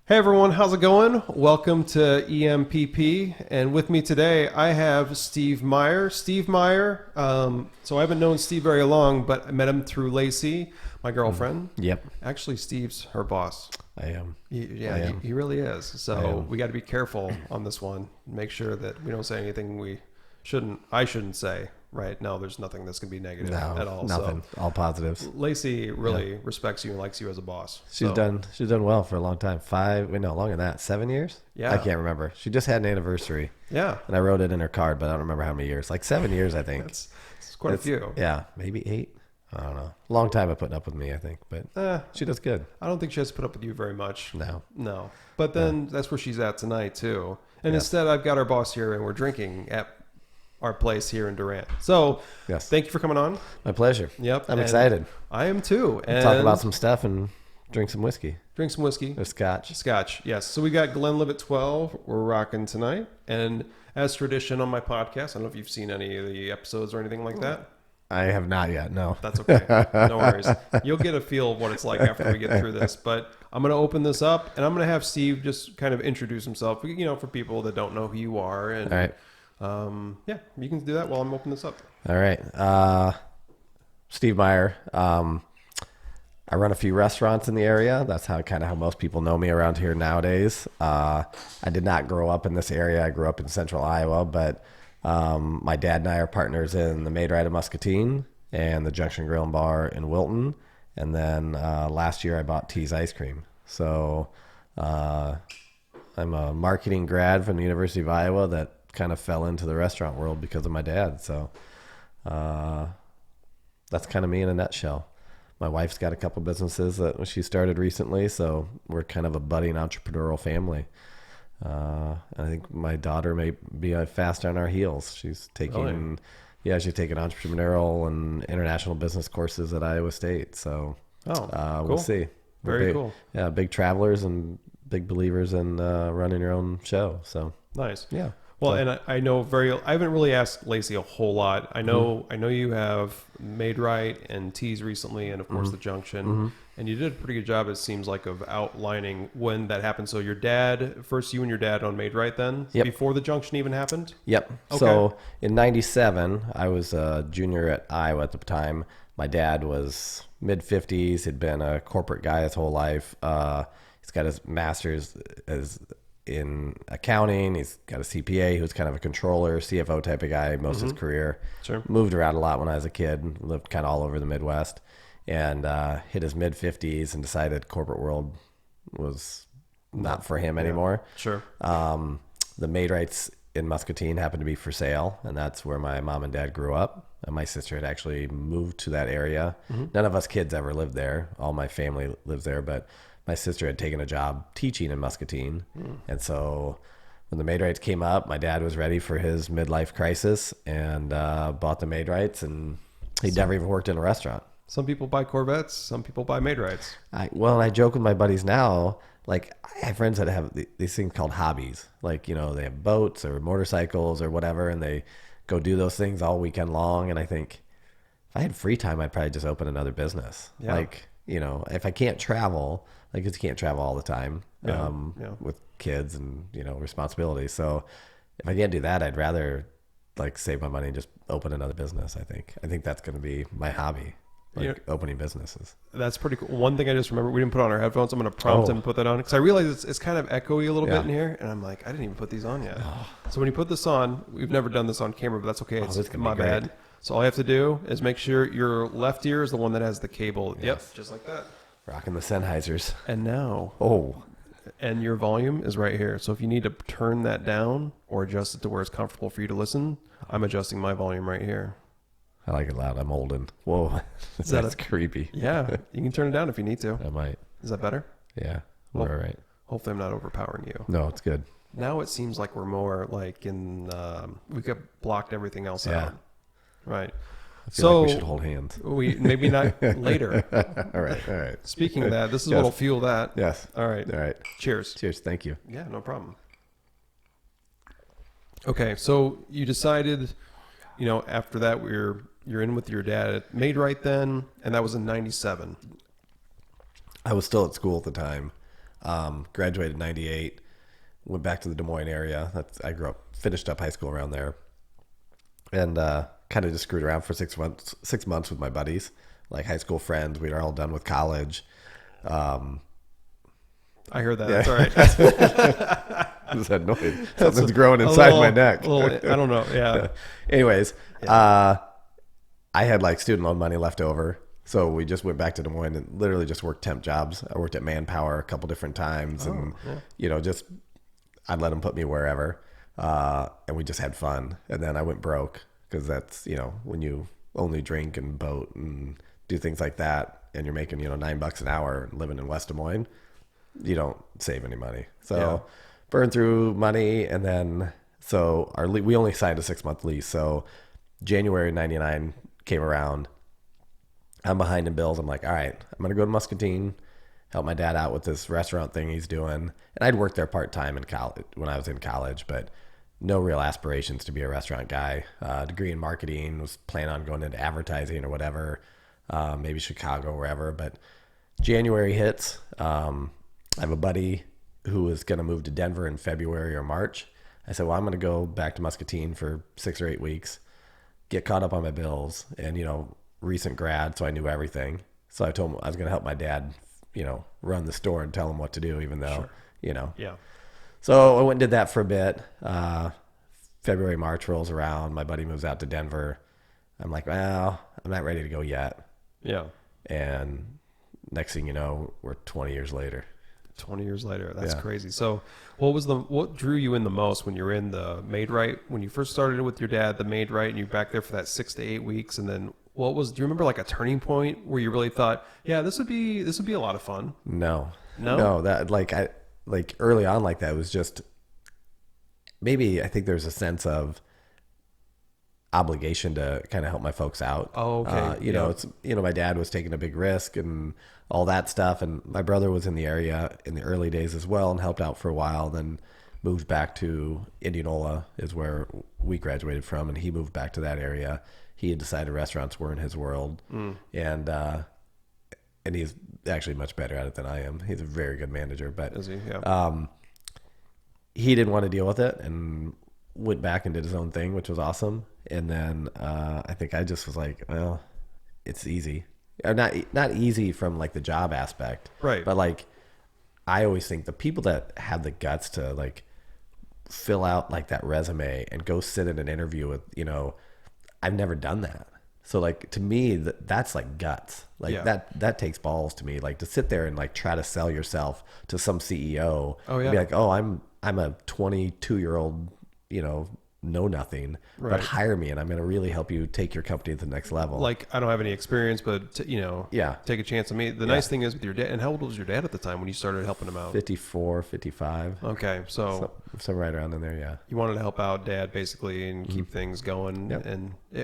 Hey everyone, how's it going? Welcome to EMPP, and with me today I have Steve Meyer. Steve Meyer, so I haven't known Steve very long, but I met him through Lacey, my girlfriend. Yep. Actually, Steve's her boss. I am. He really is. So we got to be careful on this one. Make sure that we don't say anything I shouldn't say. Right? No, there's nothing that's going to be negative at all. Nothing. So, all positives. Lacey really respects you and likes you as a boss. She's done well for a long time. Longer than that. 7 years? Yeah. I can't remember. She just had an anniversary. Yeah. And I wrote it in her card, but I don't remember how many years. Like 7 years, I think. It's quite a few. Yeah, maybe 8. I don't know. Long time of putting up with me, I think. But she does good. I don't think she has to put up with you very much. No. But then that's where she's at tonight too. And instead, I've got our boss here, and we're drinking at our place here in Durant. So, thank you for coming on. My pleasure. Yep, I'm excited. I am too. And talk about some stuff and drink some whiskey. Drink some whiskey. Or scotch. Scotch, yes. So we got Glenlivet 12. We're rocking tonight. And as tradition on my podcast, I don't know if you've seen any of the episodes or anything like that. I have not yet, no. That's okay. No worries. You'll get a feel of what it's like after we get through this. But I'm going to open this up, and I'm going to have Steve just kind of introduce himself, for people that don't know who you are. And, all right. You can do that while I'm opening this up. All right. Steve Meyer. I run a few restaurants in the area. That's how most people know me around here nowadays. I did not grow up in this area. I grew up in central Iowa, but my dad and I are partners in the Maid-Rite of Muscatine and the Junction Grill and Bar in Wilton. And then last year I bought T's Ice Cream. So I'm a marketing grad from the University of Iowa that kind of fell into the restaurant world because of my dad. So that's kind of me in a nutshell. My wife's got a couple businesses that she started recently, so we're kind of a budding entrepreneurial family. I think my daughter may be fast on our heels. She's taking entrepreneurial and international business courses at Iowa State. So cool. We'll see. Very cool. Yeah, big travelers and big believers in running your own show. So nice. Yeah. Well, and I know I haven't really asked Lacey a whole lot. I know you have Maid-Rite and Tees recently, and of course the Junction, and you did a pretty good job, it seems like, of outlining when that happened. So you and your dad on Maid-Rite then, before the Junction even happened? Yep. Okay. So in 97, I was a junior at Iowa at the time. My dad was mid-50s, had been a corporate guy his whole life. He's got his master's in accounting. He's got a CPA who's kind of a controller, CFO type of guy most of his career. Sure. Moved around a lot when I was a kid, lived kind of all over the Midwest, and hit his mid-50s and decided corporate world was not for him anymore. Sure. The Maid-Rites in Muscatine happened to be for sale, and that's where my mom and dad grew up. And my sister had actually moved to that area. None of us kids ever lived there. All my family lives there, but my sister had taken a job teaching in Muscatine. And so when the Maid-Rites came up, my dad was ready for his midlife crisis and bought the Maid-Rites, and he'd never even worked in a restaurant. Some people buy Corvettes, some people buy Maid-Rites. I joke with my buddies now, like I have friends that have these things called hobbies. Like, they have boats or motorcycles or whatever, and they go do those things all weekend long. And I think if I had free time, I'd probably just open another business. Yeah. Like, if I can't travel, like, 'cause you can't travel all the time with kids and, responsibilities. So if I can't do that, I'd rather like save my money and just open another business. I think that's going to be my hobby, opening businesses. That's pretty cool. One thing I just remember, we didn't put on our headphones. I'm going to prompt him to put that on because I realize it's kind of echoey a little bit in here. And I'm like, I didn't even put these on yet. So when you put this on, we've never done this on camera, but that's okay. It's my bad. So all you have to do is make sure your left ear is the one that has the cable. Yes. Yep. Just like that. Rocking the Sennheisers. And now. And your volume is right here. So if you need to turn that down or adjust it to where it's comfortable for you to listen, I'm adjusting my volume right here. I like it loud. I'm holding. Whoa. That's creepy. Yeah. You can turn it down if you need to. I might. Is that better? Yeah. We're all right. Hopefully I'm not overpowering you. No, it's good. Now it seems like we're more like we could blocked everything else out. Right. I feel like we should hold hands. Maybe not later. All right. Speaking of that, this is what'll fuel that. Yes. All right. Cheers. Thank you. Yeah, no problem. Okay, so you decided, after that you're in with your dad at Maid-Rite then, and that was in 97. I was still at school at the time. Graduated in 98, went back to the Des Moines area. I grew up, finished up high school around there, and kind of just screwed around for 6 months with my buddies, like high school friends. We were all done with college. I heard that. Yeah. That's all right. What's that noise? Something's growing inside my neck. I don't know. Yeah. Anyways, I had like student loan money left over. So we just went back to Des Moines and literally just worked temp jobs. I worked at Manpower a couple different times and, just I'd let them put me wherever. And we just had fun. And then I went broke because that's, when you only drink and boat and do things like that and you're making, $9 an hour living in West Des Moines, you don't save any money. So burn through money. And then, so we only signed a 6-month lease. So January 99 came around. I'm behind in bills. I'm like, all right, I'm going to go to Muscatine, help my dad out with this restaurant thing he's doing. And I'd worked there part-time in college when I was in college, but no real aspirations to be a restaurant guy. Degree in marketing, was planning on going into advertising or whatever, maybe Chicago, wherever. But January hits. I have a buddy who was going to move to Denver in February or March. I said, well, I'm going to go back to Muscatine for 6 or 8 weeks, get caught up on my bills, and, recent grad, so I knew everything. So I told him I was going to help my dad, run the store and tell him what to do, even though, Yeah. So I went and did that for a bit. February, March rolls around. My buddy moves out to Denver. I'm like, well, I'm not ready to go yet. Yeah. And next thing you know, we're 20 years later. 20 years later. That's crazy. So what drew you in the most when you were in the Made Right, when you first started with your dad, the Made Right, and you're back there for that 6 to 8 weeks? And then do you remember like a turning point where you really thought, yeah, this would be a lot of fun? No, that like early on, like that was just, maybe I think there's a sense of obligation to kind of help my folks out. Oh, okay. It's, my dad was taking a big risk and all that stuff. And my brother was in the area in the early days as well and helped out for a while, then moved back to Indianola is where we graduated from. And he moved back to that area. He had decided restaurants were in his world, and he's actually much better at it than I am. He's a very good manager, but is he? Yeah. He didn't want to deal with it and went back and did his own thing, which was awesome. And then I think I just was like, well, it's easy. Or not easy from like the job aspect, right? But like, I always think the people that have the guts to like fill out like that resume and go sit in an interview with, I've never done that. So like, to me, that's like guts. Like that takes balls to me. Like to sit there and like try to sell yourself to some CEO. Oh yeah. And be like, oh, I'm a 22-year-old, know nothing, but hire me and I'm going to really help you take your company to the next level. Like, I don't have any experience, but take a chance on me. The nice thing is with your dad, and how old was your dad at the time when you started helping him out? 54, 55. Okay. So right around in there. Yeah. You wanted to help out dad basically and keep things going. Yep.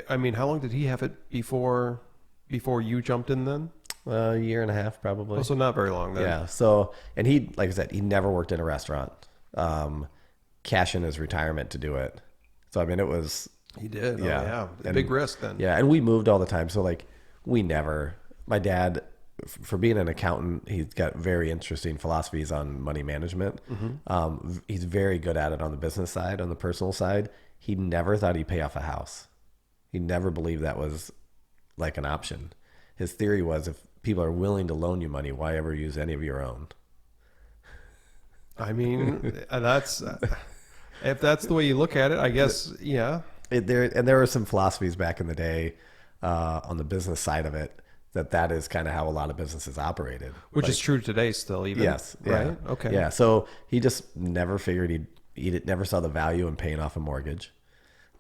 And how long did he have it before you jumped in then? A year and a half probably. Oh, so not very long then. Yeah. So, and he, like I said, he never worked in a restaurant, cash in his retirement to do it. So, it was... He did. Yeah. And, big risk then. Yeah. And we moved all the time. So like my dad, for being an accountant, he's got very interesting philosophies on money management. Mm-hmm. He's very good at it on the business side, on the personal side. He never thought he'd pay off a house. He never believed that was like an option. His theory was if people are willing to loan you money, why ever use any of your own? That's... If that's the way you look at it, I guess, yeah. There were some philosophies back in the day on the business side of it that is kind of how a lot of businesses operated. Which is true today still, even. Yes. Right? Yeah. Okay. Yeah. So he just never figured he never saw the value in paying off a mortgage.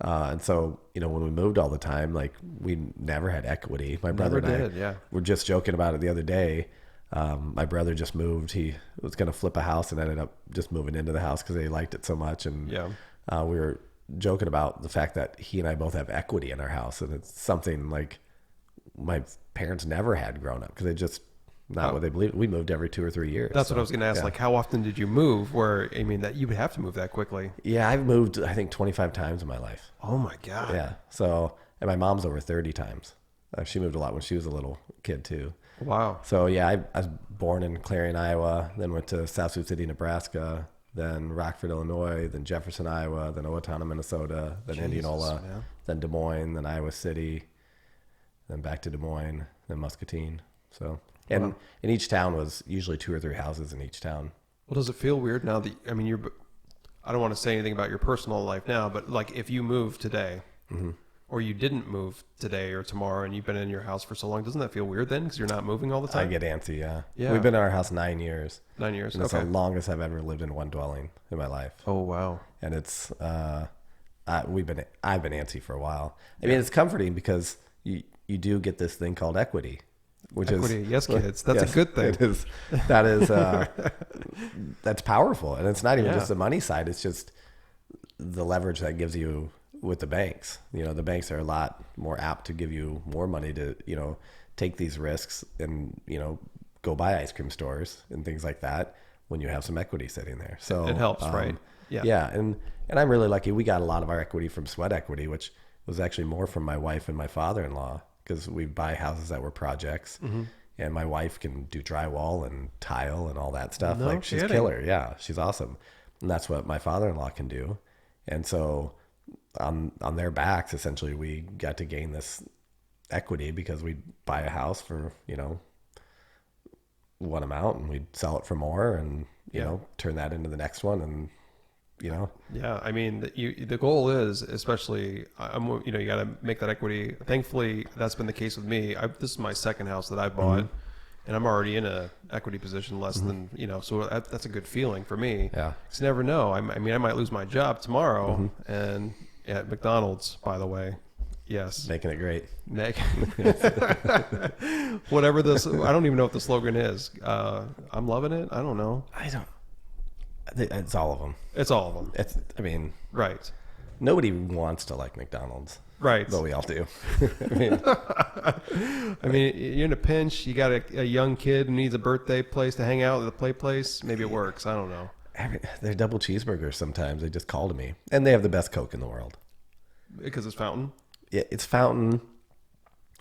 And so, when we moved all the time, like we never had equity. My brother and I were just joking about it the other day. My brother just moved. He was going to flip a house and ended up just moving into the house because they liked it so much. And we were joking about the fact that he and I both have equity in our house. And it's something like my parents never had growing up because they just not what they believed. We moved every 2 or 3 years. That's what I was going to ask. Yeah. Like, how often did you move that you would have to move that quickly? Yeah, I've moved, I think, 25 times in my life. Oh, my God. Yeah. So, and my mom's over 30 times. She moved a lot when she was a little kid, too. Wow. So yeah, I was born in Clarion, Iowa, then went to South Sioux City, Nebraska, then Rockford, Illinois, then Jefferson, Iowa, then Owatonna, Minnesota, then Indianola, man. then Des Moines, then Iowa City, then back to Des Moines, then Muscatine. So, and in each town was usually 2 or 3 houses in each town. Well, does it feel weird now that, I mean, I don't want to say anything about your personal life now, but like if you moved today or you didn't move today or tomorrow and you've been in your house for so long, doesn't that feel weird then? Because you're not moving all the time? I get antsy, yeah. Yeah. We've been in our house 9 years. 9 years. And that's Okay. the longest I've ever lived in one dwelling in my life. Oh, wow. And it's, I've been antsy for a while. I mean, it's comforting because you do get this thing called equity. Equity. Yes, kids. That's a good thing. It is. That is, that's powerful. And it's not even Yeah. just the money side. It's just the leverage that gives you with the banks. You know, the banks are a lot more apt to give you more money to, you know, take these risks and, you know, go buy ice cream stores and things like that when you have some equity sitting there. So It helps, right? Yeah. Yeah. And I'm really lucky. We got a lot of our equity from sweat equity, which was actually more from my wife and my father-in-law, because we buy houses that were projects, and my wife can do drywall and tile and all that stuff. No like she's kidding. killer. Yeah, she's awesome. And that's what my father-in-law can do. And so on their backs, essentially, we got to gain this equity because we'd buy a house for, you know, one amount and we'd sell it for more and, you know, turn that into the next one. And, you know, Yeah, I mean, the goal is, especially, you know, you got to make that equity. Thankfully, that's been the case with me. This is my second house that I bought, and I'm already in a equity position less than, you know, so that's a good feling for me. Yeah. Because you never know. I mean, I might lose my job tomorrow, and at McDonald's, by the way. Yes. making it great. Nick. Whatever this, I don't even know what the slogan is. I'm loving it. I don't know. It's all of them. It's all of them. I mean, Right. nobody wants to like McDonald's. Right. But we all do. I mean, you're in a pinch. You got a young kid who needs a birthday place to hang out at the play place. Maybe it works. I don't know. They're double cheeseburgers sometimes. They just call to me. And they have the best Coke in the world. Because it's fountain. Yeah, it's fountain.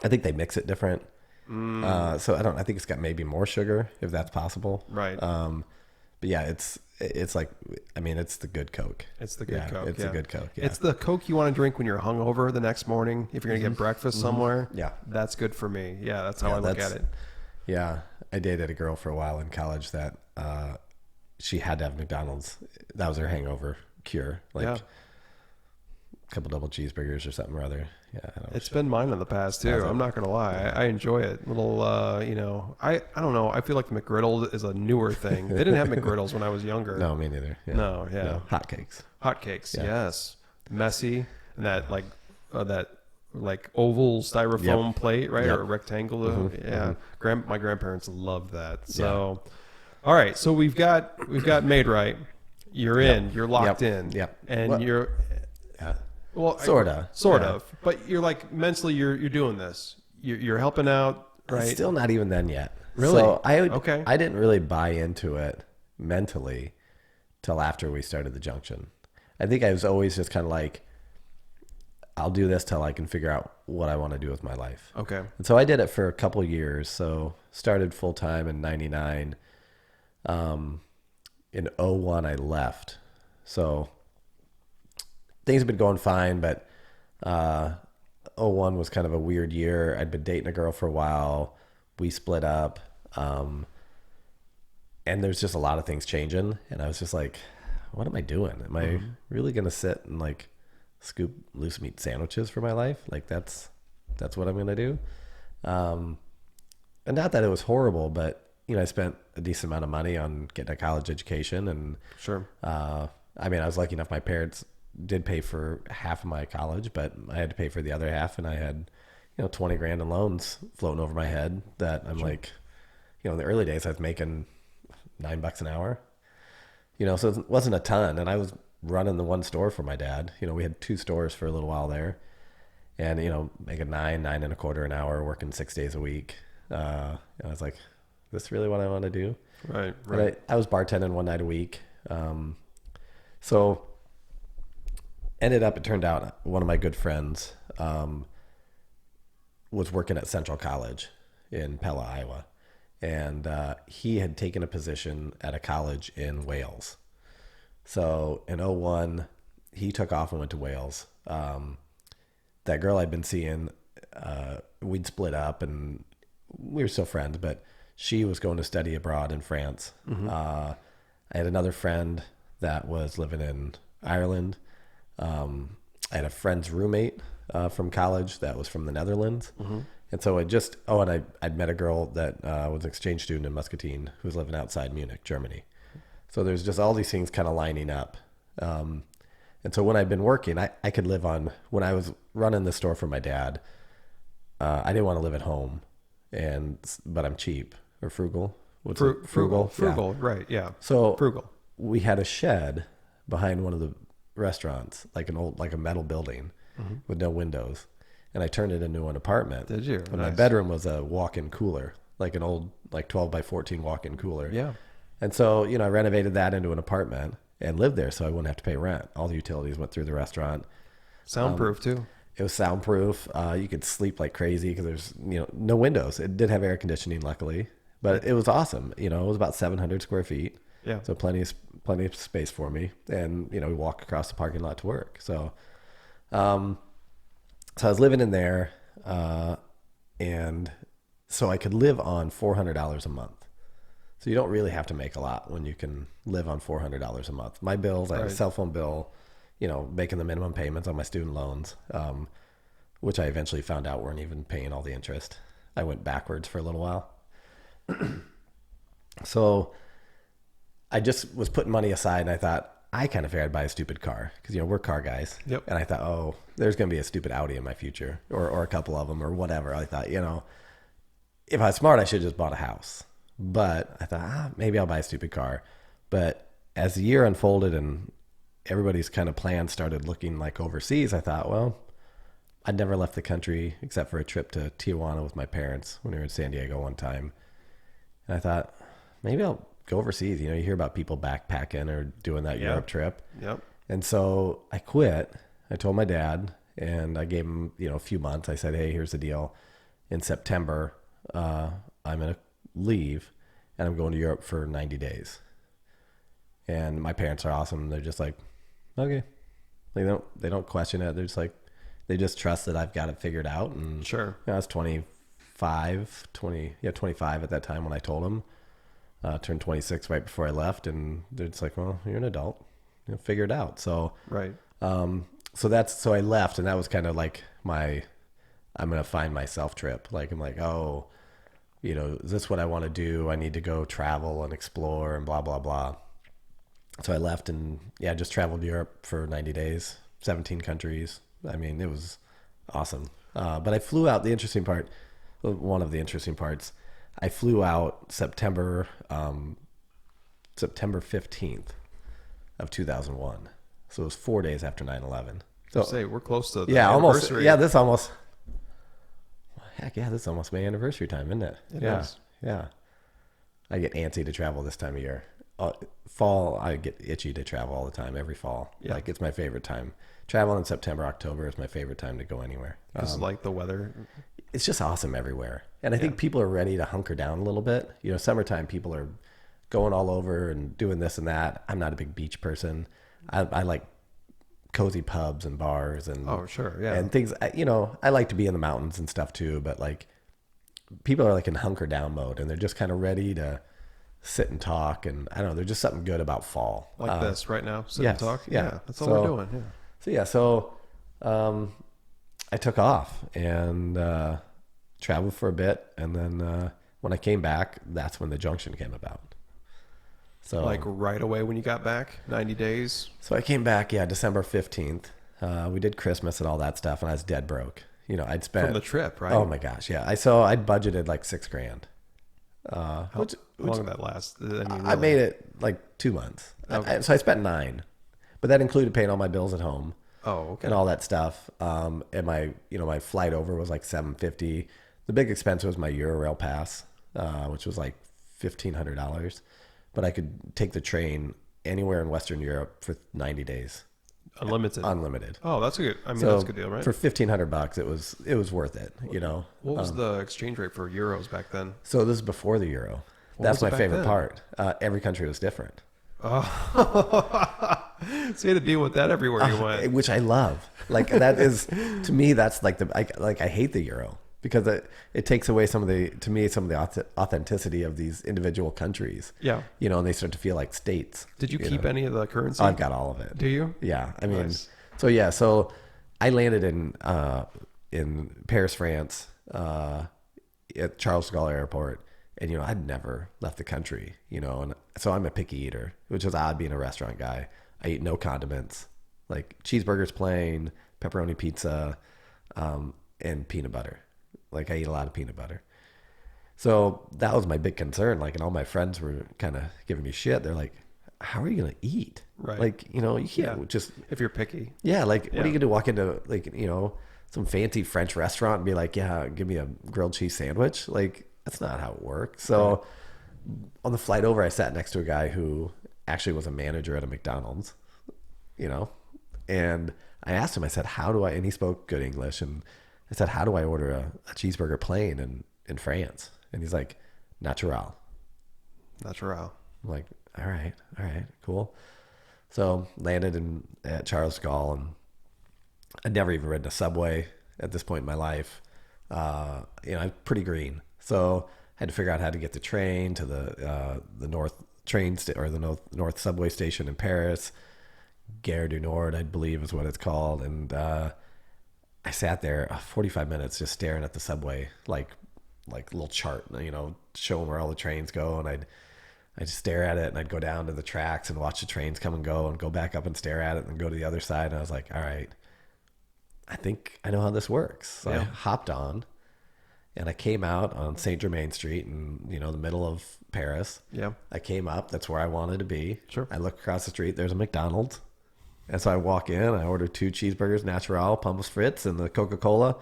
I think they mix it different. So I think it's got maybe more sugar, if that's possible. Right. But yeah, it's like, I mean, it's the good Coke. It's the good Coke. It's yeah. the good Coke. Yeah. It's the Coke you want to drink when you're hungover the next morning. If you're going to get breakfast somewhere. Yeah. That's good for me. Yeah, that's how I look at it. Yeah. I dated a girl for a while in college that she had to have McDonald's. That was her hangover cure. Like a couple double cheeseburgers or something or other. Yeah. It's been mine in the past too. I'm not going to lie. I enjoy it. Little, you know, I don't know. I feel like the McGriddle is a newer thing. They didn't have McGriddles when I was younger. No, me neither. Yeah. No, yeah. No. Hotcakes. Hotcakes, yes. Messy. And that like oval styrofoam plate, right? Yep. Or rectangular. Yeah. My grandparents loved that. So, all right. So we've got Made Right. You're in. You're locked in. Yep. And you're. Yeah. Well, Sort of, Yeah. but you're like mentally, you're doing this. You're helping out, right? It's still not even then yet. Really? So I didn't really buy into it mentally till after we started the junction. I think I was always just kind of like, I'll do this till I can figure out what I want to do with my life. Okay. And so I did it for a couple years. So started full time in '99. In '01 I left. So things have been going fine, but '01 was kind of a weird year. I'd been dating a girl for a while. We split up. And there's just a lot of things changing. And I was just like, what am I doing? Am I really going to sit and like scoop loose meat sandwiches for my life? Like that's what I'm going to do. And not that it was horrible, but you know, I spent a decent amount of money on getting a college education. And Sure. I mean, I was lucky enough. My parents did pay for half of my college, but I had to pay for the other half. And I had, you know, 20 grand in loans floating over my head that I'm like, you know, in the early days I was making $9 an hour, you know, so it wasn't a ton. And I was running the one store for my dad. You know, we had 2 stores for a little while there, and, you know, making nine and a quarter an hour, working 6 days a week. And I was like, is this really what I want to do? Right. But I was bartending one night a week. So it turned out one of my good friends was working at Central College in Pella, Iowa. and he had taken a position at a college in Wales. So in '01, he took off and went to Wales. That girl I'd been seeing, we'd split up and we were still friends, but she was going to study abroad in France. I had another friend that was living in Ireland. I had a friend's roommate from college that was from the Netherlands. And so I'd met a girl that was an exchange student in Muscatine who was living outside Munich, Germany. So there's just all these things kind of lining up. And so when I'd been working, I could live on, when I was running the store for my dad, I didn't want to live at home, but I'm cheap or frugal. Frugal. Frugal, yeah. Right, yeah. So frugal. We had a shed behind one of the restaurants, like a metal building with no windows. And I turned it into an apartment. Did you? And my bedroom was a walk-in cooler, like an old, 12 by 14 walk-in cooler. Yeah. And so, I renovated that into an apartment and lived there so I wouldn't have to pay rent. All the utilities went through the restaurant. Soundproof too. It was soundproof. You could sleep like crazy because there's, no windows. It did have air conditioning, luckily, but it was awesome. It was about 700 square feet. Yeah. So plenty of space for me. And, we walk across the parking lot to work. So, so I was living in there, and so I could live on $400 a month. So you don't really have to make a lot when you can live on $400 a month. My bills, I had a cell phone bill, making the minimum payments on my student loans, which I eventually found out weren't even paying all the interest. I went backwards for a little while. So I just was putting money aside, and I thought, I kind of figured I'd buy a stupid car because, we're car guys. Yep. And I thought, oh, there's going to be a stupid Audi in my future or a couple of them or whatever. I thought, if I was smart, I should have just bought a house. But I thought, maybe I'll buy a stupid car. But as the year unfolded and everybody's kind of plans started looking like overseas, I thought, well, I'd never left the country except for a trip to Tijuana with my parents when we were in San Diego one time. And I thought, maybe I'll go overseas. You hear about people backpacking or doing that Europe trip. Yep. And so I quit. I told my dad, and I gave him, a few months. I said, hey, here's the deal. In September, I'm going to leave, and I'm going to Europe for 90 days. And my parents are awesome. They're just like, okay. They don't question it. They're just like, they just trust that I've got it figured out. And sure. I was 25 at that time when I told them. Turned 26 right before I left, and they're just like, well, you're an adult, figure it out. So, right. So I left, and that was kind of like I'm going to find myself trip. Like, I'm like, oh, is this what I want to do? I need to go travel and explore and blah, blah, blah. So I left and just traveled Europe for 90 days, 17 countries. I mean, it was awesome. But I flew out. One of the interesting parts, I flew out September 15th of 2001. So it was 4 days after 9/11. So say we're close to the anniversary. This almost my anniversary time, isn't it? It is. Yeah. I get antsy to travel this time of year. Fall, I get itchy to travel all the time, every fall. Yeah. Like, it's my favorite time. Travel in September, October is my favorite time to go anywhere. It's like the weather. It's just awesome everywhere. And I think people are ready to hunker down a little bit. Summertime, people are going all over and doing this and that. I'm not a big beach person. I like cozy pubs and bars and and things. I like to be in the mountains and stuff too. But like, people are like in hunker down mode, and they're just kind of ready to sit and talk. And I don't know, there's just something good about fall. Like this right now, sit and talk. Yeah, that's all we're doing. Yeah. So I took off and traveled for a bit, and then when I came back, that's when the junction came about. So like right away when you got back, 90 days. So I came back, December 15th. We did Christmas and all that stuff, and I was dead broke. I'd spent from the trip, right? Oh my gosh, yeah. I'd budgeted like $6,000. How long did that last? I made it like 2 months. Okay. So I spent $9,000, but that included paying all my bills at home. Oh, okay. And all that stuff. And my flight over was like $750. The big expense was my Eurail pass, which was like $1,500. But I could take the train anywhere in Western Europe for 90 days. Unlimited. Unlimited. Oh, that's a good. I mean, that's a good deal, right? For $1,500, it was worth it. You know. What was the exchange rate for euros back then? So this is before the euro. What That's was it my back favorite then? part. Every country was different. Oh, so you had to deal with that everywhere you went. Which I love. Like that is to me that's like I hate the euro because it takes away some of the authenticity of these individual countries. Yeah. You know, and they start to feel like states. Did you keep any of the currency? I've got all of it. Do you? Yeah. I mean, Nice. so I landed in Paris, France, at Charles de Gaulle Airport. And, you know, I'd never left the country, you know, and so I'm a picky eater, which is odd being a restaurant guy. I eat no condiments, like cheeseburgers plain, pepperoni pizza, and peanut butter. Like I eat a lot of peanut butter. So that was my big concern. Like, and all my friends were kind of giving me shit. They're like, how are you going to eat? Right. Like, you know, you can't just, if you're picky. yeah. Like, what are you going to walk into, like, you know, some fancy French restaurant and be like, yeah, give me a grilled cheese sandwich? Like, that's not how it works. So on the flight over, I sat next to a guy who actually was a manager at a McDonald's, you know, and I asked him, I said, and he spoke good English. And I said, how do I order a cheeseburger plain in France? And he's like, natural. Natural. I'm like, all right, cool. So landed at Charles de Gaulle, and I'd never even ridden a subway at this point in my life. You know, I'm pretty green. So I had to figure out how to get the train to the north the north subway station in Paris. Gare du Nord, I believe is what it's called. And I sat there 45 minutes just staring at the subway, like a little chart, you know, showing where all the trains go. And I'd just stare at it, and I'd go down to the tracks and watch the trains come and go, and go back up and stare at it, and then go to the other side. And I was like, all right, I think I know how this works. So I hopped on. And I came out on Saint Germain Street in, you know, the middle of Paris. Yeah. I came up. That's where I wanted to be. Sure. I look across the street. There's a McDonald's. And so I walk in. I order 2 cheeseburgers, natural, pommes frites, and the Coca-Cola.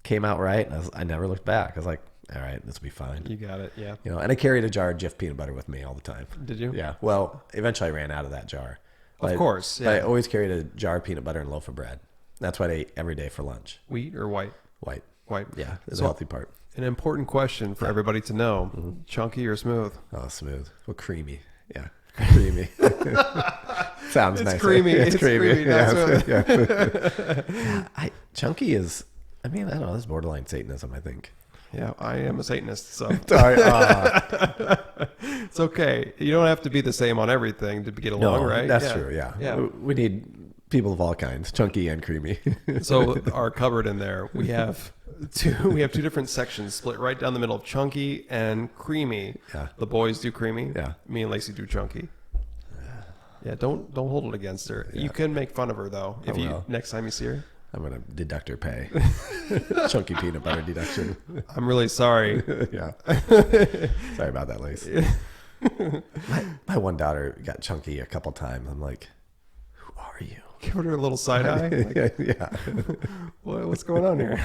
Came out right. And I never looked back. I was like, all right, this will be fine. You got it. Yeah. You know, and I carried a jar of Jif peanut butter with me all the time. Did you? Yeah. Well, eventually I ran out of that jar. Of course. But Yeah. I always carried a jar of peanut butter and a loaf of bread. That's what I ate every day for lunch. Wheat or white? White. White. Yeah. It's a healthy part. An important question for everybody to know: chunky or smooth? Oh, smooth. Well, creamy. Yeah, creamy. Sounds nice. Creamy. It's creamy. Yeah. Yeah. Chunky is. I mean, I don't know. This is borderline Satanism, I think. Yeah, I am a Satanist, so Sorry. it's okay. You don't have to be the same on everything to get along, right? That's true. Yeah. We need people of all kinds, chunky and creamy. So our cupboard in there, we have two different sections split right down the middle of chunky and creamy. Yeah. The boys do creamy. Yeah. Me and Lacey do chunky. Yeah, don't hold it against her. Yeah. You can make fun of her though. If you will. next time you see her. I'm gonna deduct her pay. Chunky peanut butter deduction. I'm really sorry. Yeah. Sorry about that, Lace. My one daughter got chunky a couple times. I'm like, who are you? Give her a little side eye. Like, Yeah. what's going on here?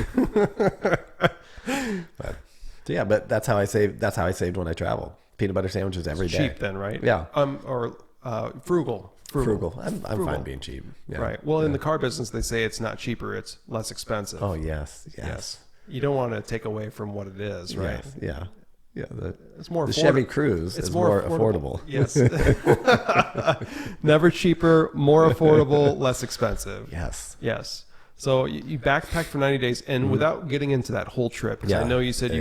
But that's how I saved. That's how I saved when I travel. Peanut butter sandwiches every day. Cheap then, right? Yeah. Or frugal. Frugal. I'm Frugal. fine being cheap. Yeah. Right. Well, in the car business, they say it's not cheaper; it's less expensive. Oh yes. You don't want to take away from what it is, right? Yes, yeah. It's more. The affordable. Chevy Cruze is more affordable. Yes. Never cheaper, more affordable, less expensive. Yes. Yes. So you backpacked for 90 days, and without getting into that whole trip, 'cause I know you said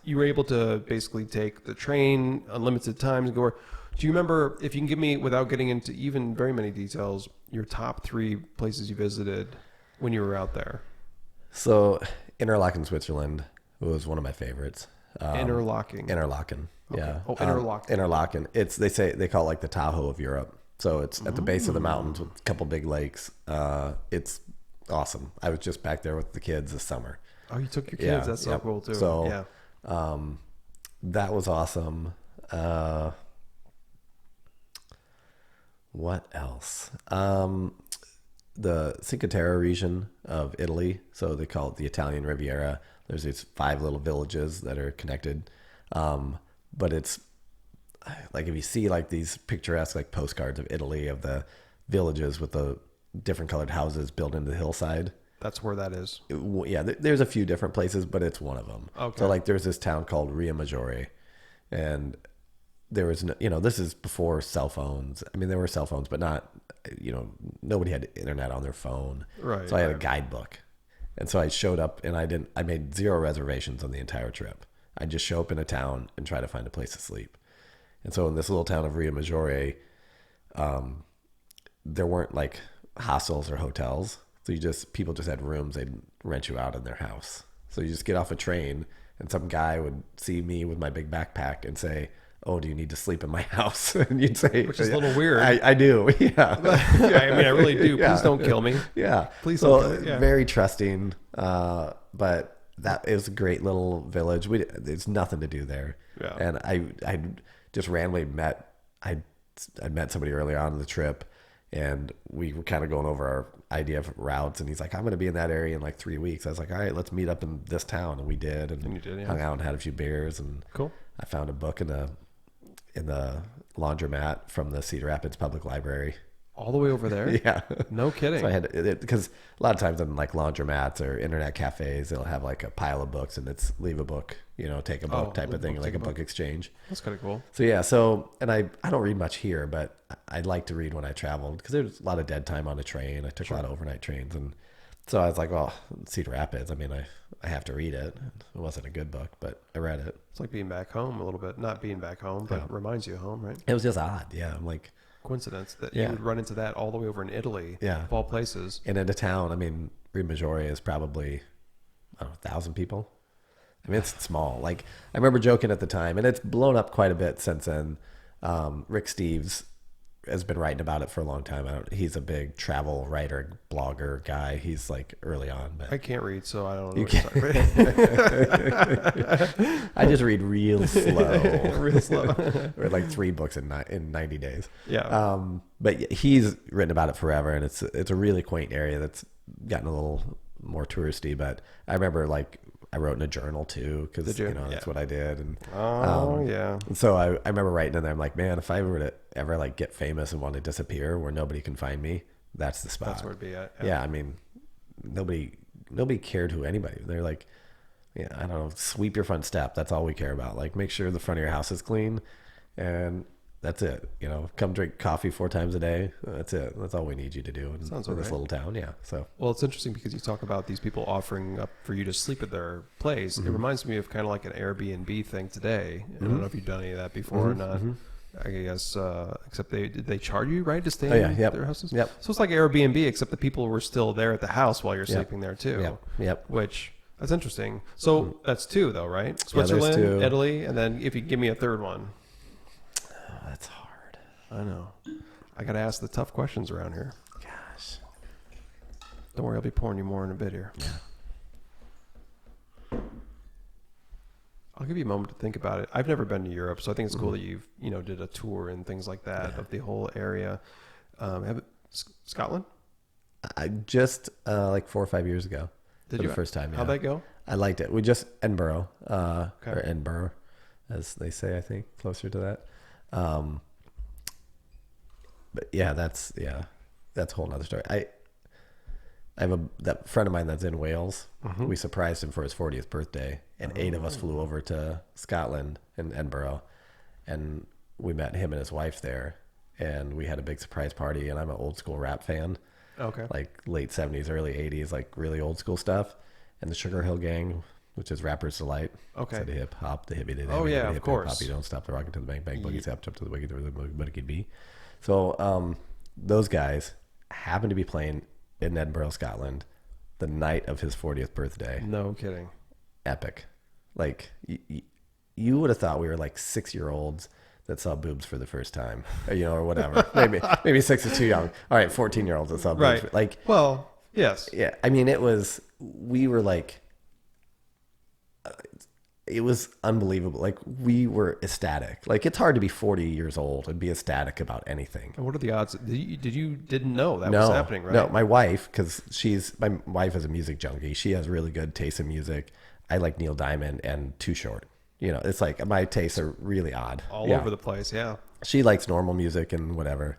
you were able to basically take the train unlimited times and go. Do you remember, if you can give me, without getting into even very many details, your top 3 places you visited when you were out there? So Interlaken, Switzerland was one of my favorites. Interlaken. Interlaken. Okay. Yeah. Oh, Interlaken. Interlaken. They call it like the Tahoe of Europe. So it's at the base of the mountains with a couple big lakes. It's awesome. I was just back there with the kids this summer. Oh, you took your kids. Yeah, That's so cool too. So that was awesome. What else? The Cinque Terre region of Italy. So they call it the Italian Riviera. There's these 5 little villages that are connected. But it's like, if you see like these picturesque like postcards of Italy, of the villages with the different colored houses built into the hillside. That's where that is. There's a few different places, but it's one of them. Okay. So like there's this town called Rio Maggiore, and there was no, this is before cell phones. I mean, there were cell phones, but not, nobody had internet on their phone. Right. So I had a guidebook. And so I showed up and I made 0 reservations on the entire trip. I just show up in a town and try to find a place to sleep. And so in this little town of Rio Maggiore, there weren't like hostels or hotels. So people just had rooms. They'd rent you out in their house. So you just get off a train and some guy would see me with my big backpack and say, "Oh, do you need to sleep in my house?" And you'd say, which is a little weird. I do. Yeah. Yeah. I mean, I really do. Please don't kill me. Yeah. Please don't kill me. Yeah. Very trusting. But it was a great little village. There's nothing to do there. Yeah. And I just randomly I'd met somebody early on in the trip, and we were kind of going over our idea of routes, and he's like, "I'm going to be in that area in like 3 weeks." I was like, "All right, let's meet up in this town." And we did, and you did, yeah. hung out and had a few beers, and cool. I found a book in the laundromat from the Cedar Rapids Public Library. All the way over there? Yeah. No kidding. So I had because a lot of times in like laundromats or internet cafes, they'll have like a pile of books, and it's leave a book, take a book type of thing, like a book exchange. That's kind of cool. So yeah, and I don't read much here, but I'd like to read when I traveled because there's a lot of dead time on a train. I took a lot of overnight trains, and so I was like, well, Cedar Rapids, I mean, I have to read it. It wasn't a good book, but I read it. It's like being back home a little bit. Not being back home, but it reminds you of home, right? It was just odd. Yeah. I'm like, coincidence that you would run into that all the way over in Italy, of all places. And in a town, I mean, Rio Maggiore is probably, 1,000 people. I mean, it's small. Like, I remember joking at the time, and it's blown up quite a bit since then. Rick Steves has been writing about it for a long time. He's a big travel writer, blogger guy. He's like early on. But I can't read, so I don't know. You can't. I just read real slow. Real slow. Read like 3 books in 90 days. Yeah. But he's written about it forever, and it's a really quaint area that's gotten a little more touristy. But I remember like I wrote in a journal too, because that's what I did. And and so I remember writing in there. I'm like, man, if I were to ever like get famous and want to disappear where nobody can find me, that's the spot. That's where it'd be at. Yeah, I mean, nobody cared who anybody. They're like, I don't know, sweep your front step. That's all we care about. Like, make sure the front of your house is clean, and that's it. Come drink coffee 4 times a day. That's it. That's all we need you to do in this little town. Yeah. So, well, it's interesting because you talk about these people offering up for you to sleep at their place. Mm-hmm. It reminds me of kind of like an Airbnb thing today. I don't know if you've done any of that before or not. Mm-hmm. I guess, except they charge you, right, to stay in their houses? Yep. So it's like Airbnb, except the people were still there at the house while you're sleeping there too. Yep. Which, that's interesting. So that's 2 though, right? Switzerland, Italy, and then if you give me a third one. Oh, that's hard. I know. I got to ask the tough questions around here. Gosh. Don't worry, I'll be pouring you more in a bit here. Yeah. I'll give you a moment to think about it. I've never been to Europe, so I think it's cool that you've did a tour and things like that of the whole area. Scotland? I just like 4 or 5 years ago. Did for you? The first time? Yeah. How'd that go? I liked it. We just Edinburgh, or Edinburgh, as they say. I think closer to that. But that's a whole nother story. I have that friend of mine that's in Wales. Mm-hmm. We surprised him for his 40th birthday, and 8 of us flew over to Scotland in Edinburgh, and we met him and his wife there, and we had a big surprise party. And I'm an old school rap fan. Okay. Like late 70s, early 80s, like really old school stuff. And the Sugar Hill Gang, which is Rapper's Delight. Okay. So the hip hop, the hippie, the of course. Hop, you don't stop the rockin' to the bang bang boogie step to the wiggy to the boogie bee. So those guys happened to be playing in Edinburgh, Scotland, the night of his 40th birthday. No kidding. Epic. Like you would have thought we were like 6-year-olds that saw boobs for the first time, or whatever. maybe 6 is too young. All right, 14-year-olds that saw boobs. Right. Like, well, yes. Yeah. I mean, we were like, it was unbelievable. Like, we were ecstatic. Like, it's hard to be 40 years old and be ecstatic about anything. And what are the odds? Didn't know that was happening, right? No, my wife, because my wife is a music junkie. She has really good taste in music. I like Neil Diamond and Too Short. It's like my tastes are really odd. All over the place, yeah. She likes normal music and whatever.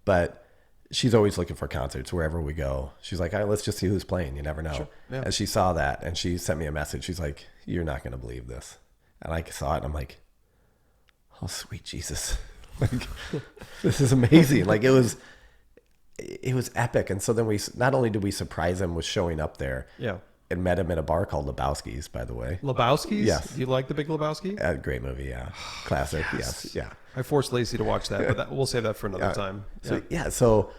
But she's always looking for concerts wherever we go. She's like, all right, let's just see who's playing. You never know. Sure. Yeah. And she saw that and she sent me a message. She's like, you're not going to believe this. And I saw it and I'm like, oh, sweet Jesus. Like, this is amazing. Like it was epic. And so then not only did we surprise him with showing up there. Yeah. And met him in a bar called Lebowski's, by the way. Lebowski's? Yes. Do you like The Big Lebowski? Great movie, yeah. Classic, yes. Yeah. I forced Lacey to watch that, but we'll save that for another time. So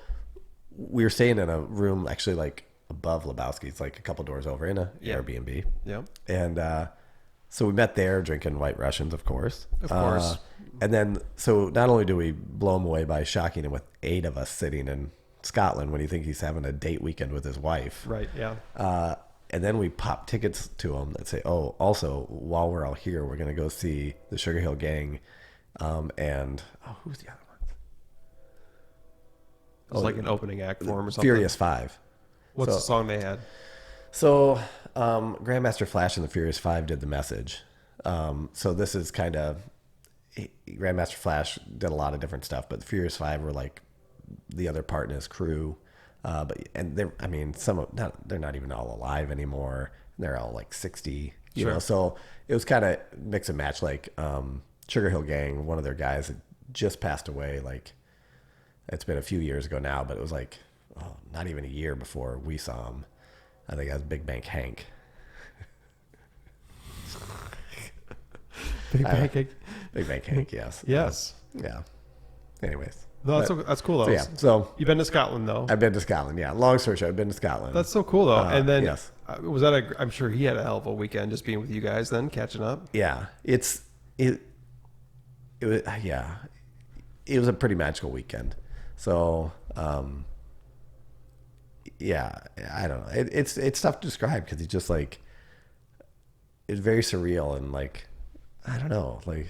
we were staying in a room actually like above Lebowski's, like a couple doors over in a Airbnb. Yeah. And so we met there drinking White Russians, of course. Of course. And then, so not only do we blow him away by shocking him with 8 of us sitting in Scotland when you think he's having a date weekend with his wife. Right, yeah. And then we pop tickets to him that say, oh, also, while we're all here, we're going to go see the Sugar Hill Gang. And, who's the other one? It was like an opening act for him or something. Furious 5. What's the song they had? So, Grandmaster Flash and the Furious 5 did the message. So this is kind of, Grandmaster Flash did a lot of different stuff, but the Furious 5 were like the other part in his crew. They're not even all alive anymore. They're all like 60, you know, so it was kind of mix and match. Like, Sugar Hill Gang, one of their guys had just passed away. Like it's been a few years ago now, but it was like, not even a year before we saw him. I think that was Big Bank Hank. Big Bank Hank. Big Bank Hank. Yes. Yes. Yeah. Anyways. No, that's cool though. So you've been to Scotland though. I've been to Scotland. Yeah, long story short, I've been to Scotland. That's so cool though. And then yes. Was that I'm sure he had a hell of a weekend just being with you guys then catching up. Yeah, it was it was a pretty magical weekend. So yeah, I don't know. It's tough to describe because he's just like it's very surreal and like I don't know like.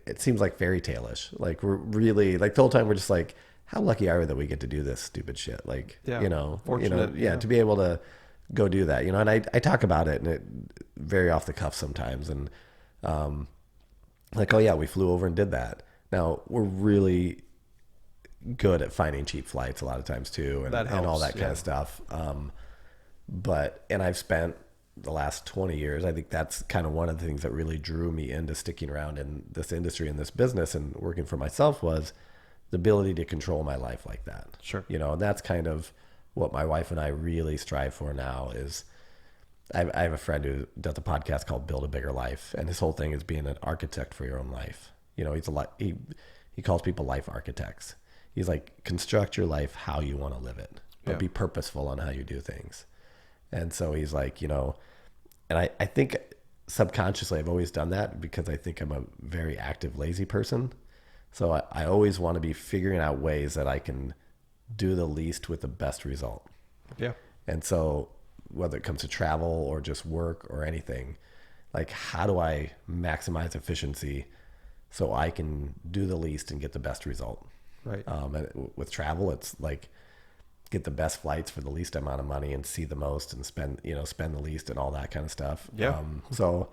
It seems like fairy tale-ish. Like we're really like the whole time we're just like, how lucky are we that we get to do this stupid shit? Like, fortunate, to be able to go do that, and I talk about it and it very off the cuff sometimes. And, like, oh yeah, we flew over and did that. Now we're really good at finding cheap flights a lot of times too. And all that kind of stuff. And I've spent the last 20 years, I think that's kind of one of the things that really drew me into sticking around in this industry and this business and working for myself was the ability to control my life like that. Sure. And that's kind of what my wife and I really strive for now is I have a friend who does a podcast called Build a Bigger Life. And his whole thing is being an architect for your own life. He calls people life architects. He's like, construct your life how you want to live it, but be purposeful on how you do things. And so he's like, and I think subconsciously I've always done that because I think I'm a very active, lazy person. So I always want to be figuring out ways that I can do the least with the best result. Yeah. And so whether it comes to travel or just work or anything, like how do I maximize efficiency so I can do the least and get the best result? Right. And with travel, it's like, get the best flights for the least amount of money and see the most and spend the least and all that kind of stuff. Yeah. So,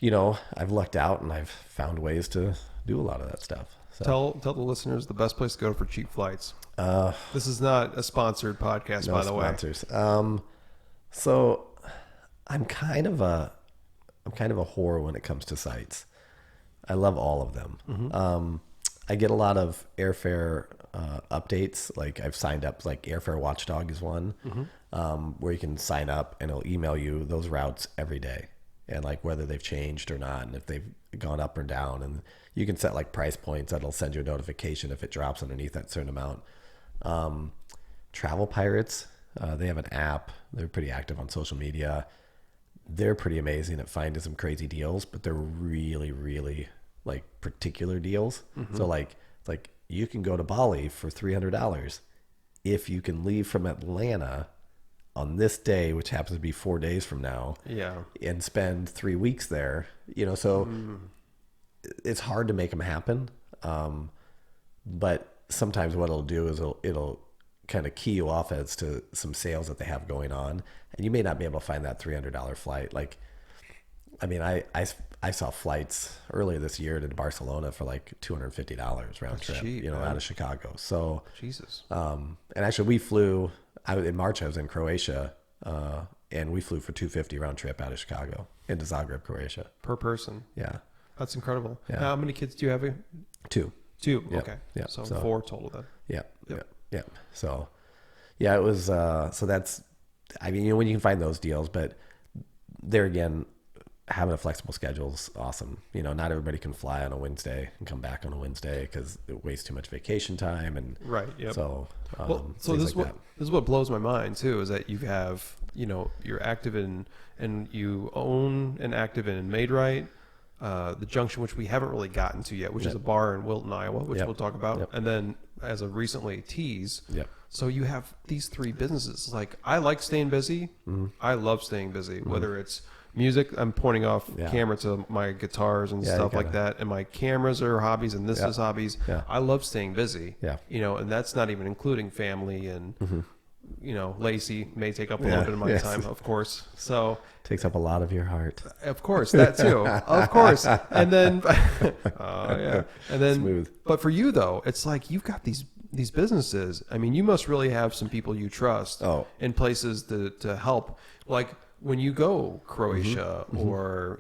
I've lucked out and I've found ways to do a lot of that stuff. So. Tell the listeners the best place to go for cheap flights. This is not a sponsored podcast, by the way. No sponsors. So I'm kind of a whore when it comes to sites. I love all of them. Mm-hmm. I get a lot of airfare updates. Like I've signed up, like Airfare Watchdog is one, where you can sign up and it'll email you those routes every day and like whether they've changed or not and if they've gone up or down. And you can set like price points that'll send you a notification if it drops underneath that certain amount. Travel Pirates, they have an app. They're pretty active on social media. They're pretty amazing at finding some crazy deals, but they're really, really like particular deals. Mm-hmm. So like you can go to Bali for $300 if you can leave from Atlanta on this day, which happens to be 4 days from now. Yeah. And spend 3 weeks there, so it's hard to make them happen. But sometimes what it'll do is it'll kind of key you off as to some sales that they have going on. And you may not be able to find that $300 flight. Like, I mean, I I saw flights earlier this year to Barcelona for like $250 round trip, cheap, out of Chicago. So, Jesus. and actually we flew, in March I was in Croatia, and we flew for $250 round trip out of Chicago into Zagreb, Croatia. Per person. Yeah. That's incredible. Yeah. How many kids do you have? 2. Yep. Okay. Yep. So 4 total then. Yeah. Yeah. So, yeah, it was, so that's, I mean, when you can find those deals, but there again, having a flexible schedule is awesome. Not everybody can fly on a Wednesday and come back on a Wednesday because it wastes too much vacation time. And right. Yep. So, so this is what blows my mind too, is that you have, you're active in, and you own and active in Made Right, the Junction, which we haven't really gotten to yet, which is a bar in Wilton, Iowa, which we'll talk about. And then as of recently, Tees. So you have these 3 businesses. Like, I like staying busy. I love staying busy, whether it's music. I'm pointing off camera to my guitars and stuff like that. And my cameras are hobbies, and this is hobbies. I love staying busy. And that's not even including family and, Lacey may take up a little bit of my time, of course. So takes up a lot of your heart. Of course, that too. Of course. And then, and then, smooth. But for you though, it's like you've got these businesses. I mean, you must really have some people you trust in places to help. Like when you go Croatia or,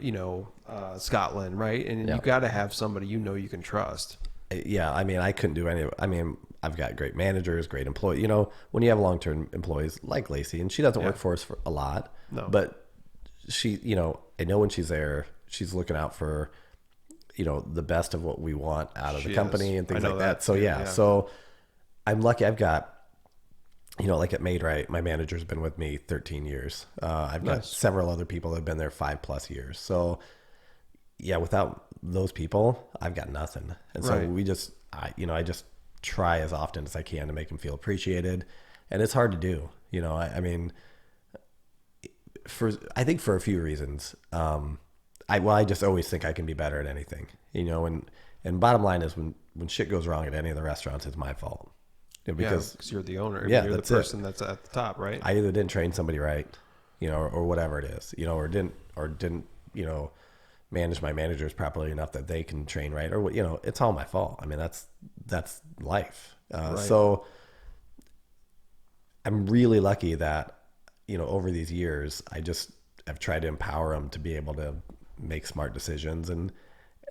Scotland, right? And you got to have somebody you can trust. Yeah. I mean, I couldn't do any of it. I mean, I've got great managers, great employees. When you have long-term employees like Lacey, and she doesn't work for us for a lot, but she, I know when she's there, she's looking out for, the best of what we want out of the company and things like that. So so I'm lucky. I've got, like at Made Right, my manager's been with me 13 years. I've got several other people that have been there 5+ years. So yeah, without those people, I've got nothing. And so we just, I just try as often as I can to make them feel appreciated. And it's hard to do, I mean, I think for a few reasons. I just always think I can be better at anything, and bottom line is when shit goes wrong at any of the restaurants, it's my fault. Because you're the owner. Yeah, you're the person that's at the top, right? I either didn't train somebody right, or whatever it is, or didn't, manage my managers properly enough that they can train right, or it's all my fault. I mean, that's life. So I'm really lucky that, over these years, I just have tried to empower them to be able to make smart decisions. And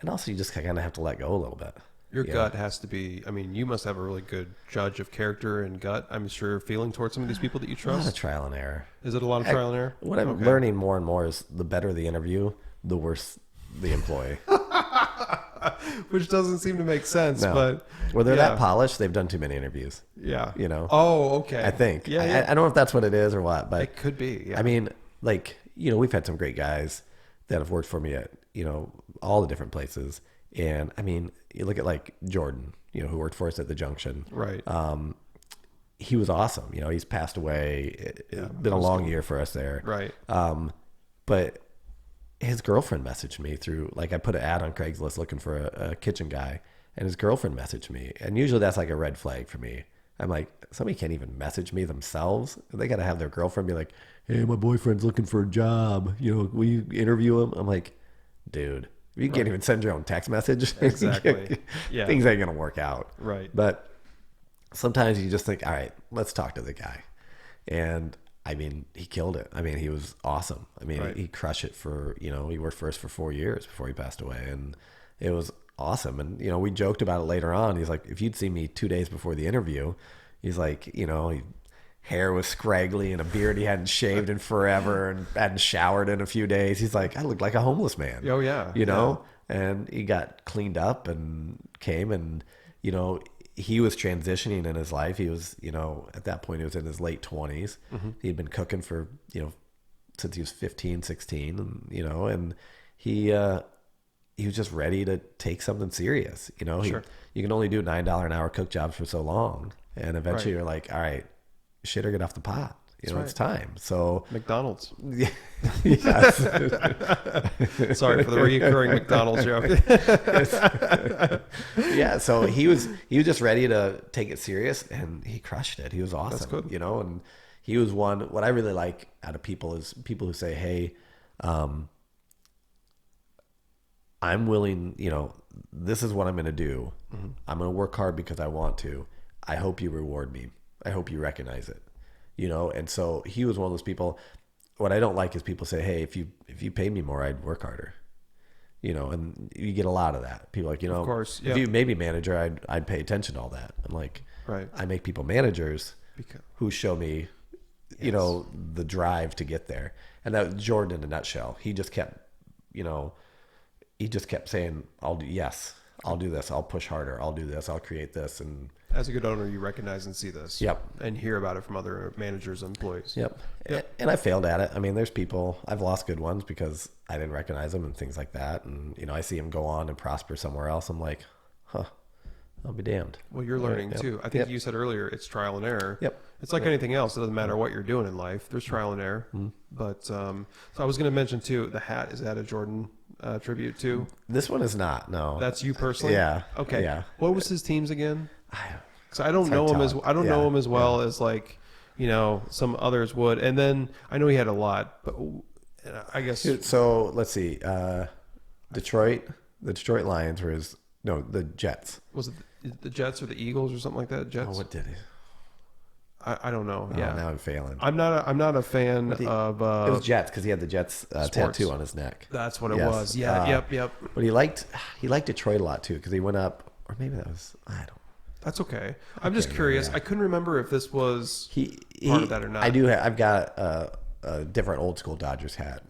also you just kind of have to let go a little bit. Your gut has to be, I mean, you must have a really good judge of character and gut, I'm sure, feeling towards some of these people that you trust. A lot of trial and error. Is it a lot of trial and error? What I'm learning more and more is the better the interview, the worse the employee. Which doesn't seem to make sense, but where they're that polished, they've done too many interviews. Yeah. Oh, okay. I think. Yeah. I don't know if that's what it is or what, but it could be. Yeah. I mean, like, we've had some great guys that have worked for me at, all the different places. And I mean, you look at like Jordan, who worked for us at the Junction. Right. He was awesome. He's passed away. It's been a long year for us there. Right. But his girlfriend messaged me through, like, I put an ad on Craigslist looking for a kitchen guy, and his girlfriend messaged me. And usually that's like a red flag for me. I'm like, somebody can't even message me themselves. They got to have their girlfriend be like, hey, my boyfriend's looking for a job. Will you interview him? I'm like, dude, you can't even send your own text message. Exactly. Yeah. Things ain't going to work out. Right. But sometimes you just think, all right, let's talk to the guy. And I mean, he killed it. I mean, he was awesome. I mean, he crushed it for, he worked for us for 4 years before he passed away. And it was awesome. And, we joked about it later on. He's like, if you'd seen me 2 days before the interview, he's like, hair was scraggly and a beard he hadn't shaved in forever and hadn't showered in a few days. He's like, I looked like a homeless man. Oh, yeah. And he got cleaned up and came and, he was transitioning in his life. He was, at that point, he was in his late 20s. Mm-hmm. He'd been cooking for, since he was 15, 16, and, and he was just ready to take something serious. Sure. You can only do $9 an hour cook jobs for so long. And eventually you're like, all right, shit or get off the pot. It's time. So McDonald's. Yes. Sorry for the recurring McDonald's joke. Yeah. So he was just ready to take it serious, and he crushed it. He was awesome. That's good. And he was one. What I really like out of people is people who say, "Hey, I'm willing, this is what I'm going to do. Mm-hmm. I'm going to work hard because I want to. I hope you reward me. I hope you recognize it, And so he was one of those people. What I don't like is people say, hey, if you paid me more, I'd work harder. And you get a lot of that. People are like, of course, if you made me manager, I'd pay attention to all that. I'm like, right. I make people managers who show me, the drive to get there. And that was Jordan in a nutshell. He just kept, saying, I'll do this. I'll push harder. I'll do this. I'll create this. And as a good owner, you recognize and see this. Yep. And hear about it from other managers and employees. Yep. And I failed at it. I mean, there's people, I've lost good ones because I didn't recognize them and things like that. And, I see them go on and prosper somewhere else. I'm like, I'll be damned. Well, you're learning too. I think you said earlier, it's trial and error. Yep. It's like anything else. It doesn't matter what you're doing in life. There's trial and error. Mm-hmm. But so I was going to mention too, the hat, is that a Jordan tribute too? This one is not. No. That's you personally? Yeah. Okay. Yeah. What was his teams again? So I don't know him as well as like, some others would. And then I know he had a lot, but I guess. So let's see. Detroit, the Detroit Lions the Jets. Was it the Jets or the Eagles or something like that? Jets. Oh, what did he? I don't know. Oh, now I'm failing. I'm not a fan of. It was Jets because he had the Jets tattoo on his neck. That's what it was. Yeah. Yep. But he liked Detroit a lot too because he went up, or maybe that was That's okay. I'm just curious. I couldn't remember if this was part of that or not. I do. I've got a different old school Dodgers hat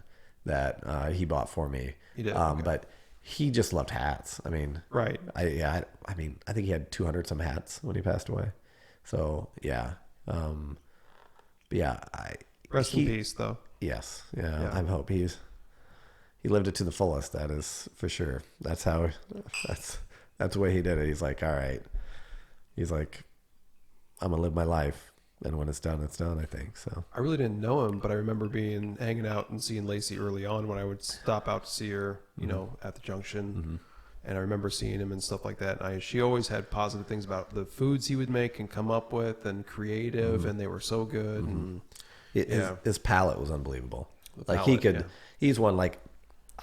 that he bought for me. He did. But he just loved hats. I mean, right. I think he had 200 some hats when he passed away. So yeah. Rest in peace, though. Yes. Yeah. I hope he lived it to the fullest. That is for sure. That's the way he did it. He's like, all right. He's like, I'm going to live my life. And when it's done, it's done, I think. So I really didn't know him, but I remember hanging out and seeing Lacey early on when I would stop out to see her, at the junction. Mm-hmm. And I remember seeing him and stuff like that. And she always had positive things about the foods he would make and come up with and creative, mm-hmm. and they were so good. Mm-hmm. And his palate was unbelievable. He's one like,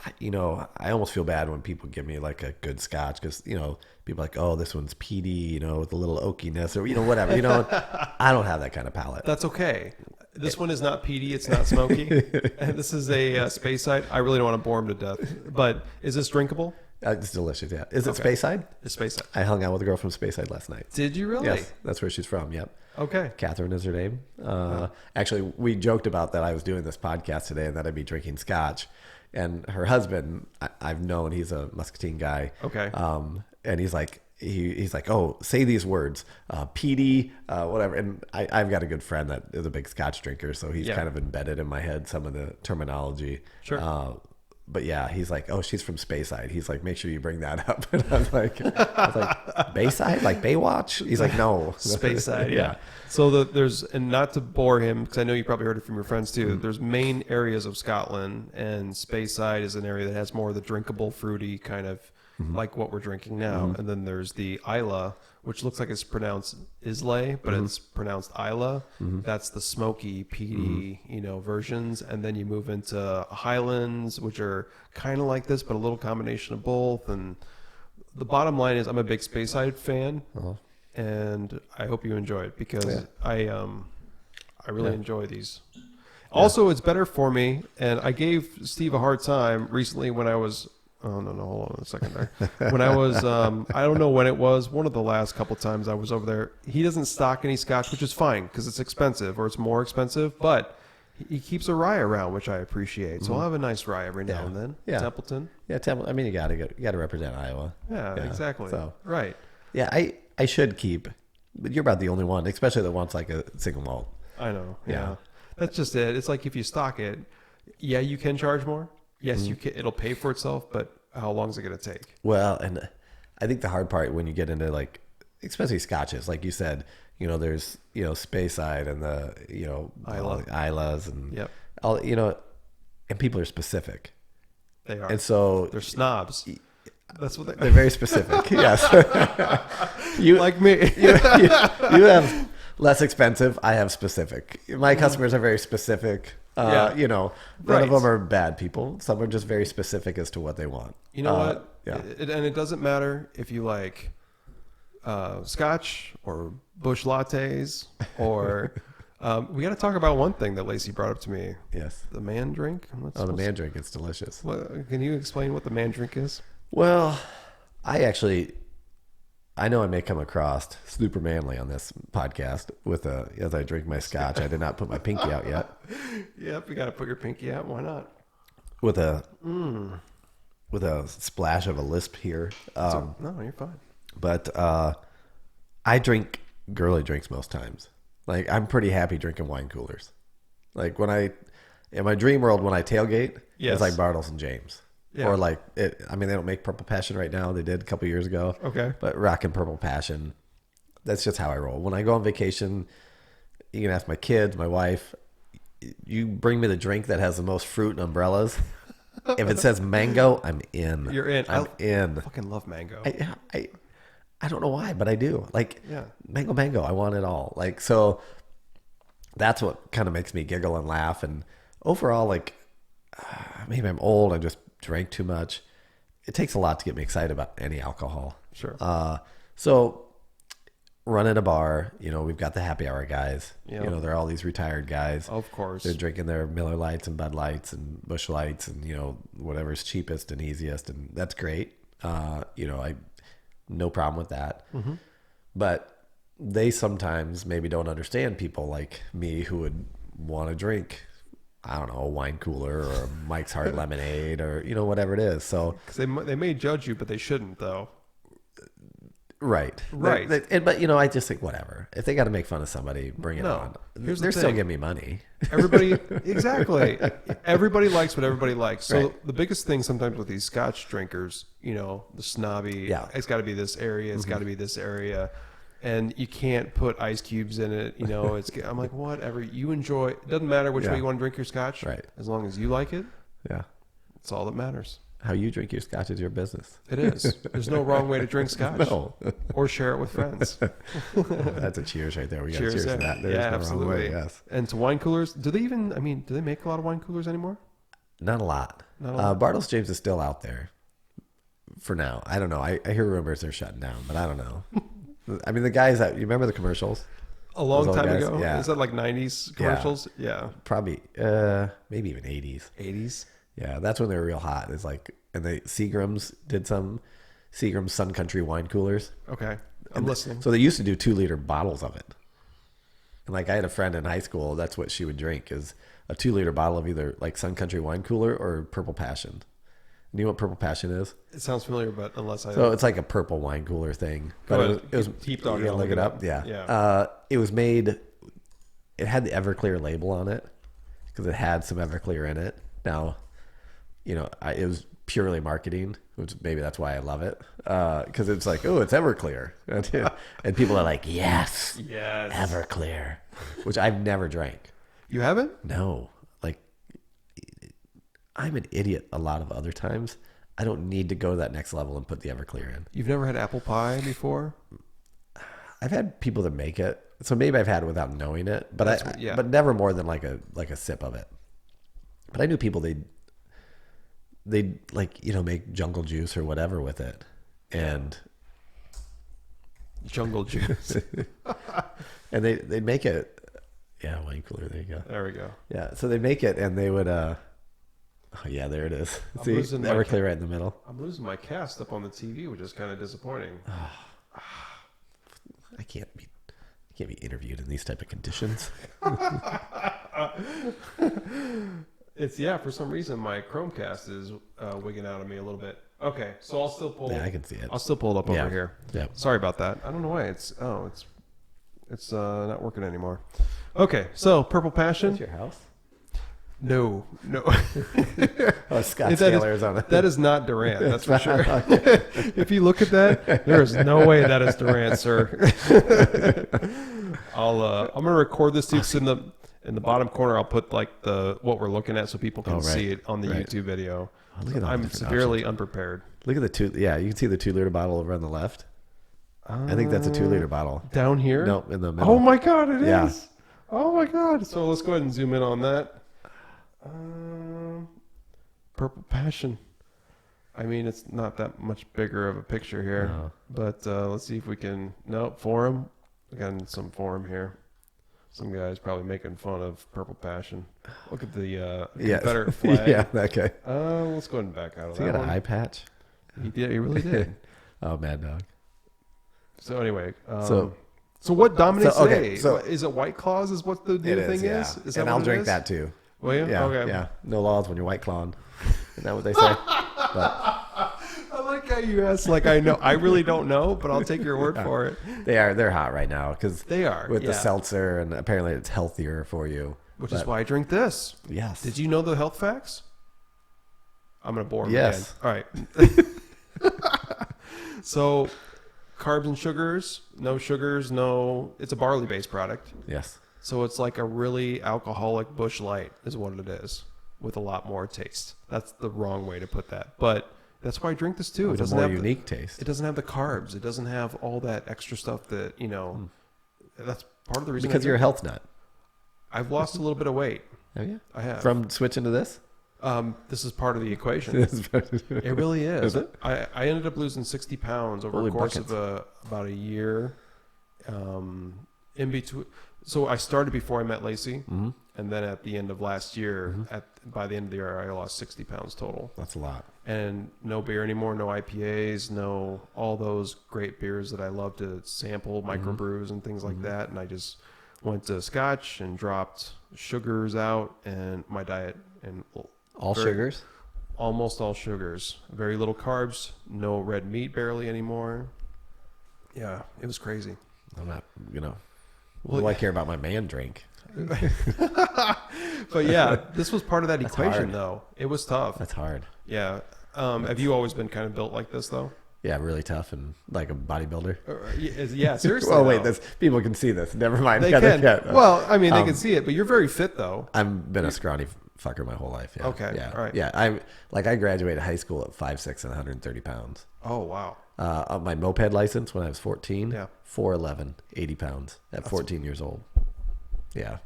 I almost feel bad when people give me like a good scotch because, people are like, oh, this one's peaty, with a little oakiness or, whatever, I don't have that kind of palate. That's okay. This one is not peaty. It's not smoky. This is a Speyside. I really don't want to bore him to death, but is this drinkable? It's delicious, yeah. Is it Speyside? It's Speyside. I hung out with a girl from Speyside last night. Did you really? Yes, that's where she's from, yep. Okay. Catherine is her name. Actually, we joked about that I was doing this podcast today and that I'd be drinking scotch. And her husband, I've known, he's a Muscatine guy. Okay. And he's like, he's like, oh, say these words, peaty, whatever. And I've got a good friend that is a big scotch drinker, so he's kind of embedded in my head some of the terminology. Sure. But yeah, he's like, oh, she's from Speyside. He's like, make sure you bring that up. And I was like, Bayside, like Baywatch? He's like, no, Speyside. Yeah. So and not to bore him, because I know you probably heard it from your friends too. Mm-hmm. There's main areas of Scotland, and Speyside is an area that has more of the drinkable, fruity kind of like what we're drinking now. Mm-hmm. And then there's the Isla, which looks like it's pronounced Islay, but it's pronounced Isla. Mm-hmm. That's the smoky, peaty, versions. And then you move into Highlands, which are kind of like this, but a little combination of both. And the bottom line is I'm a big Speyside fan, and I hope you enjoy it because I really enjoy these. Also, it's better for me, and I gave Steve a hard time recently when I was... Oh, no, hold on a second there. When I was, I don't know when it was, one of the last couple times I was over there, he doesn't stock any scotch, which is fine because it's expensive or it's more expensive, but he keeps a rye around, which I appreciate. So I'll have a nice rye every now and then. Yeah. Templeton. Yeah, I mean, you got to represent Iowa. Yeah, exactly. So, right. Yeah, I should keep, but you're about the only one, especially that wants like a single malt. I know. Yeah. That's just it. It's like if you stock it, you can charge more. Yes, you can. It'll pay for itself, but how long is it going to take? Well, and I think the hard part when you get into like, especially scotches, like you said, there's Speyside and the Islas and all and people are specific. They are, and so they're snobs. That's what they're very specific. Yes, you like me. you have less expensive. I have specific. My customers are very specific. You know, none of them are bad people. Some are just very specific as to what they want. You know what? Yeah. And it doesn't matter if you like Scotch or Bush lattes or we got to talk about one thing that Lacey brought up to me. Yes. The man drink. The man drink. It's delicious. Can you explain what the man drink is? Well, I know I may come across super manly on this podcast as I drink my scotch. I did not put my pinky out yet. Yep, you got to put your pinky out. Why not? With a splash of a lisp here. No, you're fine. But I drink girly drinks most times. Like, I'm pretty happy drinking wine coolers. Like, in my dream world, when I tailgate, it's like Bartles and James. Yeah. Or like, they don't make Purple Passion right now. They did a couple years ago. Okay. But rocking Purple Passion, that's just how I roll. When I go on vacation, you can ask my kids, my wife, you bring me the drink that has the most fruit and umbrellas. If it says mango, I'm in. You're in. I'm in. I fucking love mango. I don't know why, but I do. Like, mango. I want it all. Like, so that's what kind of makes me giggle and laugh. And overall, like, maybe I'm old. I just drank too much. It takes a lot to get me excited about any alcohol. Sure. So running a bar, we've got the happy hour guys. Yep. They're all these retired guys. Of course. They're drinking their Miller Lights and Bud Lights and Busch Lights and, whatever's cheapest and easiest. And that's great. I no problem with that. Mm-hmm. But they sometimes maybe don't understand people like me who would want to drink, I don't know, a wine cooler or a Mike's Hard Lemonade or, whatever it is. So, because they may judge you, but they shouldn't, though. Right. But, I just think whatever. If they got to make fun of somebody, bring it on. They're still giving me money. Exactly. Everybody likes what everybody likes. So the biggest thing sometimes with these Scotch drinkers, the snobby, it's got to be this area, it's got to be this area. And you can't put ice cubes in it. I'm like, whatever you enjoy. It doesn't matter which way you want to drink your Scotch. Right. As long as you like it. Yeah. It's all that matters. How you drink your Scotch is your business. It is. There's no wrong way to drink Scotch. No. Or share it with friends. That's a cheers right there. We got to cheers to that. There's no absolutely. Wrong way, yes. And to wine coolers, do they make a lot of wine coolers anymore? Not a lot. Bartles James is still out there for now. I don't know. I hear rumors they're shutting down, but I don't know. The guys you remember the commercials? A long time ago? Yeah. Is that like 90s commercials? Yeah. Probably, maybe even 80s. 80s? Yeah, that's when they were real hot. It's like, and Seagram's did some Seagram's Sun Country wine coolers. Okay, I'm listening. So they used to do 2-liter bottles of it. And like I had a friend in high school, that's what she would drink is a 2-liter bottle of either like Sun Country wine cooler or Purple Passion. You know what Purple Passion is? It sounds familiar, but unless I... So it's like a purple wine cooler thing. But it was deep dog. You look it up? Yeah. It was made... It had the Everclear label on it because it had some Everclear in it. Now, it was purely marketing, which maybe that's why I love it. Because it's like, oh, it's Everclear. And people are like, yes, Everclear, which I've never drank. You haven't? No. I'm an idiot a lot of other times. I don't need to go to that next level and put the Everclear in. You've never had apple pie before? I've had people that make it, so maybe I've had it without knowing it, but but never more than like a sip of it. But I knew people they'd make jungle juice or whatever with it, and jungle juice, and they'd make it. Yeah, wine cooler. There you go. There we go. Yeah, so they make it, and they would. Oh yeah, there it is. See, Everclear right in the middle. I'm losing my cast up on the TV, which is kind of disappointing. I can't be interviewed in these type of conditions. It's for some reason my Chromecast is wigging out on me a little bit. Okay, so I'll still pull. Yeah, I can see it. I'll still pull it up over here. Yeah. Sorry about that. I don't know why it's not working anymore. Okay, so Purple Passion. Is your house? No. Scottsdale, Arizona. That is not Durant, that's for sure. If you look at that, there is no way that is Durant, sir. I'm gonna record this dude in the bottom corner. I'll put like what we're looking at so people can see it on the YouTube video. Oh, look at I'm severely unprepared. Look at the two. Yeah, you can see the 2-liter bottle over on the left. I think that's a 2-liter bottle. Down here? No, in the middle. Oh my God, it is. Oh my God. So let's go ahead and zoom in on that. Purple Passion. I mean, it's not that much bigger of a picture here, but let's see if we can. No, forum. We got some forum here. Some guy's probably making fun of Purple Passion. Look at the Confederate flag. Yeah, that guy. Let's go ahead and back out of that. He got one. an eye patch. He did. He really did. Oh, Mad Dog. So anyway, so what dominates today? So is it White Claws? Is what the new thing is? Is that and what I'll it drink is? that too. Will you? Yeah, Okay. yeah. No laws when you're white clawing. Isn't that what they say? But I like how you ask. Like I know. I really don't know, but I'll take your word for it. they're hot right now because They are with the seltzer, and apparently it's healthier for you. Which is why I drink this. Yes. Did you know the health facts? I'm gonna bore them Yes. again. All right. So, carbs and sugars, no. It's a barley-based product. Yes. So it's like a really alcoholic Busch Light is what it is, with a lot more taste. That's the wrong way to put that, but that's why I drink this too. It doesn't have a more unique taste. It doesn't have the carbs. It doesn't have all that extra stuff that That's part of the reason. Because you're a health nut. I've lost a little bit of weight. Have you? I have. From switching to this? This is part of the equation. It really is. Is it? I ended up losing 60 pounds over a course of about a year. In between, so I started before I met Lacey, and then at the end of last year, by the end of the year, I lost 60 pounds total. That's a lot. And no beer anymore, no IPAs, no all those great beers that I love to sample, microbrews and things like that. And I just went to Scotch and dropped sugars out and my diet and sugars? Almost all sugars. Very little carbs, no red meat barely anymore. Yeah, it was crazy. I'm not, what do I care about my man drink? But yeah, this was part of that equation hard. though. It was tough. That's hard. Yeah. Have you always been kind of built like this though? Yeah, really tough and like a bodybuilder. Yeah, seriously. Well, wait, people can see this. Never mind. They can. Well, I mean, they can see it, but you're very fit though. I've been a scrawny fucker my whole life. Yeah. Okay. Yeah. All right. Yeah. I graduated high school at 5'6" and 130 pounds. Oh wow. On my moped license when I was 14. Yeah. 4'11", 80 pounds at 14 years old. Yeah.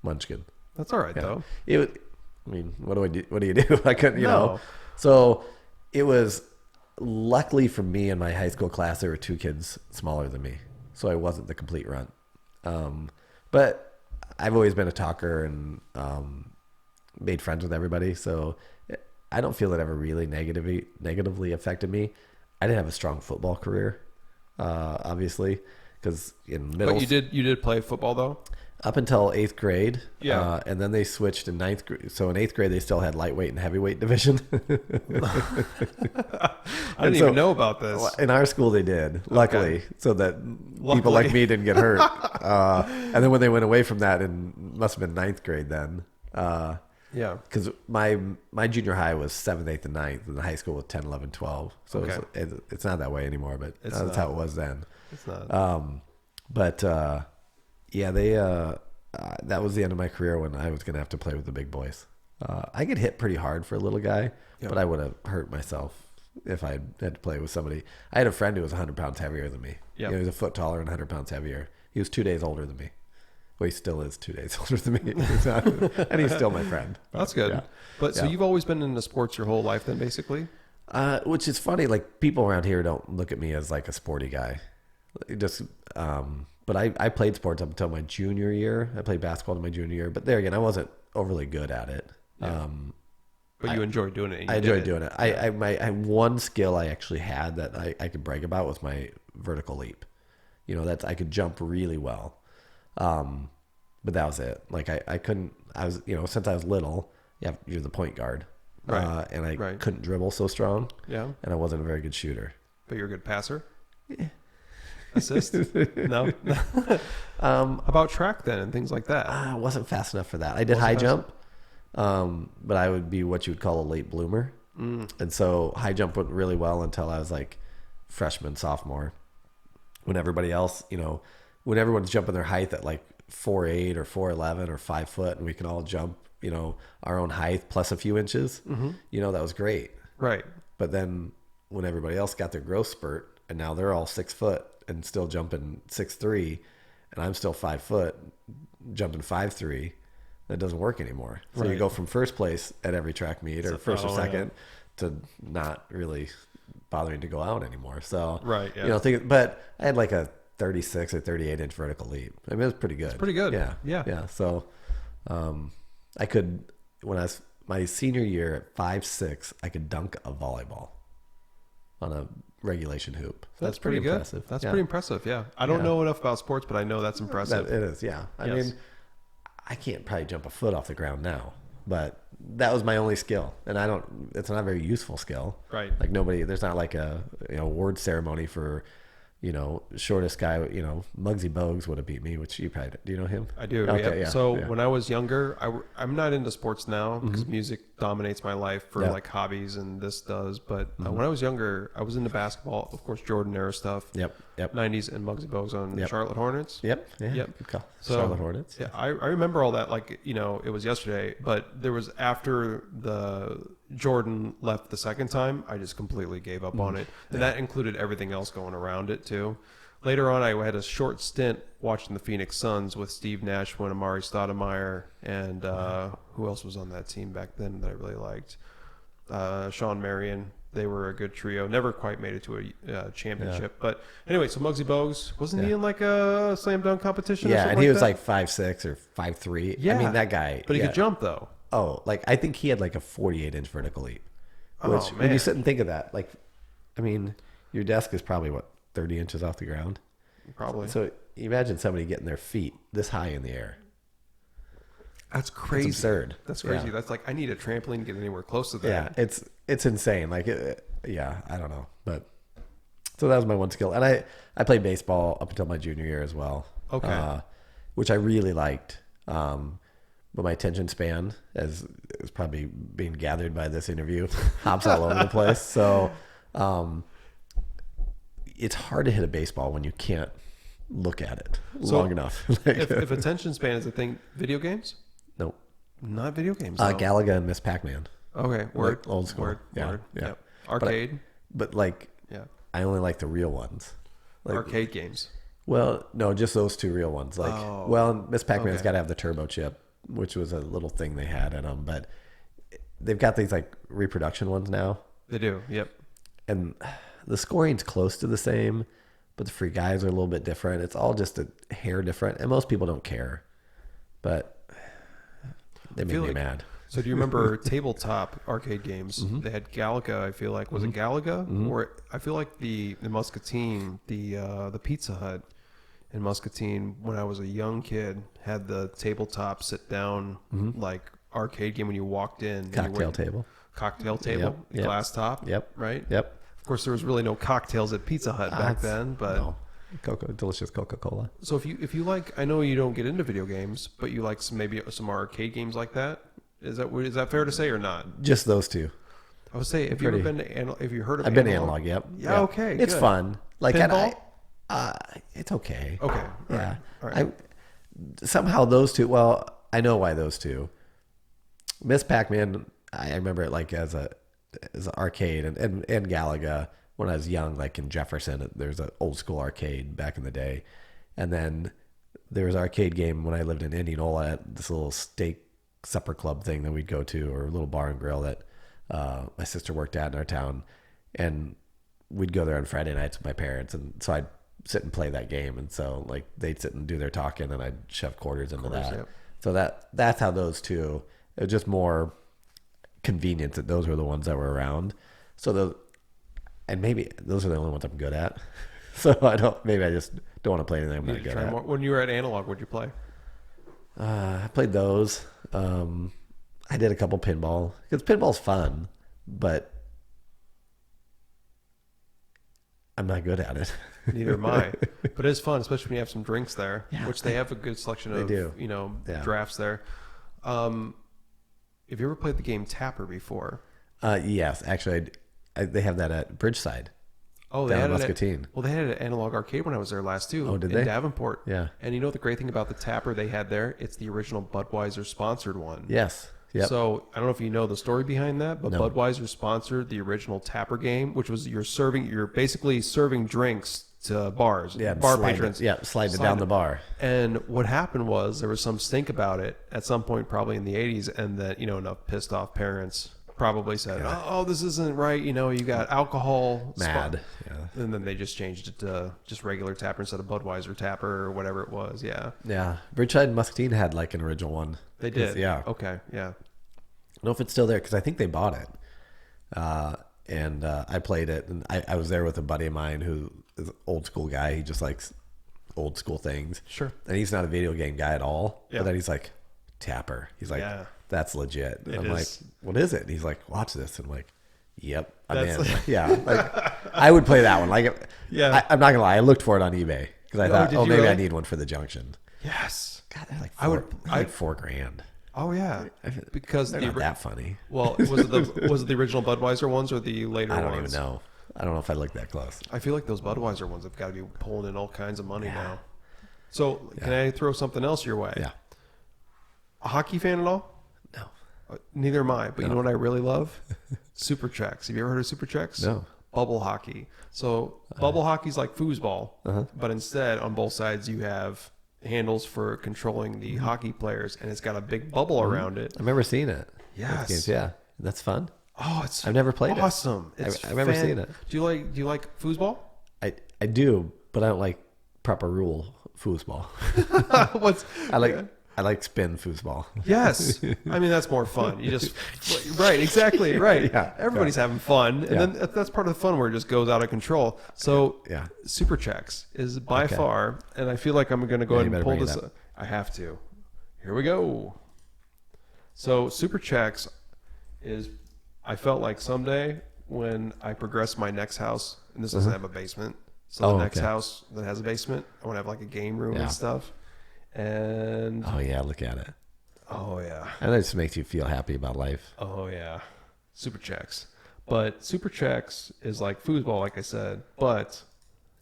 Munchkin. That's all right though. What do I do? What do you do? I couldn't, No. So it was luckily for me in my high school class, there were two kids smaller than me. So I wasn't the complete runt. But I've always been a talker and made friends with everybody. So I don't feel it ever really negatively affected me. I didn't have a strong football career, obviously, because in middle. But you did play football though. Up until 8th grade. Yeah. And then they switched in 9th grade. So in 8th grade, they still had lightweight and heavyweight division. I didn't even know about this. In our school, they did, luckily, so that people like me didn't get hurt. And then when they went away from that, must have been 9th grade then. Yeah. Because my junior high was 7th, 8th, and 9th, and the high school was 10, 11, 12. So it's not that way anymore, but that's how it was then. It's not. Yeah, that was the end of my career when I was going to have to play with the big boys. I get hit pretty hard for a little guy, but I would have hurt myself if I had to play with somebody. I had a friend who was 100 pounds heavier than me. He was a foot taller and 100 pounds heavier. He was 2 days older than me. Well, he still is 2 days older than me. And he's still my friend. That's good. Yeah. But so you've always been into sports your whole life then, basically? Which is funny. Like, people around here don't look at me as like a sporty guy. But I played sports up until my junior year. I played basketball in my junior year. But there again, I wasn't overly good at it. Yeah. But you enjoyed doing it. I enjoyed doing it. I one skill I actually had that I could brag about was my vertical leap. I could jump really well. But that was it. Like I couldn't, since I was little, you're the point guard. Right. And I couldn't dribble so strong. Yeah. And I wasn't a very good shooter. But you're a good passer? Yeah. Assist? No. About track then and things like that? I wasn't fast enough for that. I did high jump, but I would be what you would call a late bloomer. And so high jump went really well until I was like freshman, sophomore. When everybody else, when everyone's jumping their height at like 4'8" or 4'11" or 5 foot, and we can all jump, our own height plus a few inches, that was great. Right. But then when everybody else got their growth spurt and now they're all 6 foot and still jumping 6'3", and I'm still 5 foot jumping 5'3", It doesn't work anymore. So Right. you go from first place at every track meet or first or yeah. second to not really bothering to go out anymore. So, Right, yeah. you know, but I had like a 36 or 38 inch vertical leap. I mean, it was pretty good. It's pretty good. Yeah. Yeah. Yeah. So, I could, when I was my senior year at 5'6", I could dunk a volleyball on a regulation hoop. So that's pretty good. impressive. That's Yeah. pretty impressive. Yeah. I don't know enough about sports, but I know that's impressive. It is, yeah. I Yes. mean, I can't probably jump a foot off the ground now, but that was my only skill, and it's not a very useful skill. Right. Like there's not like a award ceremony for shortest guy. Muggsy Bogues would have beat me, which you probably do. You know him? I do. Okay, Yeah. yeah. So yeah. when I was younger, I'm not into sports now because music dominates my life for Yeah. like hobbies, and this does. But when I was younger, I was into basketball, of course, Jordan era stuff. Yep. 90s and Muggsy Bogues on Yep. Charlotte Hornets. Yep. Yeah. Yep. Good call. So, Charlotte Hornets. Yeah, I remember all that. Like, it was yesterday, but there was after the Jordan left the second time, I just completely gave up on it. And that included everything else going around it too. Later on, I had a short stint watching the Phoenix Suns with Steve Nash, Amari Stoudemire, and who else was on that team back then that I really liked? Sean Marion. They were a good trio. Never quite made it to a championship. But anyway, so Muggsy Bogues, wasn't he in like a slam dunk competition? Or Yeah, something and he was that? like 5'6" or 5'3". Yeah. I mean, that guy. But he yeah. could jump though. Oh, like I think he had like a 48-inch vertical leap. Oh, Which, when man. you sit and think of that, like, I mean, your desk is probably 30 inches off the ground. Probably. So imagine somebody getting their feet this high in the air. That's crazy. It's absurd. That's crazy. Yeah. That's like I need a trampoline to get anywhere close to that. Yeah, it's insane. Like, yeah, I don't know, but so that was my one skill, and I played baseball up until my junior year as well. Okay. Which I really liked. But my attention span, as is probably being gathered by this interview, hops all over the place. So it's hard to hit a baseball when you can't look at it long enough. Like, if attention span is a thing, video games? nope. Not video games. Though. Galaga and Miss Pac-Man. Okay, word. Like old school. Word. Yeah, Word. yeah. Yep. Arcade. But like, Yeah. I only like the real ones. Like, Arcade games. well, no, just those two real ones. Like, well, Miss Pac-Man's okay. got to have the turbo chip, which was a little thing they had in them. But they've got these like reproduction ones now, They do. Yep. and the scoring's close to the same, but the free guys are a little bit different. It's all just a hair different, and most people don't care. But they make me mad. So do you remember tabletop arcade games? Mm-hmm. They had Galaga. I feel like was it Galaga or I feel like the Muscatine, the Pizza Hut in Muscatine when I was a young kid had the tabletop sit down like arcade game when you walked in. and you Cocktail went- table. Cocktail table, Yep. glass top. Yep. Right. Yep. Of course, there was really no cocktails at Pizza Hut back then, but. No. Delicious Coca-Cola. So if you like, I know you don't get into video games, but you like maybe some arcade games like that. Is that fair to say or not? Just those two. I would say if you've ever been to if you heard of I've been analog. Yep. Yeah, Yep. okay, It's good. fun. Like, and Pinball? it's okay. Okay. Yeah. All right. Somehow those two. Well, I know why those two. Miss Pac-Man. I remember it like as an arcade and Galaga when I was young, like in Jefferson. There's an old school arcade back in the day, and then there was an arcade game when I lived in Indianola at this little steak supper club thing that we'd go to, or a little bar and grill that my sister worked at in our town, and we'd go there on Friday nights with my parents, and so I'd sit and play that game, and so like they'd sit and do their talking, and I'd shove quarters into that. Yep. So that's how those two. It was just more convenient that those were the ones that were around. So and maybe those are the only ones I'm good at. So I just don't want to play anything I'm not good at. When you were at analog, what'd you play? I played those. I did a couple pinball because pinball's fun, but I'm not good at it. Neither am I, but it's fun, especially when you have some drinks there, which they have a good selection of. do. Yeah. Drafts there. Have you ever played the game Tapper before? Yes, actually, they have that at Bridgeside. Oh, down they in had Muscatine. Well, they had an analog arcade when I was there last too. Oh, did in they? Davenport. Yeah. And you know what the great thing about the Tapper they had there? It's the original Budweiser sponsored one. Yes. Yep. So I don't know if you know the story behind that, but No. Budweiser sponsored the original Tapper game, which was you're basically serving drinks to bars, Yeah, bar slide patrons. slide it down the bar. And what happened was there was some stink about it at some point, probably in the 80s, and that, enough pissed off parents probably said, "Oh, this isn't right. You got alcohol." Mad. Yeah. And then they just changed it to just regular tapper instead of Budweiser tapper or whatever it was. Yeah. Yeah. Bridgeside and Muscatine had like an original one. They did. Yeah. Okay. Yeah. I don't know if it's still there because I think they bought it. And I played it, and I was there with a buddy of mine who is an old school guy. He just likes old school things. Sure. And he's not a video game guy at all. Yeah. But then he's like, tapper. He's like, Yeah. that's legit. And I'm is. like, what is it? And he's like, watch this. And I'm like, yep, I'm That's in. Yeah. Like, I would play that one. Like, Yeah. I'm not gonna lie. I looked for it on eBay because I thought, did you maybe I really? need one for the junction. Yes. God, they're like I would- $4,000. Oh yeah. Because They're not that funny. well, was it the original Budweiser ones or the later ones? I don't even know. I don't know if I looked that close. I feel like those Budweiser ones have got to be pulling in all kinds of money now. So can I throw something else your way? Yeah. A hockey fan at all? No. Neither am I. But you know what I really love? Super Checks. Have you ever heard of Super Checks? No. Bubble hockey. So bubble hockey's like foosball, but instead on both sides you have handles for controlling the hockey players, and it's got a big bubble around it. I remember seeing it. Yes. Games. Yeah. That's fun. Oh, it's I've never played it. awesome. It's I've never seen it. Do you like foosball? I do, but I don't like proper rule foosball. I like spin foosball. Yes. I mean, that's more fun. You just, right, exactly, right. Yeah, Everybody's having fun. And then that's part of the fun where it just goes out of control. So, Yeah. Super Checks is by far, and I feel like I'm going to go ahead and pull this. I have to. Here we go. So, Super Checks is, I felt like someday when I progress my next house, and this doesn't have a basement, so the next house that has a basement, I want to have like a game room and stuff. And Oh yeah, look at it. oh yeah. And that just makes you feel happy about life. Oh yeah, Super Checks. But Super Checks is like foosball, like I said. But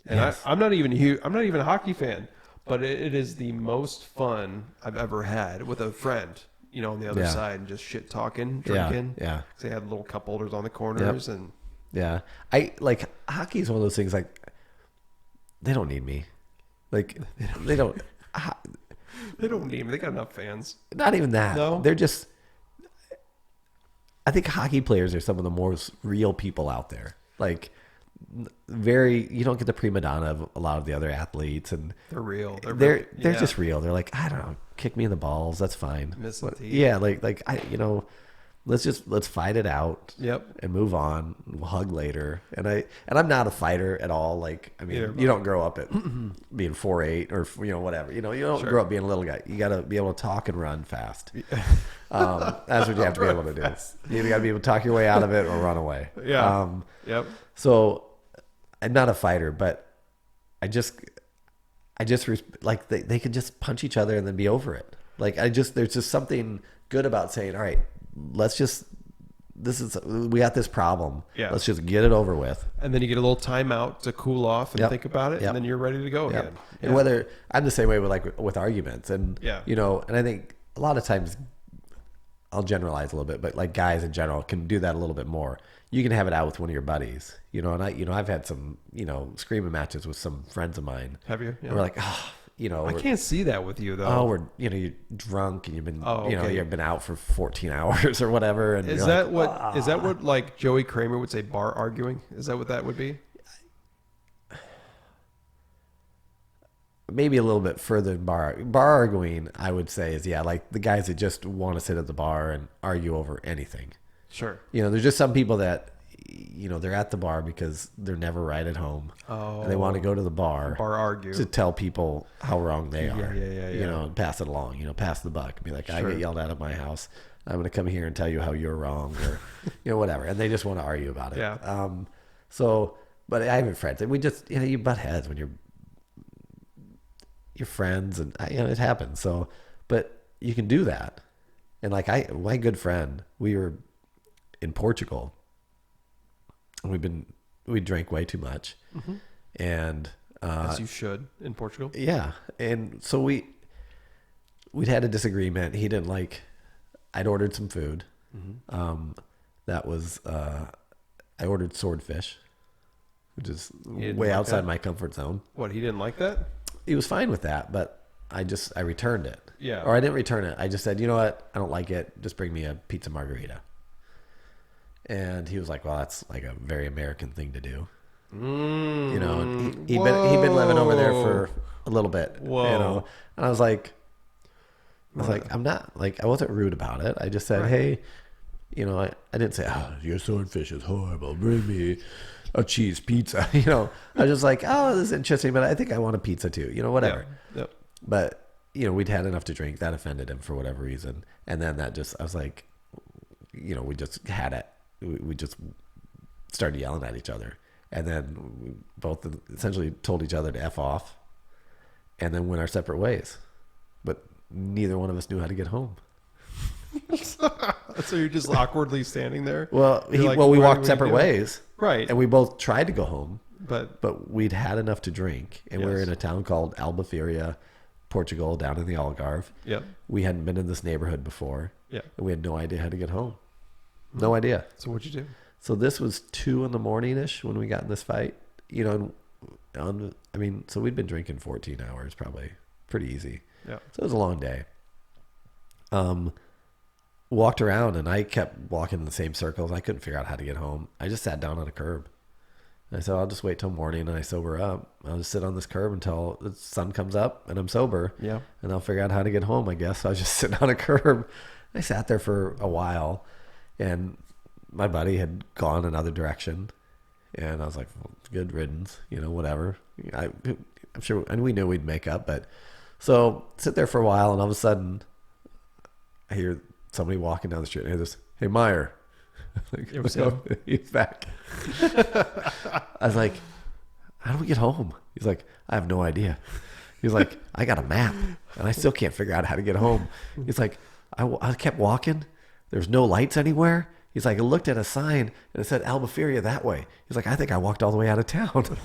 I'm not even a hockey fan. But it is the most fun I've ever had with a friend. On the other side, and just shit talking, drinking. Yeah. 'Cause they had little cup holders on the corners, and Yeah. I like hockey is one of those things like they don't need me. Like they don't. they don't need me. They got enough fans. Not even that. No? They're just. I think hockey players are some of the most real people out there. Like, you don't get the prima donna of a lot of the other athletes, and They're real. they're just real. They're like, I don't know, kick me in the balls, that's fine. Missing teeth. Yeah, let's fight it out. Yep. And move on. We'll hug later. And I'm not a fighter at all. Like, I mean, Either. you don't grow up at being 4'8" or whatever. You don't grow up being a little guy. You got to be able to talk and run fast. That's what you have to be able to do. You either got to be able to talk your way out of it or run away. Yeah. Yep. So I'm not a fighter, but I just like they could just punch each other and then be over it. Like there's just something good about saying, all right, we got this problem. Yeah. Let's just get it over with. And then you get a little timeout to cool off and think about it, and then you're ready to go again. And whether I'm the same way with arguments, and and I think a lot of times I'll generalize a little bit, but like guys in general can do that a little bit more. You can have it out with one of your buddies, and I've had some, screaming matches with some friends of mine. Have you? Yeah. We're like, I can't see that with you though. Oh, you're drunk and you've been, you've been out for 14 hours or whatever. And is that what like Joey Kramer would say, bar arguing? Is that what that would be? Maybe a little bit further than bar arguing, I would say is like the guys that just want to sit at the bar and argue over anything. Sure. There's just some people that, they're at the bar because they're never right at home. Oh. And they want to go to the bar argue to tell people how wrong they are. Yeah. And pass it along, pass the buck. Be like, I get yelled at my house. I'm going to come here and tell you how you're wrong or, whatever. And they just want to argue about it. Yeah. But I have friends and we just, you butt heads when you're friends and, it happens. So, but you can do that. And like my good friend, we were in Portugal. We drank way too much, and as you should in Portugal. Yeah, and so we'd had a disagreement. He didn't like. I'd ordered some food. That was I ordered swordfish. which is way outside my comfort zone. What, he didn't like that? He was fine with that, but I returned it. Yeah. Or I didn't return it. I just said, you know what? I don't like it. Just bring me a pizza margarita. And he was like, well, that's like a very American thing to do. You know, and he'd been living over there for a little bit. Whoa. You know, and I was like, I'm not like, I wasn't rude about it. I just said, hey, you know, I didn't say, oh, your swordfish is horrible. Bring me a cheese pizza. You know, I was just like, oh, this is interesting, but I think I want a pizza too. You know, whatever. Yep. But, you know, we'd had enough to drink. That offended him for whatever reason. And then I was like, you know, we just had it. We just started yelling at each other. And then we both essentially told each other to F off and then went our separate ways. But neither one of us knew how to get home. So you're just awkwardly standing there? Well, we walked separate ways. Right. And we both tried to go home. But we'd had enough to drink. And we were in a town called Albufeira, Portugal, down in the Algarve. Yep. We hadn't been in this neighborhood before. Yeah. And we had no idea how to get home. No idea. So what'd you do? So this was 2 a.m-ish when we got in this fight. You know, so we'd been drinking 14 hours probably. Pretty easy. Yeah. So it was a long day. Walked around and I kept walking in the same circles. I couldn't figure out how to get home. I just sat down on a curb. I said, I'll just wait till morning and I sober up. I'll just sit on this curb until the sun comes up and I'm sober. Yeah. And I'll figure out how to get home, I guess. So I was just sitting on a curb. I sat there for a while and my buddy had gone another direction. And I was like, well, good riddance, you know, whatever. I'm sure, and we knew we'd make up, but so sit there for a while and all of a sudden I hear somebody walking down the street and I hear this, hey, Meyer. Like, he's back. I was like, how do we get home? He's like, I have no idea. He's like, I got a map and I still can't figure out how to get home. He's like, I kept walking. There's no lights anywhere. He's like, I looked at a sign and it said Albufeira that way. He's like, I think I walked all the way out of town.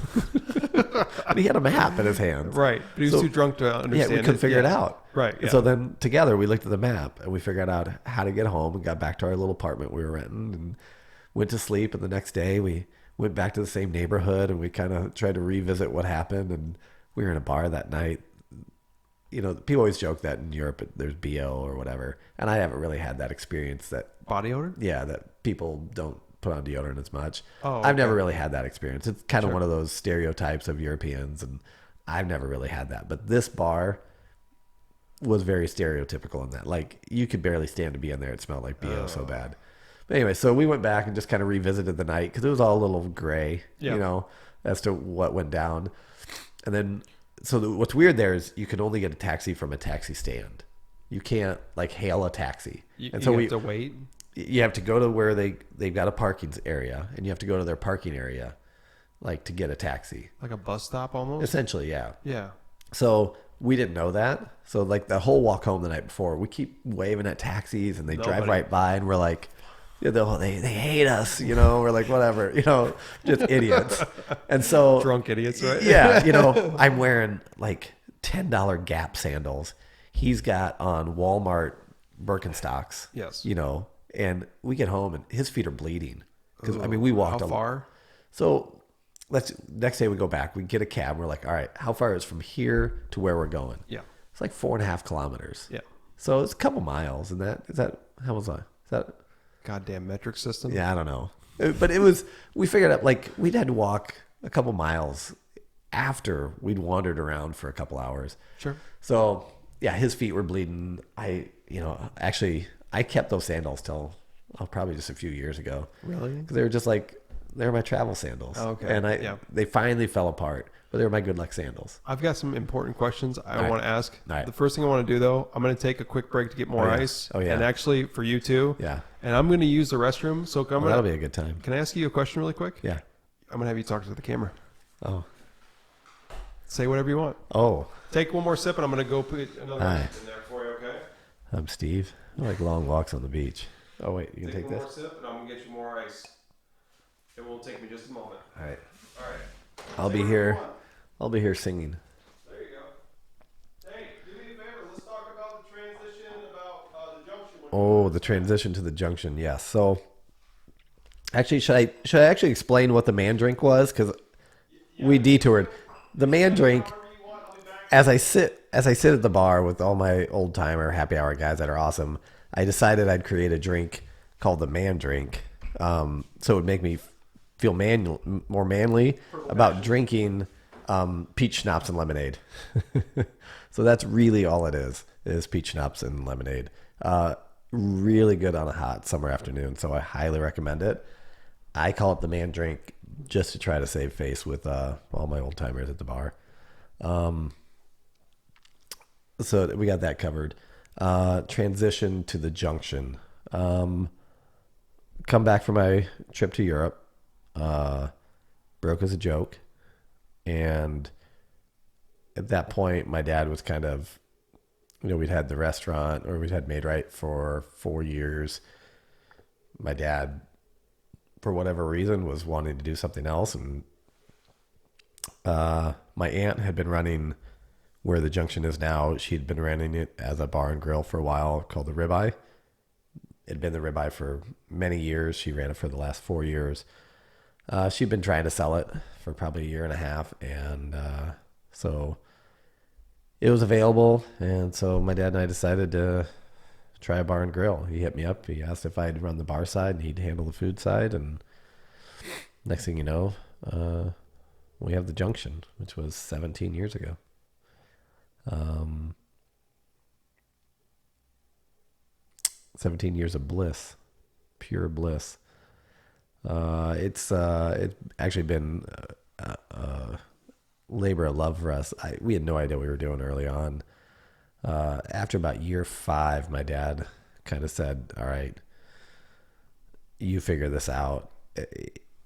And he had a map in his hand. Right. But he was too drunk to understand. Yeah, we couldn't figure it out. Right. Yeah. So then together we looked at the map and we figured out how to get home and got back to our little apartment we were renting and went to sleep. And the next day we went back to the same neighborhood and we kind of tried to revisit what happened. And we were in a bar that night. You know, people always joke that in Europe there's BO or whatever. And I haven't really had that experience that... Body odor? Yeah, that people don't put on deodorant as much. Oh, okay. I've never really had that experience. It's kind of one of those stereotypes of Europeans, and I've never really had that. But this bar was very stereotypical in that. Like, you could barely stand to be in there. It smelled like BO so bad. But anyway, so we went back and just kind of revisited the night because it was all a little gray, you know, as to what went down. And then, what's weird there is you can only get a taxi from a taxi stand. You can't, like, hail a taxi. You have to wait? You have to go to where they've got a parking area, and you have to go to their parking area, like, to get a taxi. Like a bus stop almost? Essentially, yeah. Yeah. So we didn't know that. So, like, the whole walk home the night before, we keep waving at taxis, and they drive right by, and we're like, they hate us, you know? We're like, whatever, you know, just idiots. And so... Drunk idiots, right? Yeah, you know, I'm wearing, like, $10 Gap sandals. He's got on Walmart Birkenstocks. Yes. You know, and we get home and his feet are bleeding. Because, I mean, we walked... How far? So, next day we go back. We get a cab. We're like, all right, how far is from here to where we're going? Yeah. It's like 4.5 kilometers. Yeah. So, it's a couple miles. And how was that? Is that... Goddamn metric system? Yeah, I don't know. But we figured out, like, we'd had to walk a couple miles after we'd wandered around for a couple hours. Sure. So... Yeah, his feet were bleeding. I kept those sandals till probably just a few years ago. Really? Because they were just like, they were my travel sandals. Oh, okay. And they finally fell apart, but they were my good luck sandals. I've got some important questions I want to ask. All right. The first thing I want to do, though, I'm going to take a quick break to get more ice. Oh, yeah. And actually, for you too. Yeah. And I'm going to use the restroom. So that'll be a good time. Can I ask you a question really quick? Yeah. I'm going to have you talk to the camera. Oh. Say whatever you want. Oh. Take one more sip, and I'm going to go put another in there for you, okay? I'm Steve. I like long walks on the beach. Oh, wait. You can take this? Take one more sip, and I'm going to get you more ice. It will take me just a moment. All right. All right. I'll be here. I'll be here singing. There you go. Hey, do me a favor. Let's talk about the transition, about the junction. Oh, the transition to the junction. Yes. So, actually, should I actually explain what the man drink was? Because we detoured. The man drink, as I sit at the bar with all my old timer happy hour guys that are awesome, I decided I'd create a drink called the man drink. So it would make me feel more manly about drinking peach schnapps and lemonade. So that's really all it is peach schnapps and lemonade. Really good on a hot summer afternoon. So I highly recommend it. I call it the man drink just to try to save face with all my old timers at the bar. So we got that covered. Transition to the Junction. Come back from my trip to Europe. Broke as a joke. And at that point, my dad was kind of, we'd had the restaurant, or we'd had Made Right for 4 years. My dad, for whatever reason, was wanting to do something else. And my aunt had been running where the Junction is now. She'd been running it as a bar and grill for a while called the Ribeye. It had been the Ribeye for many years. She ran it for the last 4 years. She'd been trying to sell it for probably a year and a half. And so it was available. And so my dad and I decided to try a bar and grill. He hit me up. He asked if I'd run the bar side and he'd handle the food side. And next thing you know, we have the Junction, which was 17 years ago. 17 years of bliss, pure bliss. It's actually been a labor of love for us. We had no idea what we were doing early on. After about year 5, my dad kind of said, all right, you figure this out.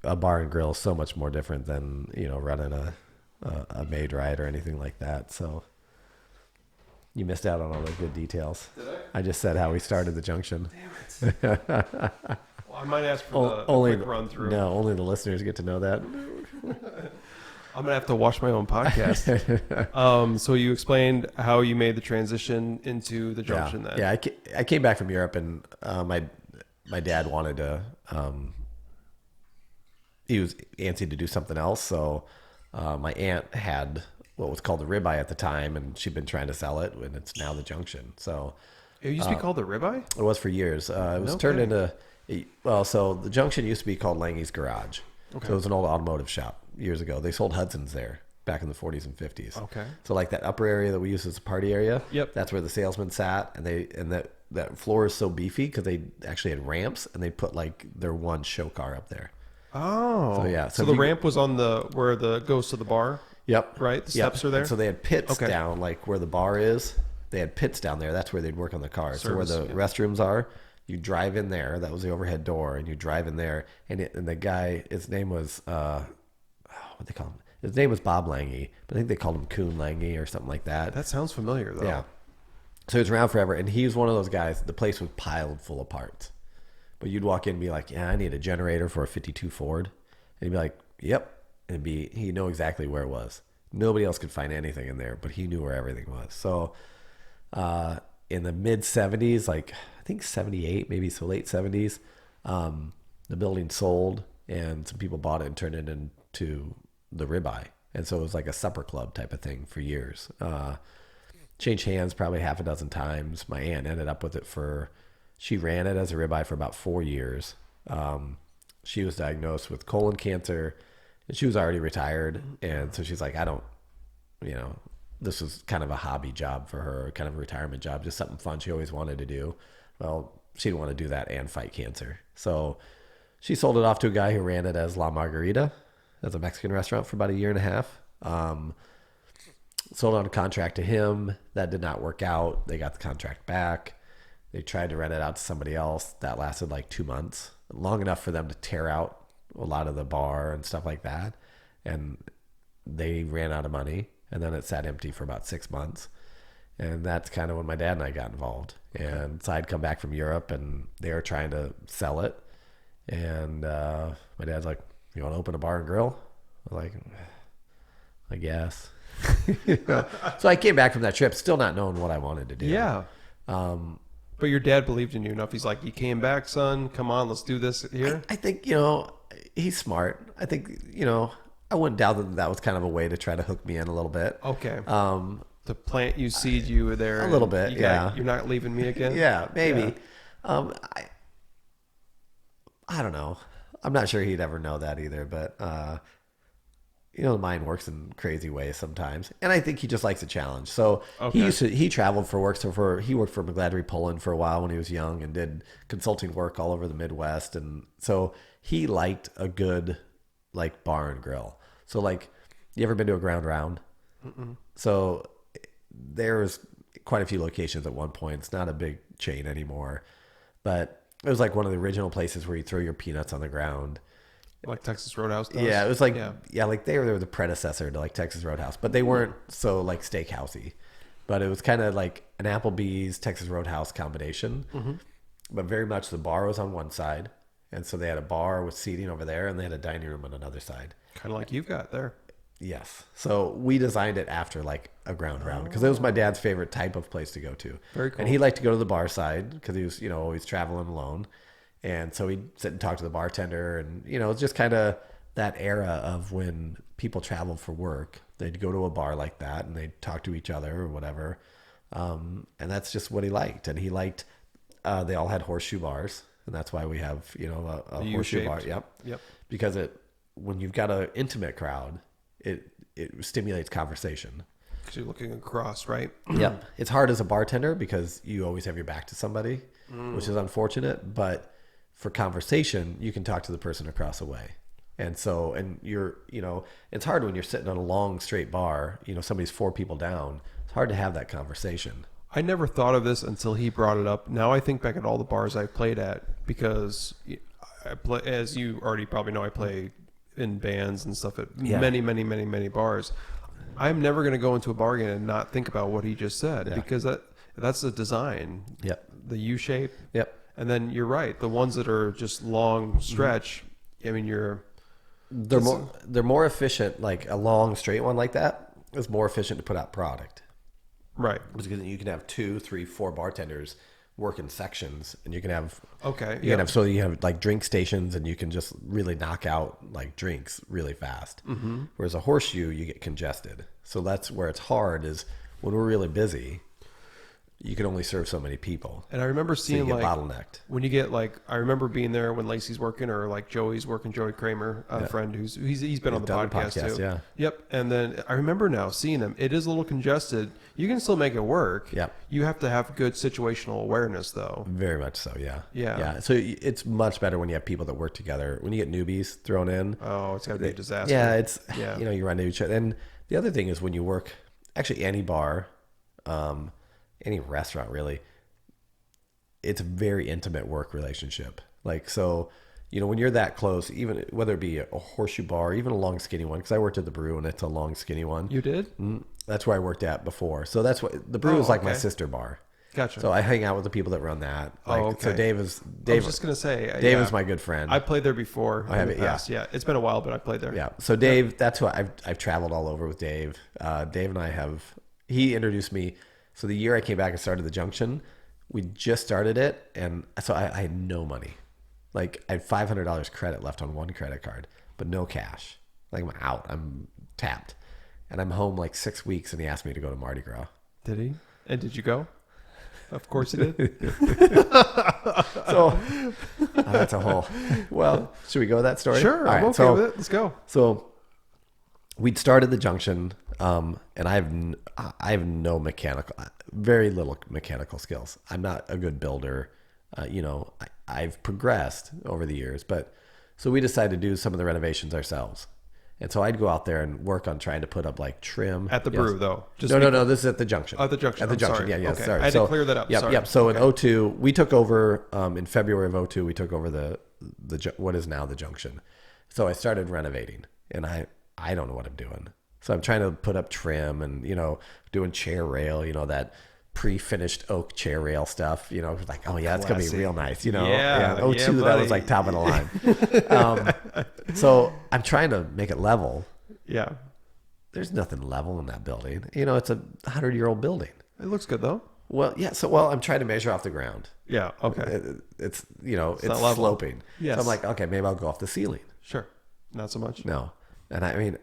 A bar and grill is so much more different than, running a Made Right or anything like that. So you missed out on all the good details. Did I? I just said how we started the Junction. Damn it. Well, I might ask for the quick run through. No, only the listeners get to know that. I'm gonna have to watch my own podcast. So you explained how you made the transition into the Junction. Then I came back from Europe, and my dad wanted to. He was antsy to do something else, so my aunt had what was called the Ribeye at the time, and she'd been trying to sell it, and it's now the Junction. So it used to be called the Ribeye. It was for years. It was turned into so the Junction used to be called Langy's Garage. Okay. So it was an old automotive shop years ago. They sold Hudsons there back in the 40s and 50s. Okay. So like that upper area that we used as a party area. Yep. That's where the salesman sat, and that floor is so beefy because they actually had ramps, and they put like their one show car up there. Oh. So yeah. So the ramp was on where the goes to the bar. Yep. Right. The steps are there. And so they had pits down, like where the bar is. They had pits down there. That's where they'd work on the cars. So where the restrooms are, you drive in there. That was the overhead door, and you drive in there. And the guy, his name was what they call him. His name was Bob Langy, but I think they called him Coon Langy or something like that. That sounds familiar, though. Yeah. So he was around forever, and he was one of those guys. The place was piled full of parts, but you'd walk in and be like, "Yeah, I need a generator for a '52 Ford," and he'd be like, "Yep," and he'd know exactly where it was. Nobody else could find anything in there, but he knew where everything was. So in the mid 70s, like I think 78, maybe so late 70s, the building sold, and some people bought it and turned it into the Ribeye. And so it was like a supper club type of thing for years. Changed hands probably half a dozen times. My aunt ended up with it she ran it as a Ribeye for about 4 years. She was diagnosed with colon cancer, and she was already retired. And so she's like, this was kind of a hobby job for her, kind of a retirement job, just something fun she always wanted to do. Well, she didn't want to do that and fight cancer. So she sold it off to a guy who ran it as La Margarita, as a Mexican restaurant, for about a year and a half. Sold on a contract to him. That did not work out. They got the contract back. They tried to rent it out to somebody else. That lasted like 2 months, long enough for them to tear out a lot of the bar and stuff like that. And they ran out of money. And then it sat empty for about 6 months. And that's kind of when my dad and I got involved. And so I'd come back from Europe, and they were trying to sell it. And my dad's like, "You want to open a bar and grill?" I was like, "I guess." So I came back from that trip still not knowing what I wanted to do. Yeah. But your dad believed in you enough. He's like, "You came back, son. Come on, let's do this here." I think, he's smart. I think, I wouldn't doubt that was kind of a way to try to hook me in a little bit. Okay. To plant you, seed you were there. A little bit, yeah. You're not leaving me again? Yeah, maybe. Yeah. I don't know. I'm not sure he'd ever know that either, but the mind works in crazy ways sometimes, and I think he just likes a challenge. So he traveled for work. So he worked for McGladrey Pullen for a while when he was young, and did consulting work all over the Midwest, and so he liked a good like bar and grill. So like, you ever been to a Ground Round? Mm-mm. So there's quite a few locations at one point. It's not a big chain anymore, but it was like one of the original places where you throw your peanuts on the ground. Like Texas Roadhouse does? Yeah, it was like, like they were the predecessor to like Texas Roadhouse, but they weren't so like steakhousey. But it was kind of like an Applebee's Texas Roadhouse combination. Mm-hmm. But very much the bar was on one side. And so they had a bar with seating over there, and they had a dining room on another side. Kind of like you've got there. Yes. So we designed it after like a Ground Round, because it was my dad's favorite type of place to go to. Very cool. And he liked to go to the bar side because he was, always traveling alone. And so he'd sit and talk to the bartender, and, it's just kind of that era of when people traveled for work. They'd go to a bar like that and they'd talk to each other or whatever. And that's just what he liked. And he liked, they all had horseshoe bars. And that's why we have, a horseshoe bar. Yep. Because when you've got an intimate crowd, it stimulates conversation. Because you're looking across, right? Yep. It's hard as a bartender because you always have your back to somebody, which is unfortunate. But for conversation, you can talk to the person across the way. And so, and you're, it's hard when you're sitting on a long straight bar, somebody's 4 people down. It's hard to have that conversation. I never thought of this until he brought it up. Now I think back at all the bars I played at, because I play, as you already probably know, I play in bands and stuff at many bars. I'm never going to go into a bar again and not think about what he just said, because that's the design. Yep. The U shape. Yep. And then you're right. The ones that are just long stretch, I mean, they're more efficient. Like a long straight one like that is more efficient to put out product. Right. Because you can have 2, 3, 4 bartenders work in sections, and you can have you have like drink stations, and you can just really knock out like drinks really fast. Mm-hmm. Whereas a horseshoe, you get congested. So that's where it's hard, is when we're really busy, you can only serve so many people. And I remember seeing, so you get like, bottlenecked. When you get like, I remember being there when Lacey's working, or like Joey's working, Joey Kramer, a friend he's been on the podcast too. Yeah. Yep. And then I remember now seeing them. It is a little congested. You can still make it work. Yeah. You have to have good situational awareness though. Very much so. Yeah. Yeah. Yeah. So it's much better when you have people that work together. When you get newbies thrown in. Oh, it's got to be a disaster. Yeah. You run into each other. And the other thing is when you work, actually any bar, any restaurant really, it's a very intimate work relationship. Like, so, when you're that close, even whether it be a horseshoe bar, even a long skinny one, because I worked at the Brew and it's a long skinny one. You did? That's where I worked at before. So that's what the Brew is like, my sister bar. Gotcha. So I hang out with the people that run that. Like, okay. So Dave. I was just gonna say, Dave is my good friend. I played there before. I have it. Yeah. It's been a while, but I played there. Yeah. So Dave, that's who I've traveled all over with Dave. Dave and I he introduced me. So the year I came back and started the Junction, we just started it, and so I had no money. Like, I had $500 credit left on one credit card, but no cash. Like, I'm out. I'm tapped. And I'm home like 6 weeks, and he asked me to go to Mardi Gras. Did he? And did you go? Of course he did. So, that's a whole... Well, should we go with that story? Sure, I'm okay with it. Let's go. So, we'd started the Junction, and I have no very little mechanical skills. I'm not a good builder. I've progressed over the years, but so we decided to do some of the renovations ourselves. And so I'd go out there and work on trying to put up like trim. At the Brew, though? No. This is at the Junction. At the Junction. At the Junction. Sorry. Yeah. Okay. Sorry. I had to clear that up. Yep. So in 2002, we took over, in February of 2002, we took over the what is now the Junction. So I started renovating, and I don't know what I'm doing. So I'm trying to put up trim and, doing chair rail, that pre-finished oak chair rail stuff, like, oh yeah, it's going to be real nice, Yeah. 02, that was like top of the line. So I'm trying to make it level. Yeah. There's nothing level in that building. It's a 100-year-old building. It looks good though. Well, yeah. So, I'm trying to measure off the ground. Yeah. Okay. It's sloping. Yes. So I'm like, okay, maybe I'll go off the ceiling. Sure. Not so much. No. And I mean,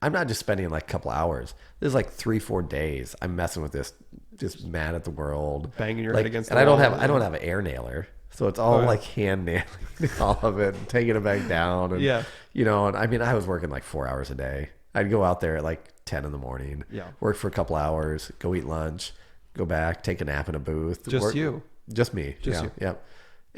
I'm not just spending like a couple hours. There's like 3-4 days. I'm messing with this, just mad at the world, banging your head against. And I don't have an air nailer, so it's all like hand nailing all of it, and taking it back down, and And I mean, I was working like 4 hours a day. I'd go out there at like 10 in the morning, work for a couple hours, go eat lunch, go back, take a nap in a booth. Just me, just you. Yeah.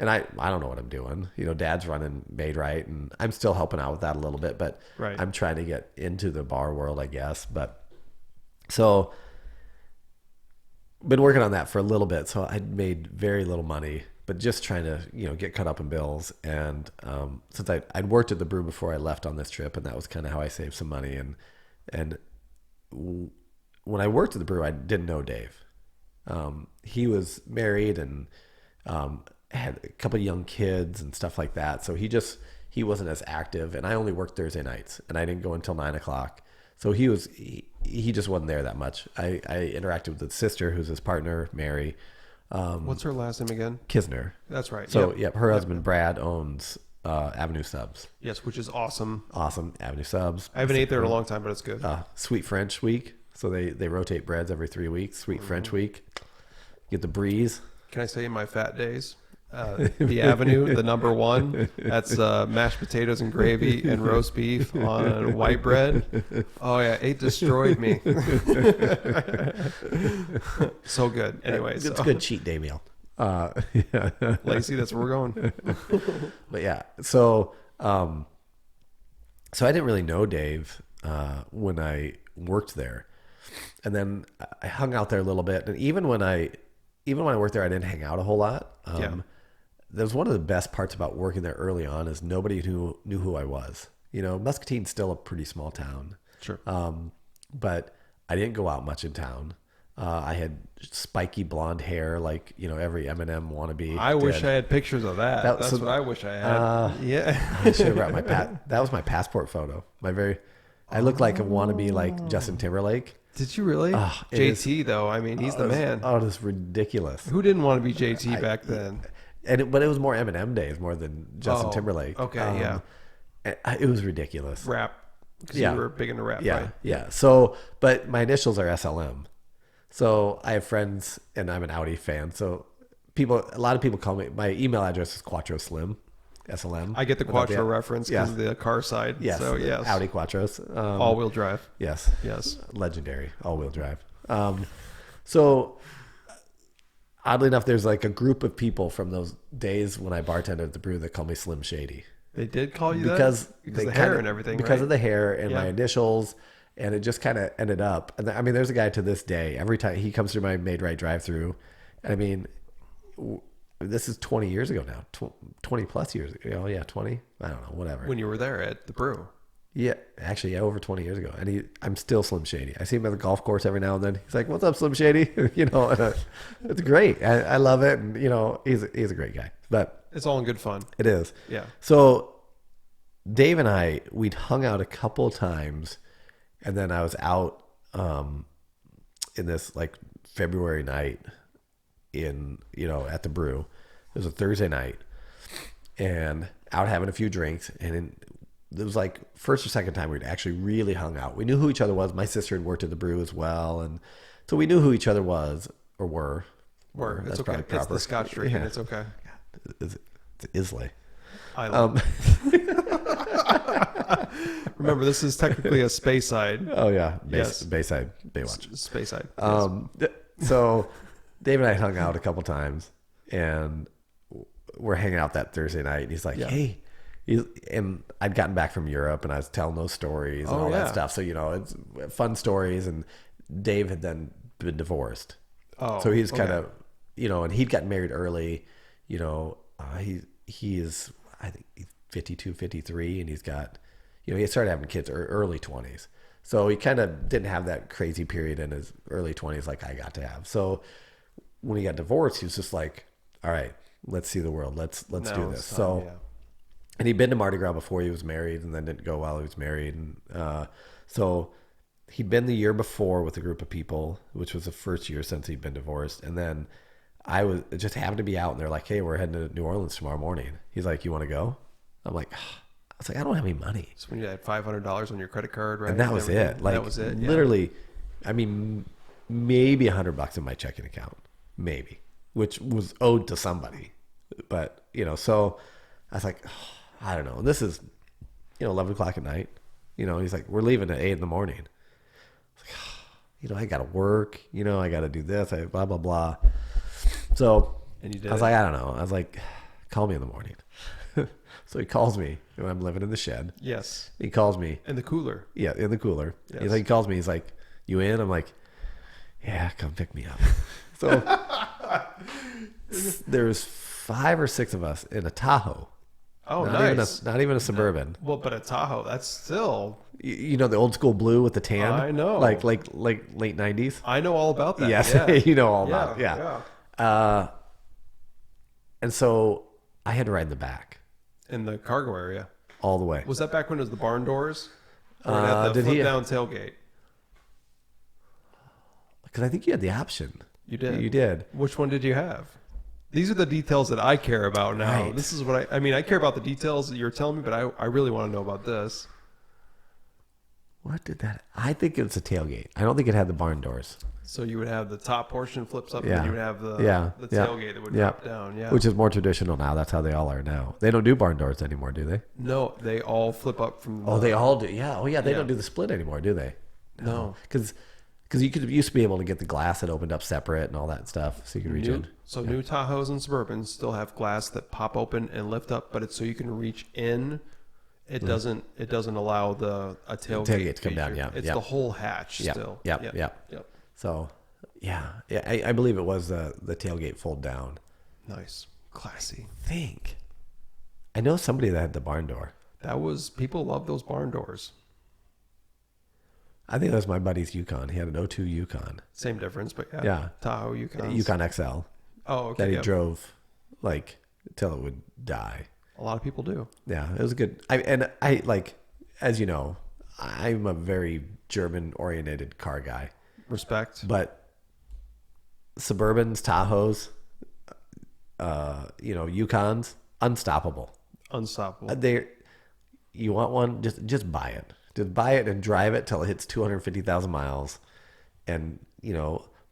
And I don't know what I'm doing. Dad's running Made Right, and I'm still helping out with that a little bit, but I'm trying to get into the bar world, I guess. But so been working on that for a little bit. So I'd made very little money, but just trying to, get caught up in bills. And since I'd worked at the brew before I left on this trip, and that was kind of how I saved some money. And when I worked at the brew, I didn't know Dave. He was married and had a couple of young kids and stuff like that. So he wasn't as active, and I only worked Thursday nights, and I didn't go until 9:00. So he just wasn't there that much. I interacted with his sister, who's his partner, Mary. What's her last name again? Kisner. That's right. So her husband Brad owns Avenue Subs. Yes, which is awesome. Awesome. Avenue Subs. I haven't ate there in a long time, but it's good. Sweet French week. So they rotate breads every 3 weeks. Sweet French week. Get the breeze. Can I say in my fat days? The Avenue, the number one. That's mashed potatoes and gravy and roast beef on white bread. Oh yeah, it destroyed me. So good. Anyways, it's a good cheat day meal. Lacey, that's where we're going. But yeah, so I didn't really know Dave when I worked there, and then I hung out there a little bit. And even when I worked there, I didn't hang out a whole lot. That was one of the best parts about working there early on, is nobody knew who I was. Muscatine's still a pretty small town. Sure. But I didn't go out much in town. I had spiky blonde hair, like, every Eminem wannabe. I wish I had pictures of that. That's what I wish I had. Yeah. I should have brought that was my passport photo. I look like a wannabe, like Justin Timberlake. Did you really? JT, though. I mean, he's the man. Oh, this is ridiculous. Who didn't want to be JT back then? But it was more Eminem days more than Justin Timberlake. Okay, yeah. It was ridiculous. Rap. Because you were big into rap, right? Yeah. So, but my initials are SLM. So I have friends, and I'm an Audi fan. So a lot of people call me, my email address is Quattro Slim, SLM. I get the Quattro reference because of the car side. Yes. So, yes. Audi Quattros. All-wheel drive. Yes. Yes. Legendary. All-wheel drive. So oddly enough, there's like a group of people from those days when I bartended at the brew that call me Slim Shady. They did call you because that? Because the hair and everything, because of the hair and my initials, and it just kind of ended up. And I mean, there's a guy to this day, every time he comes through my Made Right drive-through, and I mean, this is 20 years ago now, 20 plus years ago. Yeah, 20. I don't know, whatever. When you were there at the brew. Yeah, actually, over 20 years ago. And I'm still Slim Shady. I see him at the golf course every now and then. He's like, "What's up, Slim Shady?" It's great. I love it. And, he's a great guy. But it's all in good fun. It is. Yeah. So Dave and we'd hung out a couple times, and then I was out in this like February night at the brew. It was a Thursday night, and out having a few drinks, and it was like first or second time we'd actually really hung out. We knew who each other was. My sister had worked at the brew as well, and so we knew who each other was or were. It's okay. It's the Scotch drinking. It's okay. It's Islay. I love Remember, this is technically a Speyside. Oh yeah, Yes. Bayside, Baywatch. Speyside. So Dave and I hung out a couple times, and we're hanging out that Thursday night, and he's like, "Hey." And I'd gotten back from Europe, and I was telling those stories and all that stuff. So, it's fun stories. And Dave had then been divorced. Oh, so he's kind of, and he'd gotten married early. He is, I think, 52, 53, and he's got, he started having kids early 20s. So he kind of didn't have that crazy period in his early 20s like I got to have. So when he got divorced, he was just like, all right, let's see the world. Let's do this. So. And he'd been to Mardi Gras before he was married, and then didn't go while he was married. And so he'd been the year before with a group of people, which was the first year since he'd been divorced. And then it just happened to be out, and they're like, "Hey, we're heading to New Orleans tomorrow morning." He's like, "You want to go?" I'm like, was like, I don't have any money. So when you had $500 on your credit card, right? And that was it. Like, that was it. Literally, I mean, maybe $100 in my checking account, maybe, which was owed to somebody. But, so I was like, oh, I don't know. This is, 11 o'clock at night. He's like, we're leaving at 8 in the morning. I was like, oh, I got to work. I got to do this. Blah, blah, blah. So and you did I was like, I don't know. I was like, call me in the morning. So he calls me when I'm living in the shed. Yes. He calls me. In the cooler. Yeah, in the cooler. Yes. He calls me. He's like, you in? I'm like, yeah, come pick me up. So there's 5 or 6 of us in a Tahoe. Oh, nice. Not even a Suburban. Well, but a Tahoe, that's still... The old school blue with the tan? I know. Like late 90s? I know all about that. Yes, Yeah. you know all about it. Yeah. And so I had to ride in the back. In the cargo area. All the way. Was that back when it was the barn doors? Or at the flip-down tailgate? Because I think you had the option. You did? You did. Which one did you have? These are the details that I care about now. Right. This is what I care about the details that you're telling me, but I really want to know about this. What did that... I think it's a tailgate. I don't think it had the barn doors. So you would have the top portion flips up, Yeah. and you would have the tailgate that would drop down. Yeah. Which is more traditional now. That's how they all are now. They don't do barn doors anymore, do they? No, they all flip up from They all do. Yeah. Oh, yeah. They Yeah. don't do the split anymore, do they? No. Because you used to be able to get the glass that opened up separate and all that stuff, so you could reach in. So new Tahoes and Suburbans still have glass that pop open and lift up, but it's so you can reach in. It doesn't allow a tailgate to come down. Yeah. It's the whole hatch still. Yep. So, yeah. I believe it was the tailgate fold down. Nice. Classy. I know somebody that had the barn door. People love those barn doors. I think that was my buddy's Yukon. He had an 02 Yukon. Same difference, but Yeah. Tahoe Yukon. Yukon XL. Oh, okay. That he drove till it would die. A lot of people do. Yeah, it was good. I as you know, I'm a very German oriented car guy. Respect. But Suburbans, Tahoes, Yukons, unstoppable. You want one? Just buy it. Just buy it and drive it till it hits 250,000 miles, and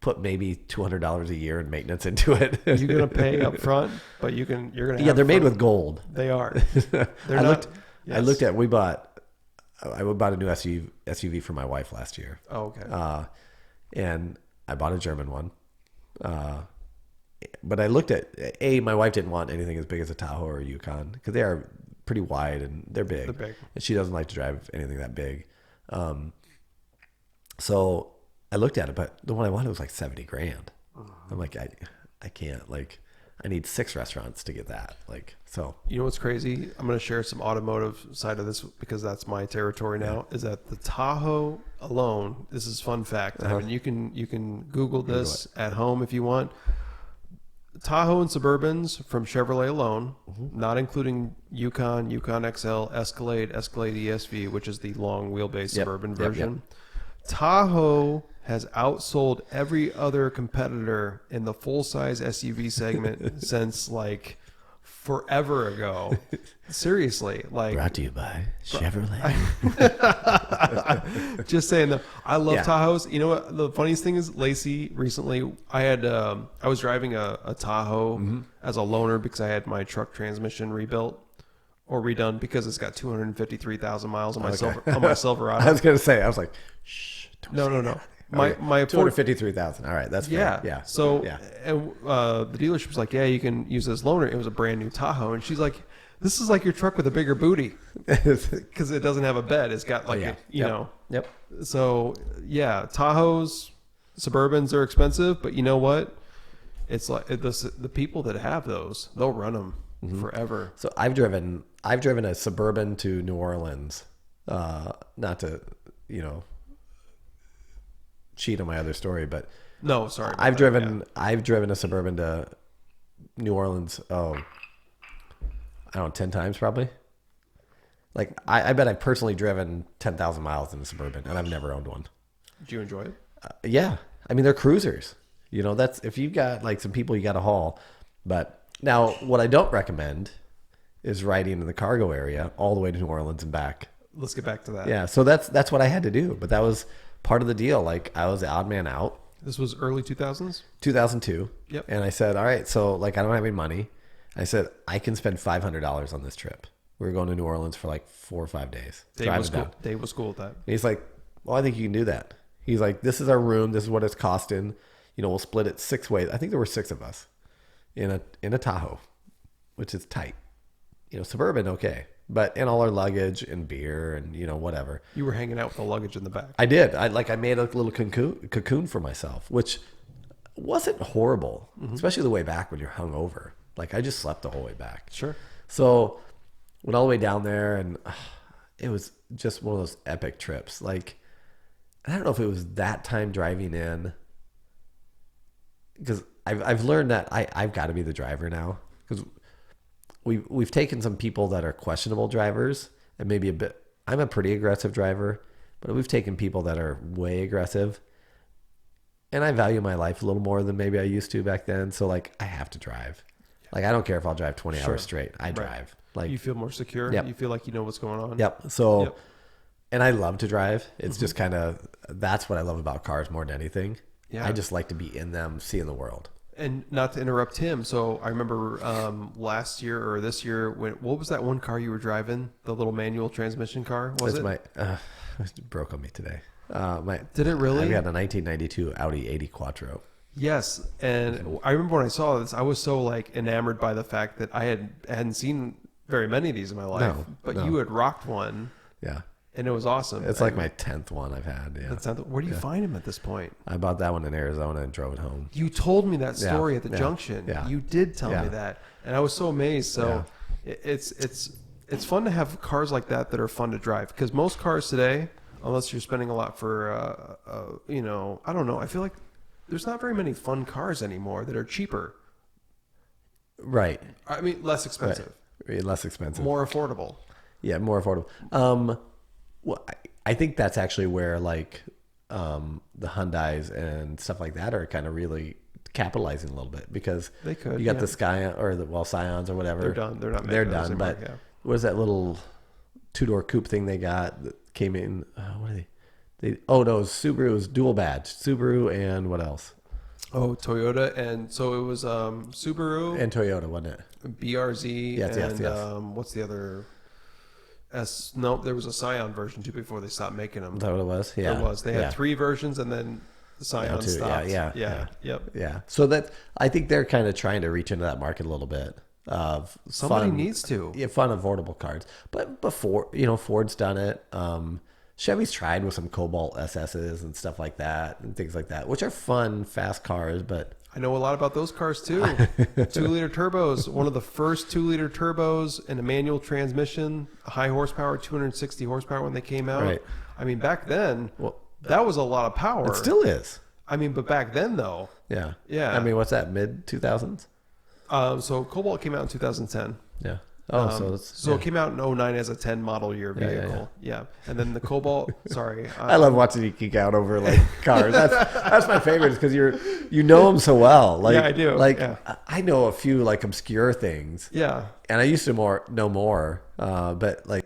put maybe $200 a year in maintenance into it. You're gonna pay up front, but you're gonna. Yeah, they're made with gold. They are. I looked at. I bought a new SUV for my wife last year. Oh, okay. And I bought a German one. But I looked at my wife didn't want anything as big as a Tahoe or a Yukon because they are pretty wide and they're big. They're big. And she doesn't like to drive anything that big. So I looked at it, but the one I wanted was like $70,000. I'm like, I can't. I need 6 restaurants to get that. So. You know what's crazy? I'm going to share some automotive side of this because that's my territory now. Is that the Tahoe alone? This is fun fact. I mean, you can Google this at home if you want. Tahoe and Suburbans from Chevrolet alone, not including Yukon, Yukon XL, Escalade ESV, which is the long wheelbase Suburban version. Tahoe has outsold every other competitor in the full-size SUV segment since forever ago. Seriously, brought to you by Chevrolet. Just saying though, I love Tahoes. You know what? The funniest thing is, Lacey, recently I was driving a Tahoe as a loaner because I had my truck transmission rebuilt or redone because it's got 253,000 miles on my Silverado. I was going to say, I was like, shh. No. My 253,000. All right, that's fair. Yeah. So and the dealership was like, yeah, you can use this loaner. It was a brand new Tahoe, and she's like, this is like your truck with a bigger booty because it doesn't have a bed. It's got you know. Yep. So yeah, Tahoes, Suburbans are expensive, but you know what? It's like the people that have those, they'll run them forever. So I've driven a Suburban to New Orleans, not to cheat on my other story, but no, sorry. I've driven a Suburban to New Orleans. Oh, I don't know, 10 times probably. I bet I've personally driven 10,000 miles in a Suburban, and I've never owned one. Did you enjoy it? Yeah, I mean they're cruisers. That's if you've got some people you got to haul. But now, what I don't recommend is riding in the cargo area all the way to New Orleans and back. Let's get back to that. Yeah, so that's what I had to do, but that was part of the deal. Like I was the odd man out. This was early 2000s? 2002. Yep. And I said, all right, so like I don't have any money. I said, I can spend $500 on this trip. We were going to New Orleans for like 4 or 5 days. Dave was cool with that. And he's like, well, I think you can do that. He's like, this is our room. This is what it's costing. You know, we'll split it 6 ways. I think there were 6 of us in a Tahoe, which is tight. You know, suburban, okay. But in all our luggage and beer and, you know, whatever. You were hanging out with the luggage in the back. I did. I made a little cocoon for myself, which wasn't horrible, especially the way back when you're hungover. Like I just slept the whole way back. Sure. So went all the way down there, and it was just one of those epic trips. Like I don't know if it was that time driving in, because I've learned that I've got to be the driver now, because we've taken some people that are questionable drivers and maybe a bit. I'm a pretty aggressive driver, but we've taken people that are way aggressive, and I value my life a little more than maybe I used to back then. So like I have to drive. Like I don't care if I'll drive 20 hours straight. I drive. Like you feel more secure. Yep. You feel like you know what's going on. Yep. So, and I love to drive. It's just kind of, that's what I love about cars more than anything. Yeah. I just like to be in them, seeing the world. And not to interrupt him. So I remember last year or this year, what was that one car you were driving? The little manual transmission car? It broke on me today. Did it really? I got a 1992 Audi 80 Quattro. Yes, and I remember when I saw this, I was so like enamored by the fact that I hadn't seen very many of these in my life. But you had rocked one. Yeah. And it was awesome. It's like my 10th one I've had. Yeah. Where do you find them at this point? I bought that one in Arizona and drove it home. You told me that story at the junction. Yeah. You did tell me that, and I was so amazed. So it's fun to have cars like that are fun to drive, because most cars today, unless you're spending a lot for you know, I don't know. I feel like there's not very many fun cars anymore that are cheaper. Right. I mean, less expensive. Right. Less expensive. More affordable. Yeah, more affordable. Well, I think that's actually where like the Hyundais and stuff like that are kind of really capitalizing a little bit, because they could. You got the Scion or the Scions or whatever. They're done. They're not. They're done. But what is that little 2-door coupe thing they got that came in? What are they? Oh no, Subaru was dual badge. Subaru and what else? Oh, Toyota, and so it was Subaru and Toyota, wasn't it? BRZ. Yes, and, yes. What's the other? No, there was a Scion version too before they stopped making them. Is that what it was? Yeah, it was. They had 3 versions, and then the Scion stopped. Yeah. So that, I think they're kind of trying to reach into that market a little bit. Of somebody needs to. Yeah, fun, affordable cars. But before, you know, Ford's done it. Chevy's tried with some Cobalt SSs and stuff like that and things like that, which are fun, fast cars. But I know a lot about those cars too. 2-liter turbos, one of the first 2-liter turbos in a manual transmission, high horsepower, 260 horsepower when they came out. Right. I mean, back then, that was a lot of power. It still is. I mean, but back then though. Yeah. Yeah. I mean, what's that, mid 2000s? So Cobalt came out in 2010. Yeah. Oh, it came out in 2009 as a 10 model year vehicle. Yeah. And then the Cobalt, sorry. I love watching you geek out over like cars. That's my favorite, because you know them so well. Like, yeah, I do. Like I know a few like obscure things. Yeah. And I used to know more, but like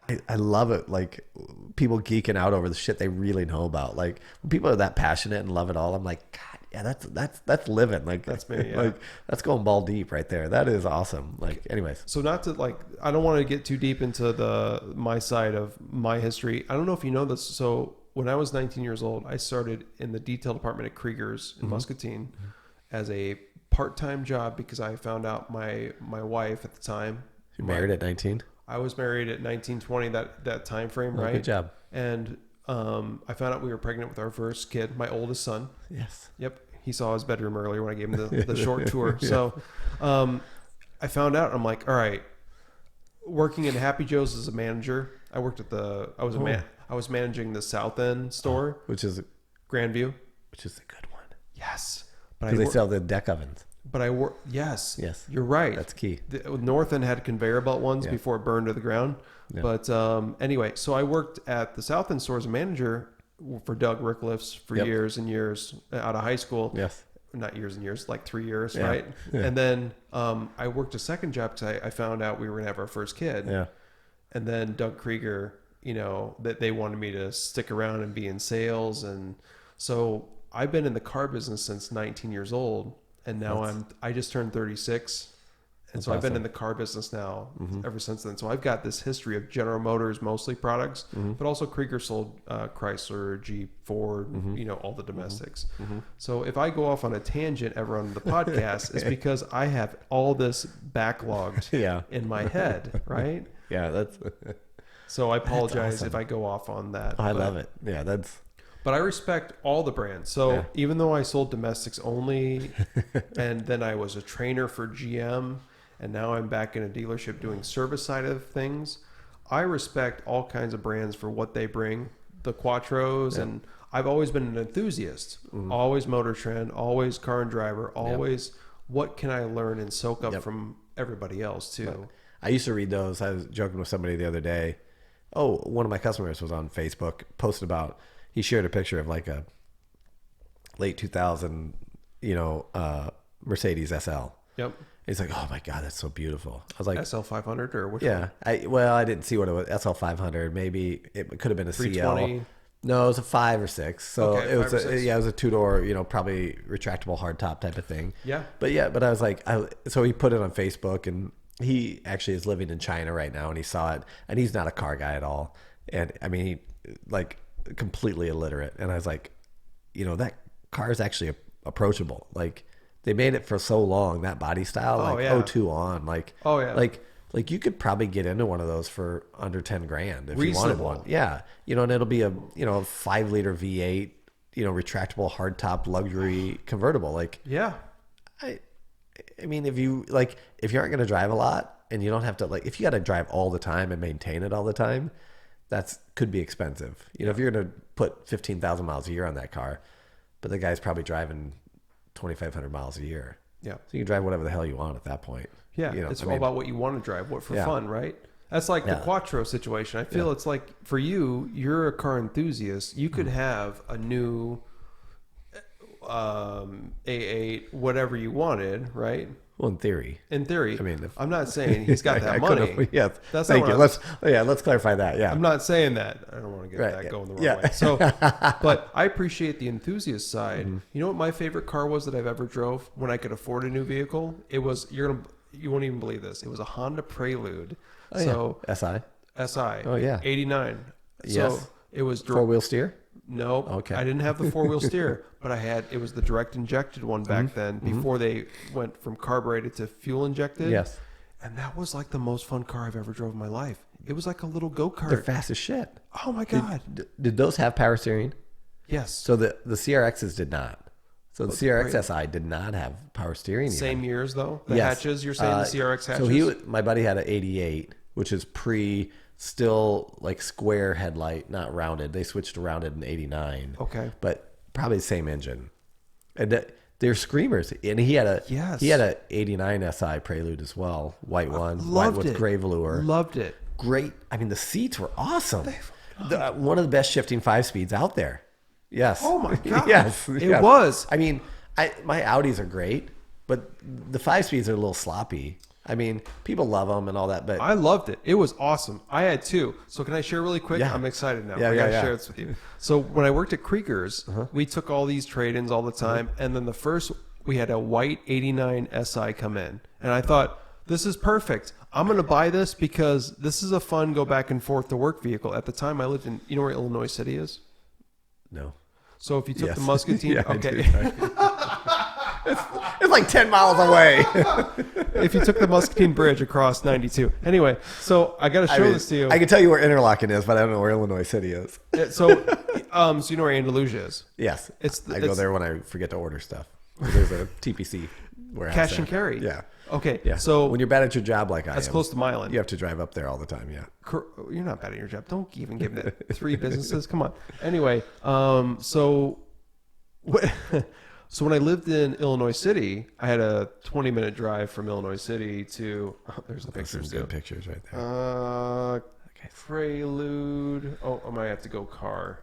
I love it. Like people geeking out over the shit they really know about. Like when people are that passionate and love it all, I'm like, God, yeah, that's living. Like that's me. Yeah. Like that's going ball deep right there. That is awesome. Like, anyways. So not to like, I don't want to get too deep into my side of my history. I don't know if you know this. So when I was 19 years old, I started in the detail department at Krieger's in Muscatine as a part-time job, because I found out my wife at the time. You married at 19? I was married at 19, 20, that time frame, right? Good job. And I found out we were pregnant with our first kid, my oldest son. Yes. Yep. He saw his bedroom earlier when I gave him the short tour. Yeah. So I found out, I'm like, all right, working in Happy Joe's as a manager. I worked at I was managing the South End store, which is Grandview, which is a good one. Yes. Because they sell the deck ovens. But I work. Yes. Yes. You're right. That's key. The North End had conveyor belt ones before it burned to the ground. Yeah. But anyway, so I worked at the South End store as a manager for Doug Rickliffs for years and years out of high school. Yes. not years and years, like 3 years, Yeah. right? Yeah. And then I worked a second job because I found out we were going to have our first kid. Yeah. And then Doug Krieger, that they wanted me to stick around and be in sales. And so I've been in the car business since 19 years old. And now I just turned 36. And so I've been in the car business now ever since then. So I've got this history of General Motors, mostly products, but also Krieger sold Chrysler, Jeep, Ford, all the domestics. So if I go off on a tangent ever on the podcast, it's because I have all this backlogged in my head, right? Yeah, that's. So I apologize if I go off on that. I love it. Yeah, that's. But I respect all the brands. So even though I sold domestics only, and then I was a trainer for GM, and now I'm back in a dealership doing service side of things, I respect all kinds of brands for what they bring. The Quattros, and I've always been an enthusiast. Always Motor Trend, always Car and Driver, always what can I learn and soak up from everybody else too. Right. I used to read those. I was joking with somebody the other day. Oh, one of my customers was on Facebook, posted about, he shared a picture of like a late 2000, Mercedes SL. Yep. He's like, oh my God, that's so beautiful. I was like, SL 500 or which one? I didn't see what it was. SL 500, maybe it could have been a 320. CL. No, it was a 5 or 6. So Okay, it was 5 or 6. It was a 2-door, probably retractable hardtop type of thing. Yeah. But I was like, so he put it on Facebook, and he actually is living in China right now, and he saw it, and he's not a car guy at all. And I mean, he like completely illiterate. And I was like, that car is actually approachable. Like, they made it for so long, that body style, 02 on, like you could probably get into one of those for under 10 grand if you wanted one. Yeah. And it'll be a 5-liter V8, retractable hardtop luxury convertible. Like, yeah. I mean, if you aren't going to drive a lot, and you don't have to, like, if you got to drive all the time and maintain it all the time, could be expensive. If you're going to put 15,000 miles a year on that car, but the guy's probably driving 2,500 miles a year. Yeah. So you can drive whatever the hell you want at that point. Yeah. It's all about what you want to drive, what for fun, right? That's like the Quattro situation. I feel it's like, for you, you're a car enthusiast. You could have a new A8, whatever you wanted, right? Well, in theory. I mean, I'm not saying he's got that money. Yes. That's Thank not you. Let's clarify that. Yeah. I'm not saying that. I don't want to get that going the wrong way. So, but I appreciate the enthusiast side. You know what my favorite car was that I've ever drove when I could afford a new vehicle? It was, you won't even believe this. It was a Honda Prelude. SI. Oh yeah. 89. Yes. So it was 4-wheel steer? No, okay. I didn't have the 4-wheel steer, but it was the direct injected one back then, before they went from carbureted to fuel injected. Yes. And that was like the most fun car I've ever drove in my life. It was like a little go-kart. They're fast as shit. Oh my God. Did those have power steering? Yes. So the CRXs did not. So the CRX SI did not have power steering. Same years though? The hatches, you're saying the CRX hatches? So my buddy had an 88, which is still like square headlight, not rounded. They switched to rounded in 89. Okay. But probably the same engine. And they're screamers. And he had a 89 SI Prelude as well. White one. Loved with it. gray velour. Loved it. Great. I mean, the seats were awesome. One of the best shifting 5-speeds out there. Yes. Oh my God. Yes. It was. I mean, my Audis are great, but the 5-speeds are a little sloppy. I mean, people love them and all that, but I loved it. It was awesome. I had 2. So can I share really quick? Yeah. I'm excited now. Yeah, I gotta yeah. share this with you. So when I worked at Krieger's, we took all these trade-ins all the time, and then we had a white 89 SI come in, and I thought, this is perfect. I'm going to buy this because this is a fun go back and forth to work vehicle. At the time, I lived in, you know where Illinois City is? no. So if you took the Muscatine, Yeah, I okay. It's like 10 miles away. If you took the Muscatine Bridge across 92. Anyway, so I got to show this to you. I can tell you where Interlochen is, but I don't know where Illinois City is. So you know where Andalusia is? Yes. I go it's there when I forget to order stuff. There's a TPC warehouse cash there. and carry. Yeah. Okay. Yeah. So when you're bad at your job like I am. that's close to Milan. You have to drive up there all the time, yeah. You're not bad at your job. Don't even give me 3 businesses. Come on. Anyway, so when I lived in Illinois City, I had a 20-minute drive from Illinois City to. There's the pictures. Some good pictures right there. Prelude. Oh, I might have to go car.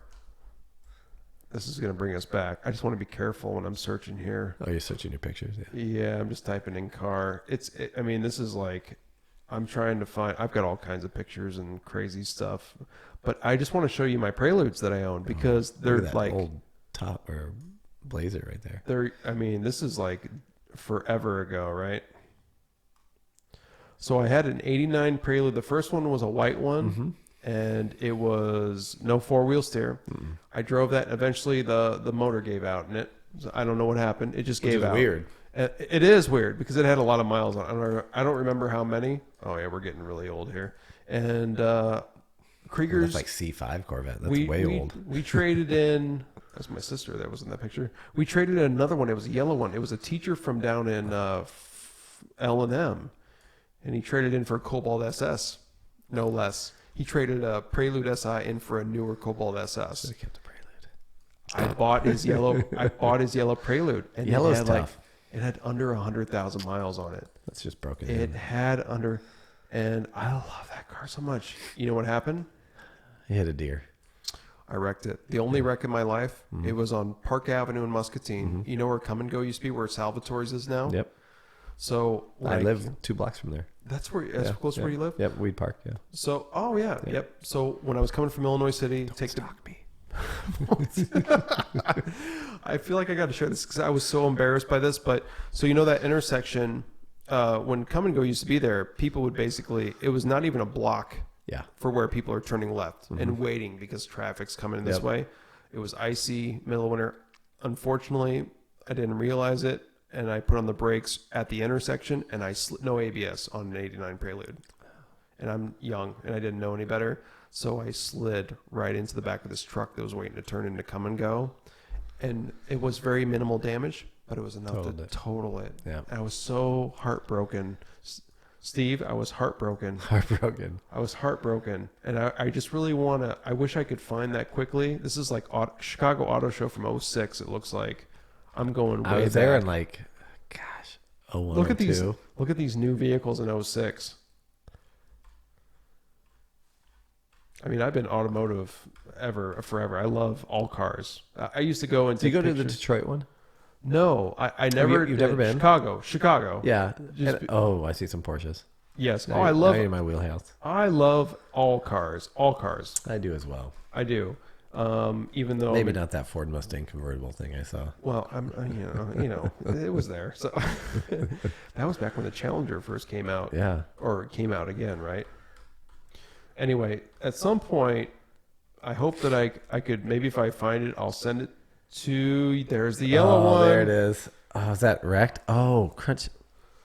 This is going to bring us back. I just want to be careful when I'm searching here. Oh, you're searching your pictures? Yeah. Yeah, I'm just typing in car. I mean, this is like, I'm trying to find, I've got all kinds of pictures and crazy stuff, but I just want to show you my Preludes that I own because they're Look at that like old top or blazer right there. I mean, this is like forever ago, right? So I had an 89 Prelude. The first one was a white one, and it was no 4-wheel steer. I drove that. Eventually, the motor gave out in it. I don't know what happened. It just gave out. Weird. It is weird because it had a lot of miles on it. I don't remember how many. Oh, yeah, we're getting really old here. And Krieger's... That's like C5 Corvette. That's way old. We traded in... That's my sister that was in that picture. We traded in another one. It was a yellow one. It was a teacher from down in L&M. And he traded in for a Cobalt SS, no less. He traded a Prelude SI in for a newer Cobalt SS. I kept the Prelude. I bought his yellow Prelude, and Yellow's tough. It had under 100,000 miles on it. That's just broken. It had under, and I love that car so much. You know what happened? He hit a deer. I wrecked it. The only wreck in my life. It was on Park Avenue in Muscatine. You know where Come and Go used to be, where Salvatore's is now. Yep. So I live 2 blocks from there. That's close to where you live. Yep, Weed Park. Yeah. So, yep. So when I was coming from Illinois City, me. I feel like I got to share this because I was so embarrassed by this. But so you know that intersection, when Come and Go used to be there, people would basically, it was not even a block. Yeah. For where people are turning left and waiting because traffic's coming this way. It was icy, middle of winter. Unfortunately, I didn't realize it. And I put on the brakes at the intersection, and I no ABS on an 89 Prelude. And I'm young, and I didn't know any better. So I slid right into the back of this truck that was waiting to turn into Come and Go. And it was very minimal damage, but it was enough to total it. Yeah. And I was so heartbroken. Steve, I was heartbroken. I was heartbroken. And I just really want to, I wish I could find that quickly. This is like Chicago Auto Show from 06, it looks like. I'm going way I was back. there in like, gosh, 01, look at 02. Look at these new vehicles in 06. I mean, I've been automotive forever. I love all cars. I used to go and take Did you go pictures. to the Detroit one? No, I never. You've never been? Chicago. Yeah. I see some Porsches. Yes. Now I love. now you're in my wheelhouse. I love all cars. All cars. I do as well. I do. Even though maybe not that Ford Mustang convertible thing I saw. Well, it was there. So that was back when the Challenger first came out. Yeah. Or came out again, right? Anyway, at some point, I hope that I could, maybe if I find it, I'll send it to, there's the yellow one. There it is. Oh, is that wrecked? Oh, crunch.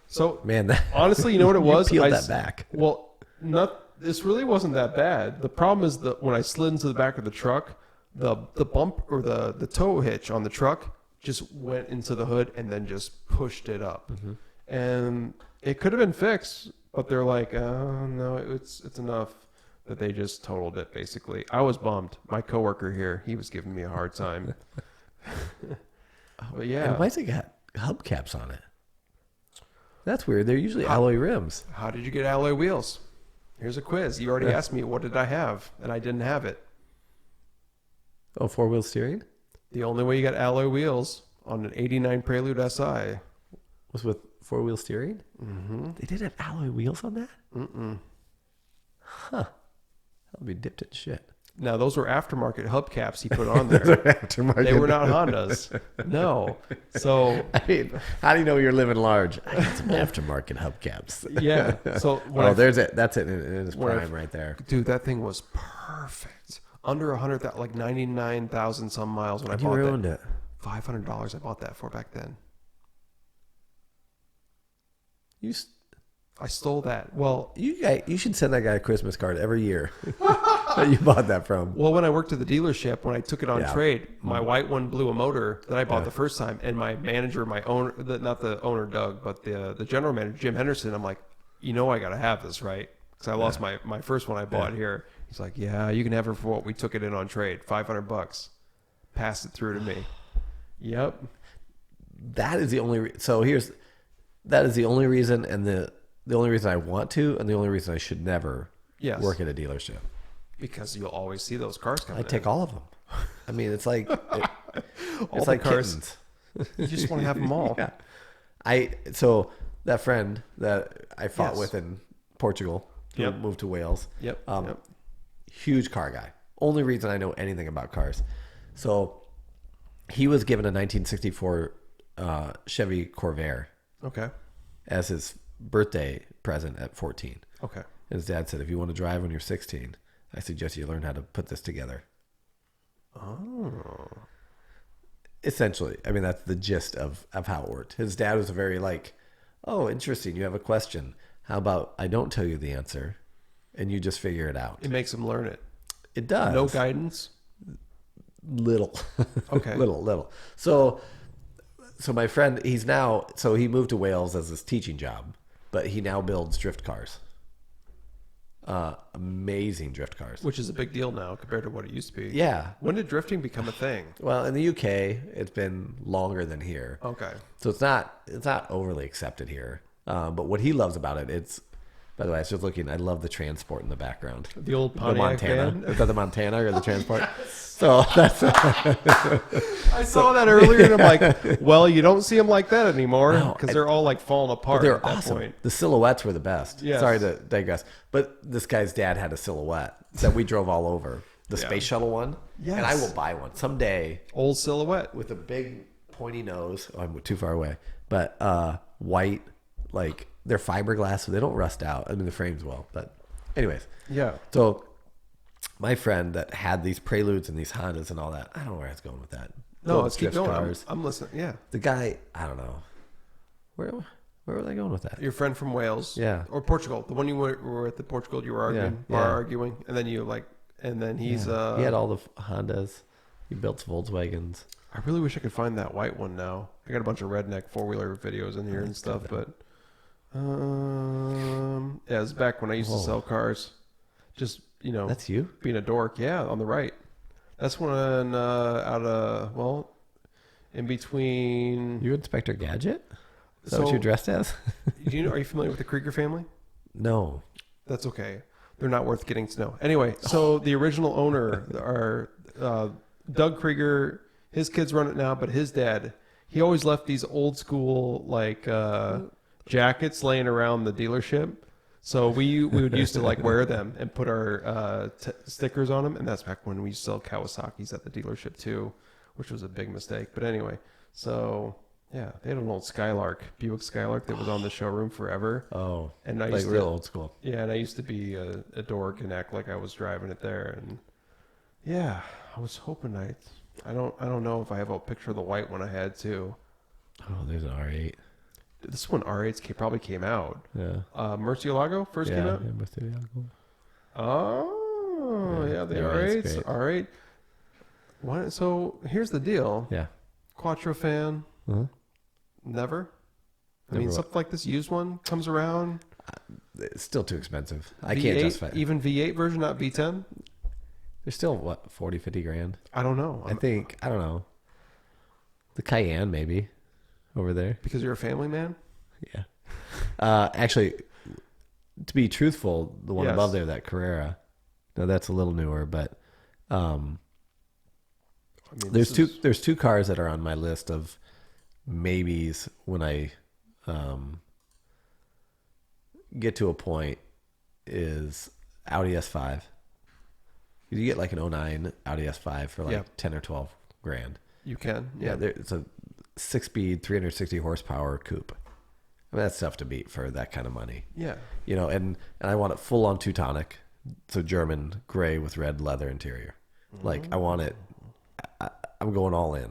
So, man, honestly, you know what it was? Peeled that back. Well, this really wasn't that bad. The problem is that when I slid into the back of the truck, the bump or the tow hitch on the truck just went into the hood and then just pushed it up. And it could have been fixed, but they're like, oh, no, it's enough that they just totaled it, basically. I was bummed. My coworker here, he was giving me a hard time. But yeah. And why's it got hubcaps on it? That's weird. They're usually alloy rims. How did you get alloy wheels? Here's a quiz. You already asked me what did I have, and I didn't have it. Oh, 4-wheel steering? The only way you got alloy wheels on an 89 Prelude SI was with 4-wheel steering? Mm-hmm. They didn't have alloy wheels on that? Mm-mm. Huh. That'll be dipped in shit. Now, those were aftermarket hubcaps he put on there. They were not Hondas. No. So, I mean, how do you know you're living large? I got some aftermarket hubcaps. Yeah. So, there's it. That's it in its prime right there. Dude, that thing was perfect. Under 100, like 99,000 some miles when I bought it. You ruined it. $500 I bought that for back then. I stole that. Well, you should send that guy a Christmas card every year that you bought that from. Well, when I worked at the dealership, when I took it on trade, my white one blew a motor that I bought the first time, and my manager, my owner, not the owner Doug, but the general manager Jim Henderson, I'm like, I got to have this, right? Because I lost my first one I bought here. He's like, yeah, you can have it for what we took it in on trade, $500. Passed it through to me. Yep. That is the only. That is the only reason, and the only reason I want to, and the only reason I should never work at a dealership. Because you'll always see those cars coming. I take all of them. I mean, it's like All It's the like cars. kittens. You just want to have them all. Yeah. So that friend that I fought Yes. with in Portugal, who Yep. moved to Wales. Yep. Huge car guy. Only reason I know anything about cars. So he was given a 1964 Chevy Corvair Okay. as his birthday present at 14. Okay. And his dad said, if you want to drive when you're 16, I suggest you learn how to put this together. Oh. Essentially. I mean, that's the gist of how it worked. His dad was very like, oh, interesting. You have a question. How about I don't tell you the answer and you just figure it out? It makes them learn it. It does. No guidance. Little. Okay. little. So my friend, he moved to Wales as his teaching job, but he now builds drift cars. Amazing drift cars. Which is a big deal now compared to what it used to be. Yeah. When did drifting become a thing? Well, in the UK, it's been longer than here. Okay. So it's not overly accepted here. But what he loves about it, by the way, I was just looking, I love the transport in the background. The old The Pontiac Montana. van. Is that the Montana or the transport? So that's I saw that earlier and I'm like, well, you don't see them like that anymore No, because they're all like falling apart they're at that awesome. point. The silhouettes were the best. Yes. Sorry to digress. But this guy's dad had a silhouette that we drove all over. The space shuttle one. Yes. And I will buy one someday Old silhouette. with a big pointy nose. Oh, I'm too far away. But white, like they're fiberglass, so they don't rust out. I mean, the frames will. But anyways. Yeah. So my friend that had these Preludes and these Hondas and all that, I don't know where I was going with that. No, let's keep Drift going. I'm listening. Yeah. The guy, I don't know. Where were they going with that? Your friend from Wales. Yeah. Or Portugal. The one you were at the Portugal, you were arguing, Yeah, yeah. arguing. And then he's, he had all the Hondas. He built Volkswagens. I really wish I could find that white one now. I got a bunch of redneck four-wheeler videos in here and stuff, but yeah, it's back when I used to sell cars. Just, That's you? being a dork. Yeah, on the right. That's when in between. You Inspector Gadget? Is that So- what you're dressed as? Are you familiar with the Krieger family? No. That's okay. They're not worth getting to know. Anyway, so the original owner, Doug Krieger, his kids run it now, but his dad, he always left these old school jackets laying around the dealership. So we would used to wear them and put our stickers on them, and that's back when we used to sell Kawasaki's at the dealership too, which was a big mistake. But anyway, so yeah, they had an old Buick Skylark that was on the showroom forever. Oh. And I like used real to, old school. Yeah, and I used to be a dork and act like I was driving it there, and yeah, I was hoping I don't know if I have a picture of the white one I had too. Oh, there's an R8. This one R8 probably came out. Yeah. Murcielago first came out. Yeah, Murcielago. Oh, yeah, the R8's R8s. great. R8. What? So here's the deal. Yeah. Quattro fan. Uh-huh. Never. I Never mean, what? something like this used one comes around. It's still too expensive. I V8, can't justify it. even V8 version, not V10. They're still, 40, 50 grand? I don't know. I don't know. The Cayenne, maybe, over there. Because you're a family man. Yeah. Actually, to be truthful, the one Yes. above there, that Carrera, now that's a little newer, but I mean, there's two cars that are on my list of maybes when I get to a point is Audi S5. You get like an 09 Audi S5 for Yeah. 10 or 12 grand. You can. Yeah, it's a 6-speed, 360 horsepower coupe. I mean, that's tough to beat for that kind of money. Yeah. And I want it full on Teutonic, so German gray with red leather interior. I want it. I'm going all in.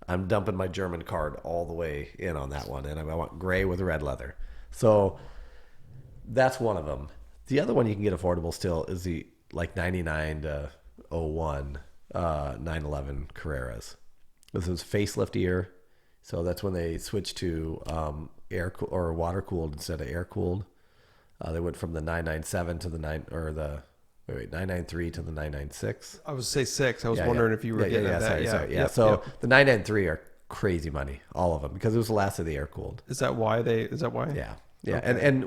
I'm dumping my German card all the way in on that one, and I want gray with red leather. So that's one of them. The other one you can get affordable still is the 99 to 01 911 Carreras. This is facelift year, so that's when they switched to or water cooled instead of air cooled. They went from the 997 to the 993 to the 996. I was say 6. I was wondering if you were getting at that. Sorry. Yep, So yep. the 993 are crazy money, all of them, because it was the last of the air cooled. Is that why? Yeah. Yeah. Okay. And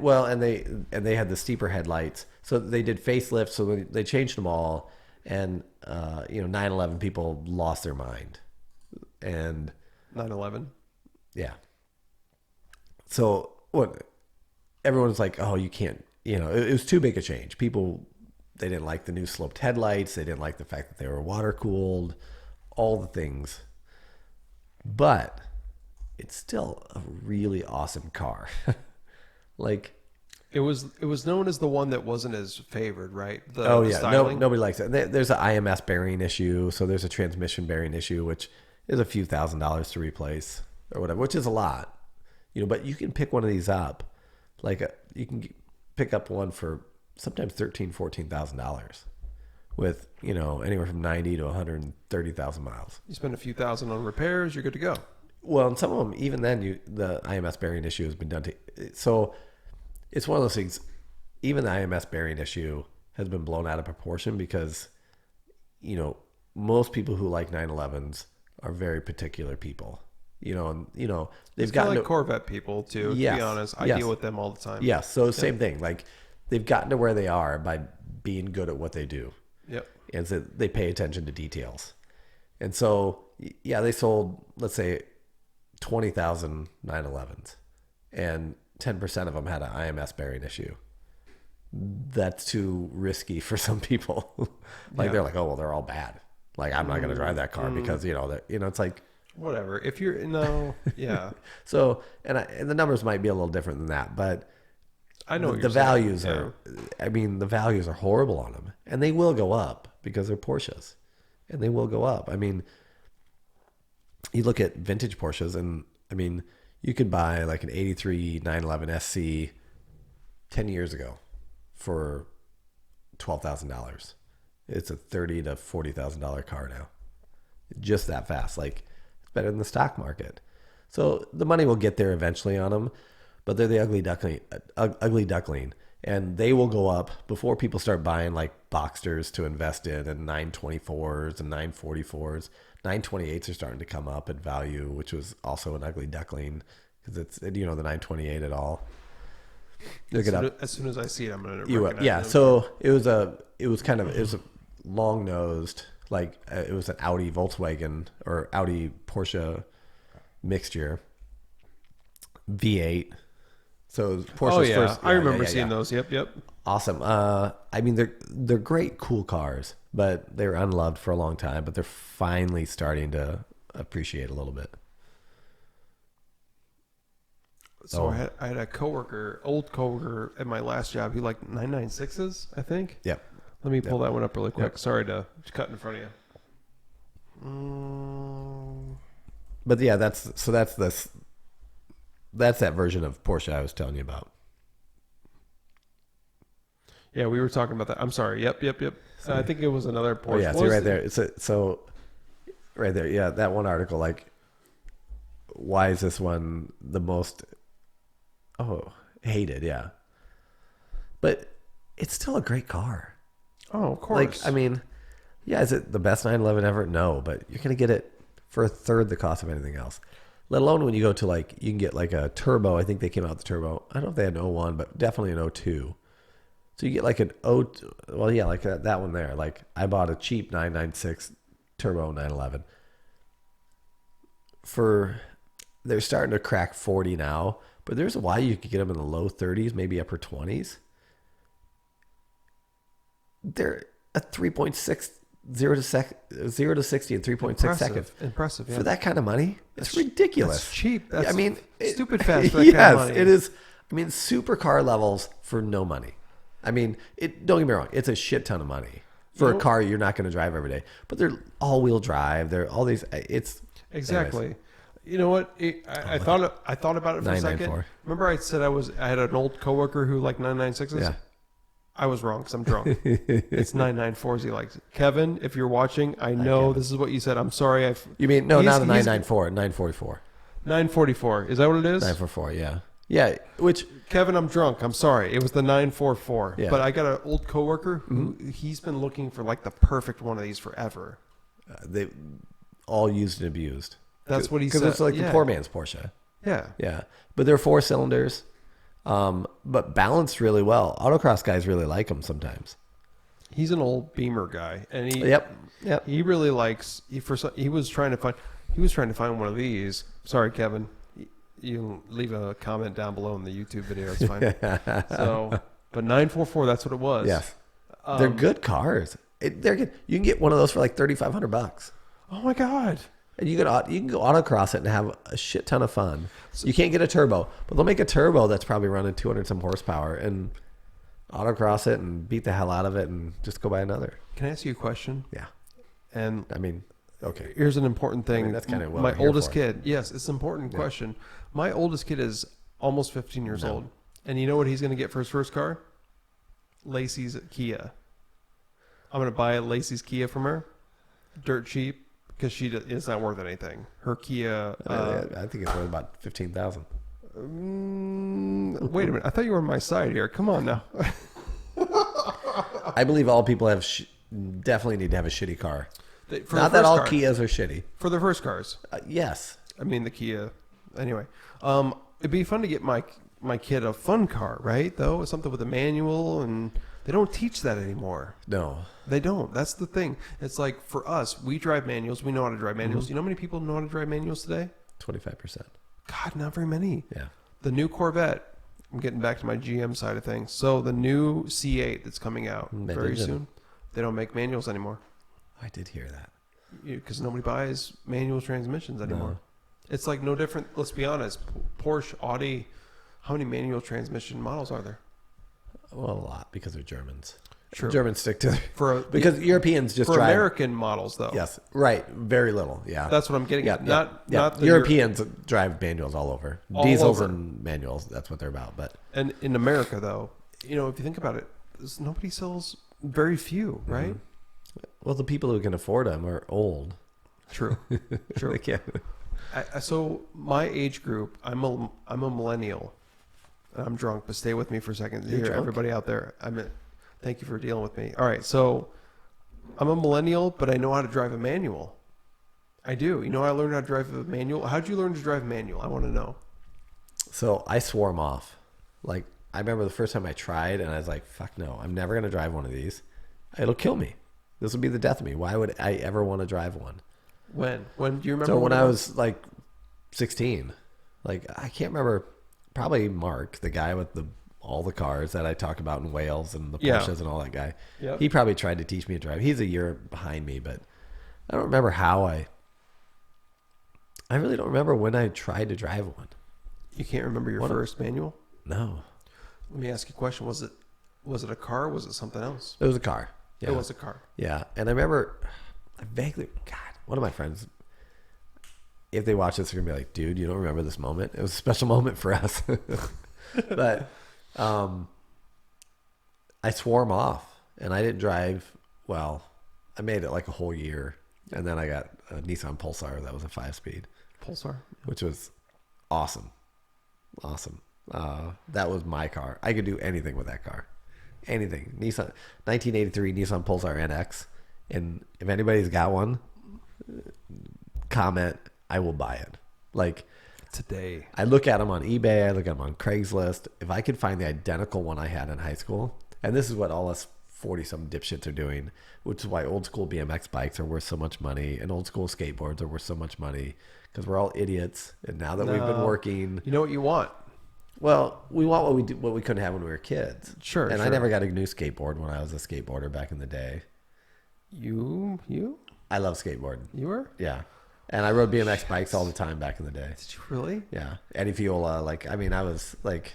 they had the steeper headlights. So they did facelifts, so they changed them all, and 911 people lost their mind. and 911. Yeah. So what? Everyone's like, oh, you can't. It was too big a change. People, they didn't like the new sloped headlights. They didn't like the fact that they were water cooled. All the things. But it's still a really awesome car. Like, it was known as the one that wasn't as favored, right? The styling. Nobody likes it. There's an IMS bearing issue, so there's a transmission bearing issue, which is a few $1,000s to replace or whatever, which is a lot. But you can pick one of these up, you can pick up one for sometimes $13,000-$14,000 with anywhere from 90 to 130,000 miles. You spend a few thousand on repairs, you're good to go. Well, and some of them, even then, the IMS bearing issue has been done so it's one of those things. Even the IMS bearing issue has been blown out of proportion because most people who like 911s are very particular people. They've got like Corvette people too. Yes, to be honest, I deal with them all the time. Yes, so same thing. Like, they've gotten to where they are by being good at what they do. Yep. And so they pay attention to details. And so, they sold, let's say, 20,000 911s, and 10% of them had an IMS bearing issue. That's too risky for some people. They're like, oh, well, they're all bad. Like, I'm not going to drive that car because it's like, whatever. If you're yeah. So, and the numbers might be a little different than that, but I know the values are. I mean, the values are horrible on them, and they will go up because they're Porsches, and they will go up. I mean, you look at vintage Porsches, and I mean, you could buy like an '83 911 SC 10 years ago for $12,000. It's a $30,000 to $40,000 car now. Just that fast. Like, it's better than the stock market. So the money will get there eventually on them, but they're the ugly duckling, and they will go up before people start buying like Boxsters to invest in, and 924s and 944s. 928s are starting to come up in value, which was also an ugly duckling because it's the 928 at all. Look it up. As soon as I see it, I'm going to recognize yeah. it. So it was a long nosed, like it was an Audi Volkswagen or Audi Porsche mixture V8. So Porsche's first. I remember seeing those. Yep. Awesome. I mean, they're great, cool cars, but they were unloved for a long time. But they're finally starting to appreciate a little bit. So I had a old coworker at my last job. He liked 996s, I think. Yep. Let me pull that one up really quick. Yep. Sorry to cut in front of you. But yeah, that's that version of Porsche I was telling you about. Yeah, we were talking about that. I'm sorry. Yep. I think it was another Porsche. Oh yeah, see right there. So right there. Yeah, that one article. Like, why is this one the most hated? Yeah, but it's still a great car. Oh, of course. Like, I mean, yeah, is it the best 911 ever? No, but you're gonna get it for a third the cost of anything else. Let alone when you go to like, you can get like a turbo. I think they came out with the turbo. I don't know if they had an 01, but definitely an 02. So you get like an like that one there. Like, I bought a cheap 996 turbo 911 they're starting to crack 40 now, but there's a while you could get them in the low 30s, maybe upper 20s. They're a 3.6 0 to 60 in 3.6 seconds. Impressive, yeah. For that kind of money, it's ridiculous. That's cheap. That's stupid fast for that kind of money. It is. I mean, supercar levels for no money. I mean, don't get me wrong, it's a shit ton of money for a car you're not going to drive every day. But they're all-wheel drive. They're all these. It's exactly. Anyways. You know what? I thought about it for a second. Remember, I said I had an old coworker who liked 996s. Yeah. I was wrong because I'm drunk. It's 994s he likes. Kevin, if you're watching, I know this is what you said. I'm sorry. You mean not the 994, 944. 944. Is that what it is? 944. Yeah. Yeah. Which Kevin, I'm drunk. I'm sorry. It was the 944. Yeah. But I got an old coworker who he's been looking for like the perfect one of these forever. They all used and abused. That's what he said. Because it's like the poor man's Porsche. Yeah. Yeah. But they're 4 cylinders, but balanced really well. Autocross guys really like them sometimes. He's an old Beamer guy, and he Yep. he really likes. He was trying to find. He was trying to find one of these. Sorry, Kevin. You leave a comment down below in the YouTube video. It's fine. So, but 944, that's what it was. Yes. They're good cars. They're good. You can get one of those for like $3,500. Oh my God. And you can go autocross it and have a shit ton of fun. So, you can't get a turbo, but they'll make a turbo that's probably running 200 some horsepower and autocross it and beat the hell out of it and just go buy another. Can I ask you a question? Yeah. And I mean, okay. Here's an important thing. I mean, that's kind of what my we're here oldest for. kid. Yes, it's an important question. My oldest kid is almost 15 years old. And you know what he's going to get for his first car? Lacey's Kia. I'm going to buy Lacey's Kia from her. Dirt cheap. Because it's not worth anything. Her Kia. I think it's worth about $15,000. Wait a minute. I thought you were on my side here. Come on now. I believe all people have definitely need to have a shitty car. Not that all Kias are shitty. For their first cars. Yes. I mean, the Kia. Anyway. It'd be fun to get my kid a fun car, right? Though something with a manual, and they don't teach that anymore. No. They don't. That's the thing. It's like for us, we drive manuals. We know how to drive manuals. Mm-hmm. You know how many people know how to drive manuals today? 25%. God, not very many. Yeah. The new Corvette. I'm getting back to my GM side of things. So the new C8 that's coming out very soon, they don't make manuals anymore. I did hear that. Because nobody buys manual transmissions anymore. No. It's like no different. Let's be honest. Porsche, Audi, how many manual transmission models are there? Well, a lot because they're Germans. Sure. Germans stick to because Europeans just for drive American models though. Yes, right. Very little. Yeah, that's what I'm getting at. Not the Europeans drive manuals all over. Diesels and manuals. That's what they're about. But and in America though, if you think about it, nobody sells very few, right? Mm-hmm. Well, the people who can afford them are old. True. They can't. So my age group, I'm a millennial. I'm drunk, but stay with me for a second. You're Here, drunk? everybody out there. Thank you for dealing with me. All right, so I'm a millennial, but I know how to drive a manual. I do. I learned how to drive a manual. How'd you learn to drive a manual? I want to know. So I swore them off. Like, I remember the first time I tried, and I was like, fuck no, I'm never going to drive one of these. It'll kill me. This will be the death of me. Why would I ever want to drive one? When do you remember? So when I was like 16, like I can't remember, probably Mark, the guy with all the cars that I talk about in Wales and the Porsches and all that guy. Yep. He probably tried to teach me to drive. He's a year behind me, but I don't remember how I really don't remember when I tried to drive one. You can't remember your first manual? No. Let me ask you a question. Was it a car or was it something else? It was a car. Yeah. It was a car. Yeah. And I remember one of my friends, if they watch this, they're going to be like, dude, you don't remember this moment? It was a special moment for us. But I swore him off, and I didn't drive well. I made it like a whole year, and then I got a Nissan Pulsar that was a 5-speed. Pulsar? Which was awesome. Awesome. That was my car. I could do anything with that car. Anything. 1983 Nissan Pulsar NX. And if anybody's got one, comment, I will buy it. Like today. I look at them on eBay. I look at them on Craigslist. If I could find the identical one I had in high school, and this is what all us 40-some dipshits are doing, which is why old school BMX bikes are worth so much money and old school skateboards are worth so much money, because we're all idiots. And now that we've been working, you know what you want? Well, we want what we couldn't have when we were kids. Sure. And I never got a new skateboard when I was a skateboarder back in the day. You? I love skateboarding. You were? Yeah. And I rode BMX bikes all the time back in the day. Did you really? Yeah. Eddie Fiola, I was like...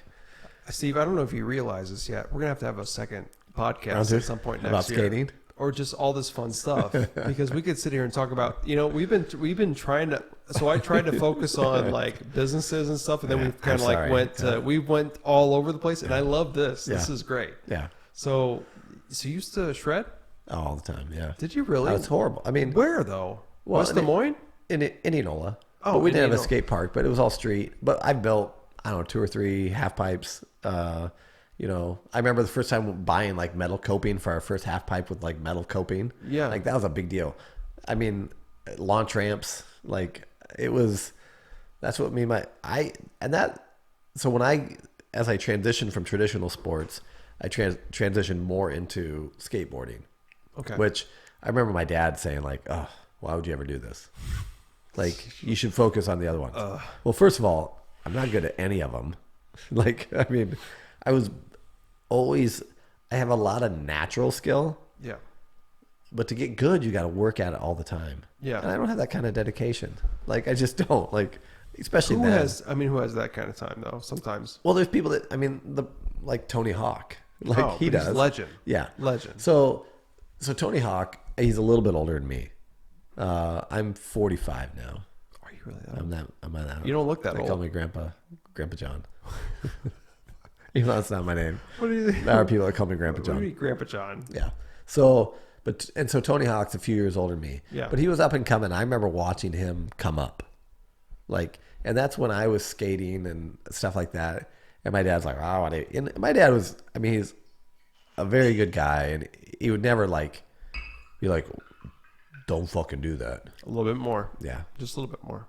Steve, I don't know if you realize this yet. We're going to have a second podcast at some point next year. About skating? Or just all this fun stuff. Because we could sit here and talk about, we've been trying to... So I tried to focus on like businesses and stuff, and then we kind of we went all over the place, and I love this. This is great. Yeah. So you used to shred? Oh, all the time, yeah. Did you really? That's horrible. I mean... Where, though? West Des Moines? In Indianola. Oh, but we didn't have a skate park, but it was all street. But I built, 2 or 3 half pipes. I remember the first time buying like metal coping for our first half pipe with like metal coping. Yeah. Like that was a big deal. I mean, launch ramps, like it was, that's what so as I transitioned from traditional sports, I transitioned more into skateboarding. Okay. Which I remember my dad saying like, oh, why would you ever do this? Like, you should focus on the other ones. Well, first of all, I'm not good at any of them. Like, I mean, I have a lot of natural skill. Yeah. But to get good, you got to work at it all the time. Yeah. And I don't have that kind of dedication. Like, I just don't. Like, especially who then. has that kind of time though? Sometimes. Well, there's people that, I mean, like Tony Hawk. Like, he does. He's legend. Yeah. Legend. So Tony Hawk, he's a little bit older than me. I'm 45 now. Are you really that? I'm that. You don't look that they old. call me Grandpa John. Even though that's not my name. What do you think? There are people that call me Grandpa John. What do you mean, Grandpa John? Yeah. So Tony Hawk's a few years older than me. Yeah. But he was up and coming. I remember watching him come up. Like, and that's when I was skating and stuff like that. And my dad's like, oh, and my dad was, I mean, he's a very good guy, and he would never like be like, don't fucking do that. A little bit more. Yeah. Just a little bit more.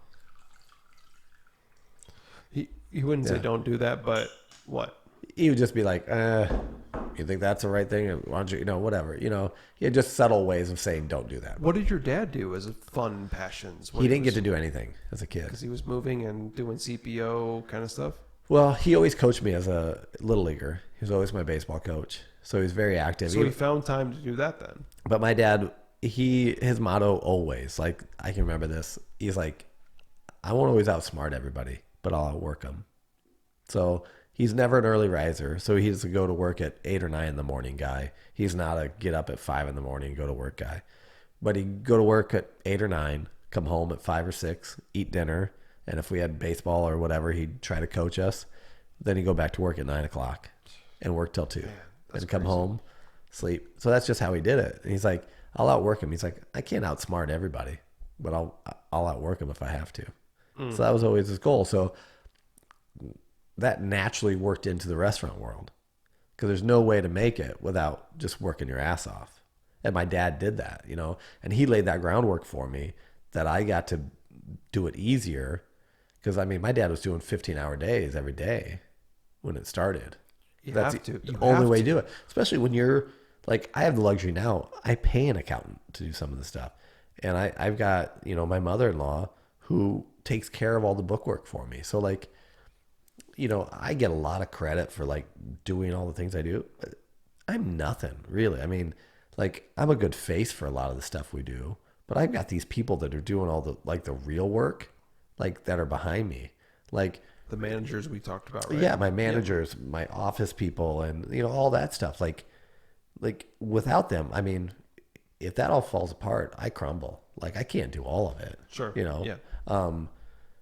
He wouldn't say don't do that, but what? He would just be like, you think that's the right thing? Why don't you, whatever. He had just subtle ways of saying don't do that. What did your dad do as a fun passions? He didn't get to do anything as a kid. Because he was moving and doing CPO kind of stuff? Well, he always coached me as a little leaguer. He was always my baseball coach. So he was very active. So he found time to do that then? But my dad, his motto always, like, I can remember this. He's like, I won't always outsmart everybody, but I'll outwork them. So he's never an early riser. So he's a go to work at 8 or 9 in the morning guy. He's not a get up at 5 in the morning and go to work guy. But he'd go to work at 8 or 9, come home at 5 or 6, eat dinner. And if we had baseball or whatever, he'd try to coach us. Then he'd go back to work at 9 o'clock and work till 2. Man, and come home, sleep. So that's just how he did it. And he's like, I'll outwork him. He's like, I can't outsmart everybody, but I'll outwork him if I have to. So that was always his goal. So that naturally worked into the restaurant world, because there's no way to make it without just working your ass off. And my dad did that, and he laid that groundwork for me that I got to do it easier. Because, I mean, my dad was doing 15-hour days every day when it started. That's the only way to do it. Especially when you're, like, I have the luxury now. I pay an accountant to do some of this stuff. And I've got, my mother-in-law who takes care of all the bookwork for me. So, like, I get a lot of credit for, like, doing all the things I do. But I'm nothing, really. I mean, like, I'm a good face for a lot of the stuff we do. But I've got these people that are doing all the, like, the real work, like, that are behind me. Like, the managers we talked about, right? Yeah, my managers, my office people, and, all that stuff. Like without them, I mean, if that all falls apart, I crumble. Like, I can't do all of it. Sure. Yeah.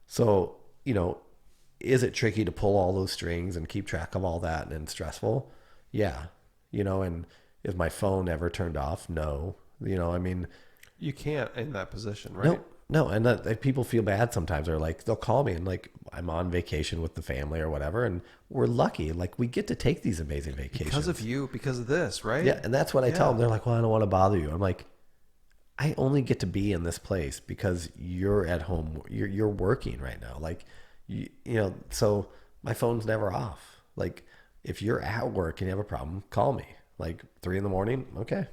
So, is it tricky to pull all those strings and keep track of all that and stressful? Yeah. And is my phone ever turned off? No. I mean, you can't in that position, right? No, and like, people feel bad sometimes. Or like, they'll call me and, like, I'm on vacation with the family or whatever, and we're lucky. Like, we get to take these amazing vacations because of you, because of this, right? Yeah, and that's what I tell them. They're like, "Well, I don't want to bother you." I'm like, I only get to be in this place because you're at home. You're working right now. Like, so my phone's never off. Like, if you're at work and you have a problem, call me. Like 3 in the morning. Okay.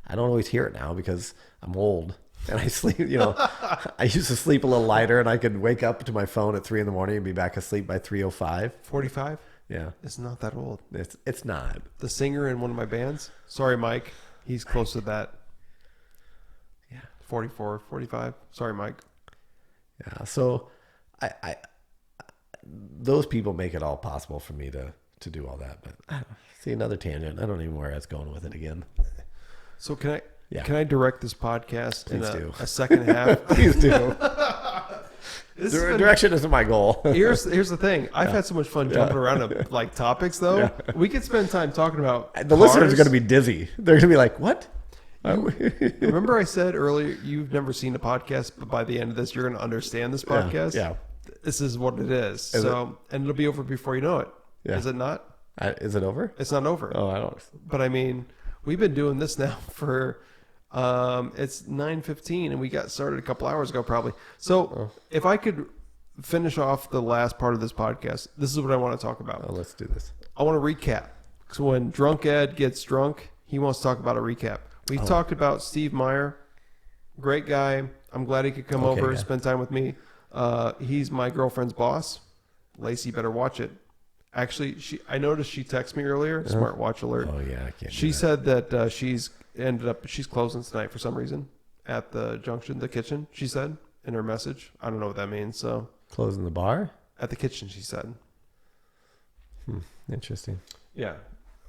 I don't always hear it now because I'm old. And I sleep, I used to sleep a little lighter, and I could wake up to my phone at 3 in the morning and be back asleep by 3:05. 45? Yeah. It's not that old. It's not. The singer in one of my bands, sorry, Mike, he's close to that. Yeah. 44, 45. Sorry, Mike. Yeah. So I those people make it all possible for me to do all that. But I don't know. See, another tangent. I don't even know where I was going with it again. So can I... Yeah. Can I direct this podcast Please in do. a second half? Please do. Direction isn't my goal. Here's the thing. I've had so much fun jumping around to, like, topics, though. Yeah. We could spend time talking about The listeners are going to be dizzy. They're going to be like, what? Remember I said earlier, you've never seen a podcast, but by the end of this, you're going to understand this podcast? Yeah. This is what it is. And it'll be over before you know it. Yeah. Is it not? Is it over? It's not over. Oh, I don't. But, I mean, we've been doing this now for... it's 9:15 and we got started a couple hours ago probably. So if I could finish off the last part of this podcast, this is what I want to talk about. Oh, let's do this. I want to recap. So when Drunk Ed gets drunk, he wants to talk about a recap. We talked about Steve Meyer, great guy. I'm glad he could come over, spend time with me. He's my girlfriend's boss. Lacey better watch it. Actually, I noticed she texted me earlier. Smartwatch alert. Oh yeah, I can't. She said that she's closing tonight for some reason at the junction, the kitchen. She said in her message. I don't know what that means. So closing the bar at the kitchen, she said. Interesting. Yeah,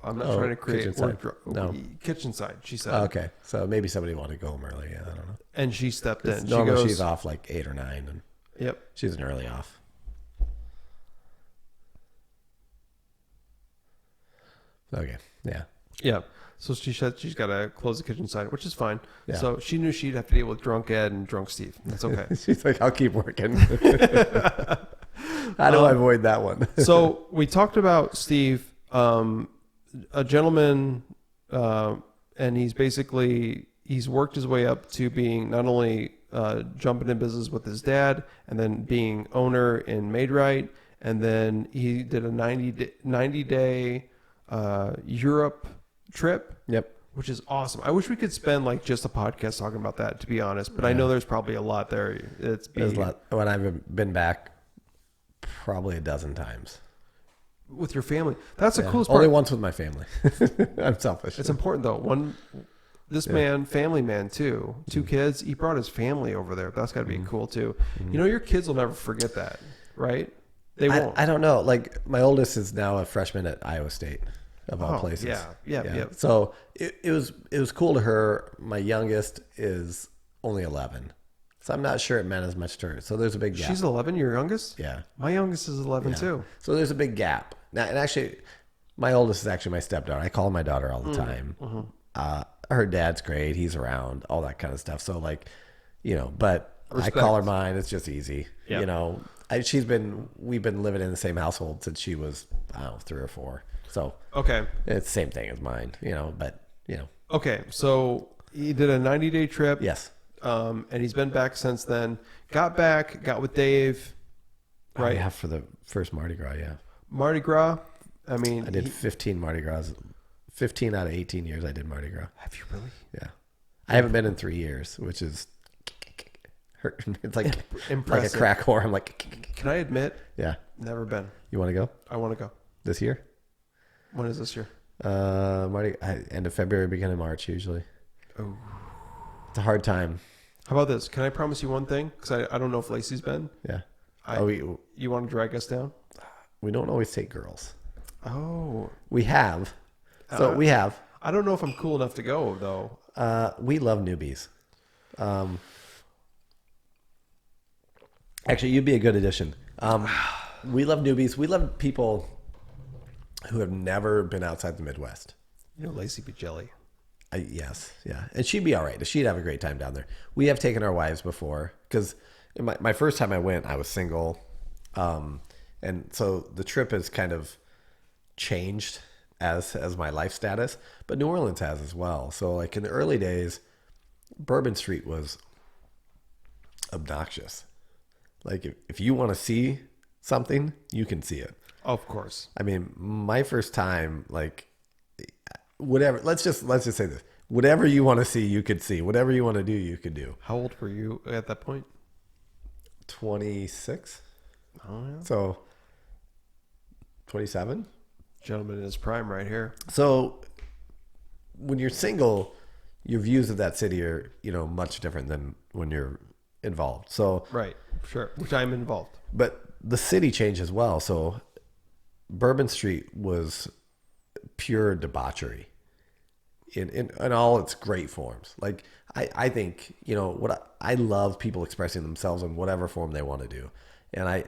I'm not trying to create kitchen side. No, kitchen side. She said. Okay, so maybe somebody wanted to go home early. Yeah, I don't know. And she stepped in. Normally she's off like 8 or 9, and yep, she's an early off. Okay. Yeah. Yeah. So she said she's got to close the kitchen side, which is fine. Yeah. So she knew she'd have to deal with drunk Ed and drunk Steve. That's okay. She's like, I'll keep working. How do I avoid that one? So we talked about Steve, a gentleman, and he's worked his way up to being not only jumping in business with his dad and then being owner in Made Right. And then he did a 90-day Europe trip. Yep. Which is awesome. I wish we could spend like just a podcast talking about that, to be honest. But I know there's probably a lot there. There's a lot. When I've been back probably a dozen times. With your family. That's the coolest part. Only once with my family. I'm selfish. It's important though. This man, family man too. 2 kids. He brought his family over there. That's got to be cool too. You know, your kids will never forget that, right? They won't. I don't know. Like my oldest is now a freshman at Iowa State, of all places. Yeah. So it was cool to her. My youngest is only 11, so I'm not sure it meant as much to her. So there's a big gap. She's 11. Your youngest? Yeah. My youngest is 11 too. So there's a big gap. Now, and actually, my oldest is actually my stepdaughter. I call her my daughter all the time. Her dad's great. He's around, all that kind of stuff. So like, but respect. I call her mine. It's just easy. Yep. We've been living in the same household since she was, 3 or 4. So okay, it's the same thing as mine, Okay, so he did a 90-day trip. Yes. And he's been back since then. Got with Dave. Right. Yeah, for the first Mardi Gras. Yeah. Mardi Gras. I mean, I did 15 Mardi Gras. 15 out of 18 years I did Mardi Gras. Have you really? Yeah. I haven't been in 3 years, which is hurt. It's like impressive. Like a crack whore. I'm like, can I admit? Yeah. Never been. You want to go? I want to go. This year? When is this year? End of February, beginning of March, usually. Oh. It's a hard time. How about this? Can I promise you one thing? Because I don't know if Lacey's been. Yeah. You want to drag us down? We don't always take girls. Oh. We have. So we have. I don't know if I'm cool enough to go, though. We love newbies. Actually, you'd be a good addition. We love newbies. We love people who have never been outside the Midwest. Lacey be jelly. Yes, yeah. And she'd be all right. She'd have a great time down there. We have taken our wives before because my first time I went, I was single. And so the trip has kind of changed as my life status, but New Orleans has as well. So like in the early days, Bourbon Street was obnoxious. Like if you want to see something, you can see it. Of course. I mean, my first time, like whatever, let's just say this. Whatever you want to see, you could see. Whatever you want to do, you could do. How old were you at that point? 26. Oh, yeah. So 27. Gentleman in his prime right here. So when you're single, your views of that city are, much different than when you're involved. So right, sure, which I'm involved. But the city changed as well. So Bourbon Street was pure debauchery in all its great forms. Like I think, I love people expressing themselves in whatever form they want to do. And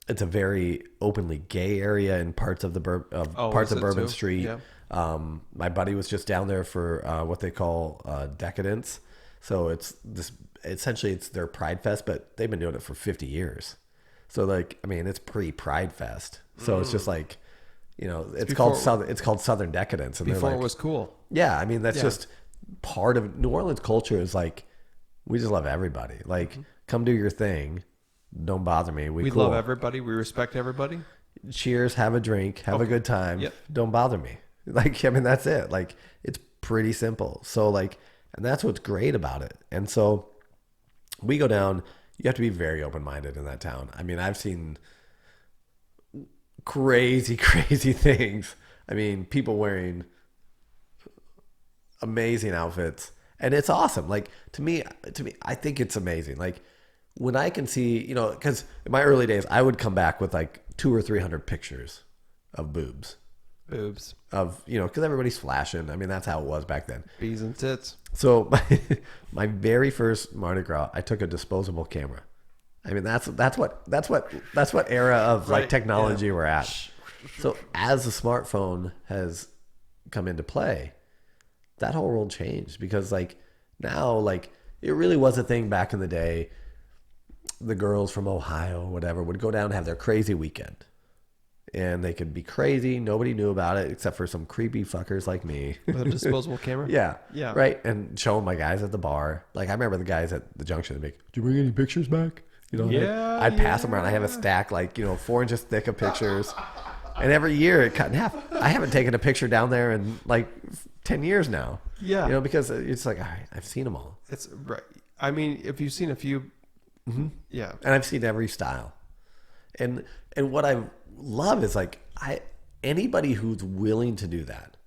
it's a very openly gay area in parts of Bourbon Street. Yeah. My buddy was just down there for what they call decadence. So it's essentially it's their Pride Fest, but they've been doing it for 50 years. So it's pre-Pride Fest. So it's just like, it's called Southern Decadence. And before it was cool. Yeah. That's just part of New Orleans culture is like, we just love everybody. Like, come do your thing. Don't bother me. We cool. Love everybody. We respect everybody. Cheers. Have a drink. Have a good time. Yep. Don't bother me. That's it. Like, it's pretty simple. So and that's what's great about it. And so we go down. You have to be very open-minded in that town. I mean, I've seen crazy, crazy things. I mean, people wearing amazing outfits, and it's awesome. Like to me, I think it's amazing. Like when I can see, because in my early days, I would come back with like 200 or 300 pictures of boobs of, because everybody's flashing. I mean, that's how it was back then. Bees and tits. So my very first Mardi Gras, I took a disposable camera. I mean, that's what era of like technology we're at. So as the smartphone has come into play, that whole world changed, because like now, like it really was a thing back in the day. The girls from Ohio, whatever, would go down and have their crazy weekend. And they could be crazy. Nobody knew about it except for some creepy fuckers like me. With a disposable camera? Yeah. Yeah. Right. And showing my guys at the bar. Like I remember the guys at the junction. They'd be like, "Did you bring any pictures back?" I'd pass them around. I have a stack like, 4 inches thick of pictures. And every year it cut in half. I haven't taken a picture down there in like 10 years now. Yeah. Because it's like, all right, I've seen them all. It's right. I mean, if you've seen a few, yeah. And I've seen every style. And what I love is like anybody who's willing to do that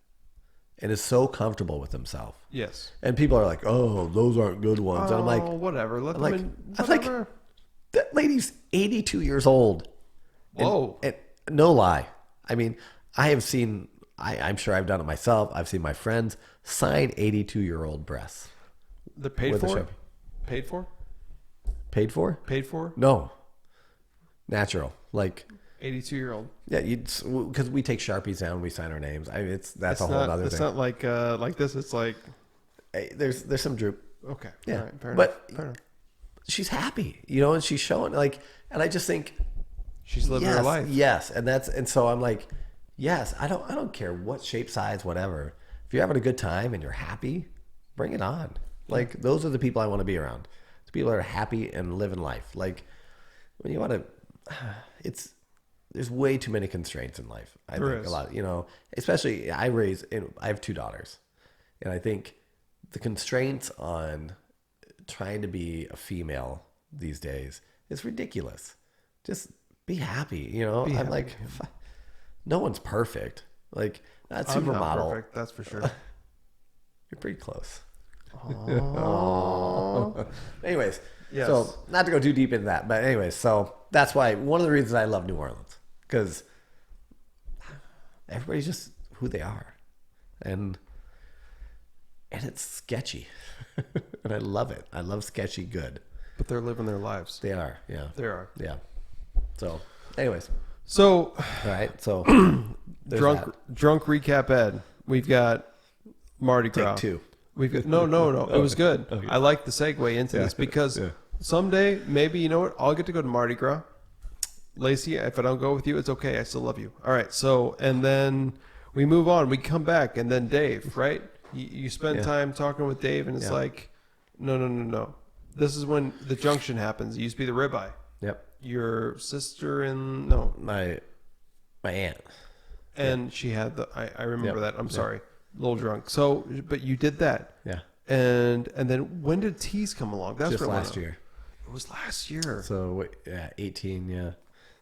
and is so comfortable with themselves. Yes. And people are like, "Oh, those aren't good ones." And I'm like, whatever. Let them like, in. I'm like, that lady's 82 years old. Whoa. And no lie. I mean, I have seen, I'm sure I've done it myself. I've seen my friends sign 82-year-old breasts. They're paid for? Paid for? Paid for? Paid for? No. Natural. Like 82-year-old. Yeah, because we take Sharpies down, we sign our names. I mean, that's a whole other thing. It's not like this. It's like there's some droop. Okay. Yeah. All right, fair enough. She's happy, and she's showing like, and I just think she's living her life. Yes, and so I'm like, yes, I don't care what shape, size, whatever. If you're having a good time and you're happy, bring it on. Like those are the people I want to be around. The people that are happy and living life. Like when you want to, there's way too many constraints in life. I think a lot, especially I have 2 daughters, and I think the constraints on trying to be a female these days is ridiculous. Just be happy, I'm like, no one's perfect. Like that supermodel. I'm not perfect, that's for sure. You're pretty close. Aww. Anyways, yes. So not to go too deep into that, but anyways, so that's why one of the reasons I love New Orleans, because everybody's just who they are, and it's sketchy, and I love it. I love sketchy good. But they're living their lives. They are, yeah. They are, yeah. So, anyways, all right. So, drunk recap Ed. We've got Mardi Gras. Take 2. We've got no. It was good. Okay. I like the segue into this because someday maybe I'll get to go to Mardi Gras. Lacey, if I don't go with you, it's okay. I still love you. All right. So and then we move on. We come back and then Dave, right? You spend time talking with Dave and it's like, no. This is when the junction happens. It used to be the ribeye. Yep. Your sister my aunt. And she had I remember that. I'm sorry. A little drunk. So, but you did that. Yeah. And then when did Tease come along? That's just last year. It was last year. So, 18, yeah.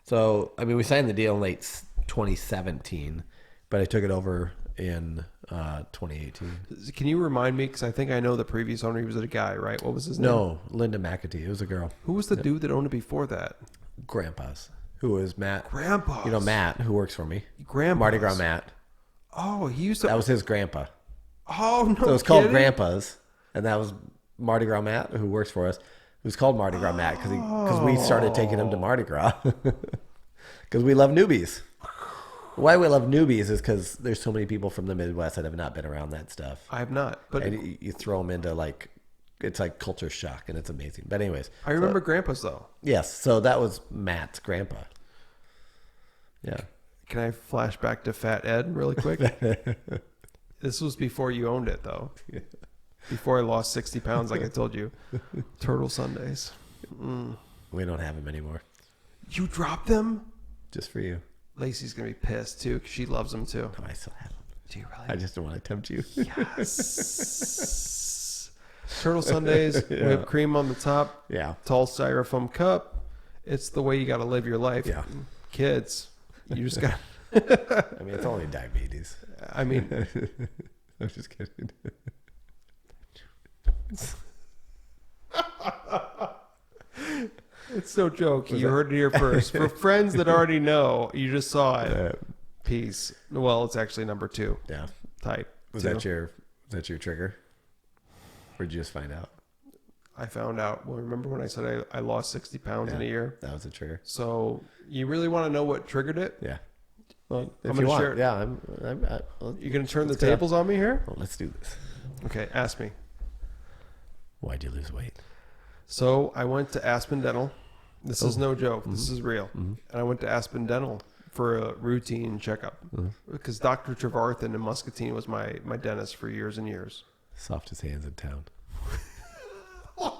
So, I mean, we signed the deal in late 2017, but I took it over in 2018. Can you remind me? Because I think I know the previous owner. He was a guy, right? What was his name? No, Linda McAtee. It was a girl. Who was the dude that owned it before that? Grandpa's. Who was Matt? Grandpa's. Matt, who works for me. Grandpa's. Mardi Gras Matt. Oh, he used to. That was his grandpa. Oh, no. So it was called Grandpa's, and that was Mardi Gras Matt, who works for us. It was called Mardi Gras Matt because we started taking him to Mardi Gras because we love newbies. Why we love newbies is because there's so many people from the Midwest that have not been around that stuff. I have not, but and you throw them into it's like culture shock, and it's amazing. But anyways, I remember Grandpa's though. Yes, so that was Matt's grandpa. Yeah. Can I flash back to Fat Ed really quick? This was before you owned it, though. Yeah. Before I lost 60 pounds, like I told you. Turtle Sundays. We don't have them anymore. You dropped them? Just for you. Lacey's going to be pissed, too, because she loves them, too. No, I still have them. Do you really? I just don't want to tempt you. Yes. Turtle sundaes, whipped cream on the top. Yeah. Tall styrofoam cup. It's the way you got to live your life. Yeah. Kids, you just got. I mean, it's only diabetes. I mean, I'm just kidding. it's no joke. You heard it here first. For friends that already know, you just saw it. Peace. Well, it's actually number 2. Yeah. Type. Was 2. that your trigger? Or did you just find out? I found out. Well, remember when I said I lost 60 pounds in a year? That was a trigger. So you really want to know what triggered it? Yeah. Well, If you want. share it. Yeah. You going to turn the tables on me here? Well, let's do this. Okay, ask me. Why'd you lose weight? So I went to Aspen Dental. This is no joke. This is real. And I went to Aspen Dental for a routine checkup because Dr. Trevarthen in Muscatine was my dentist for years and years. Softest hands in town. I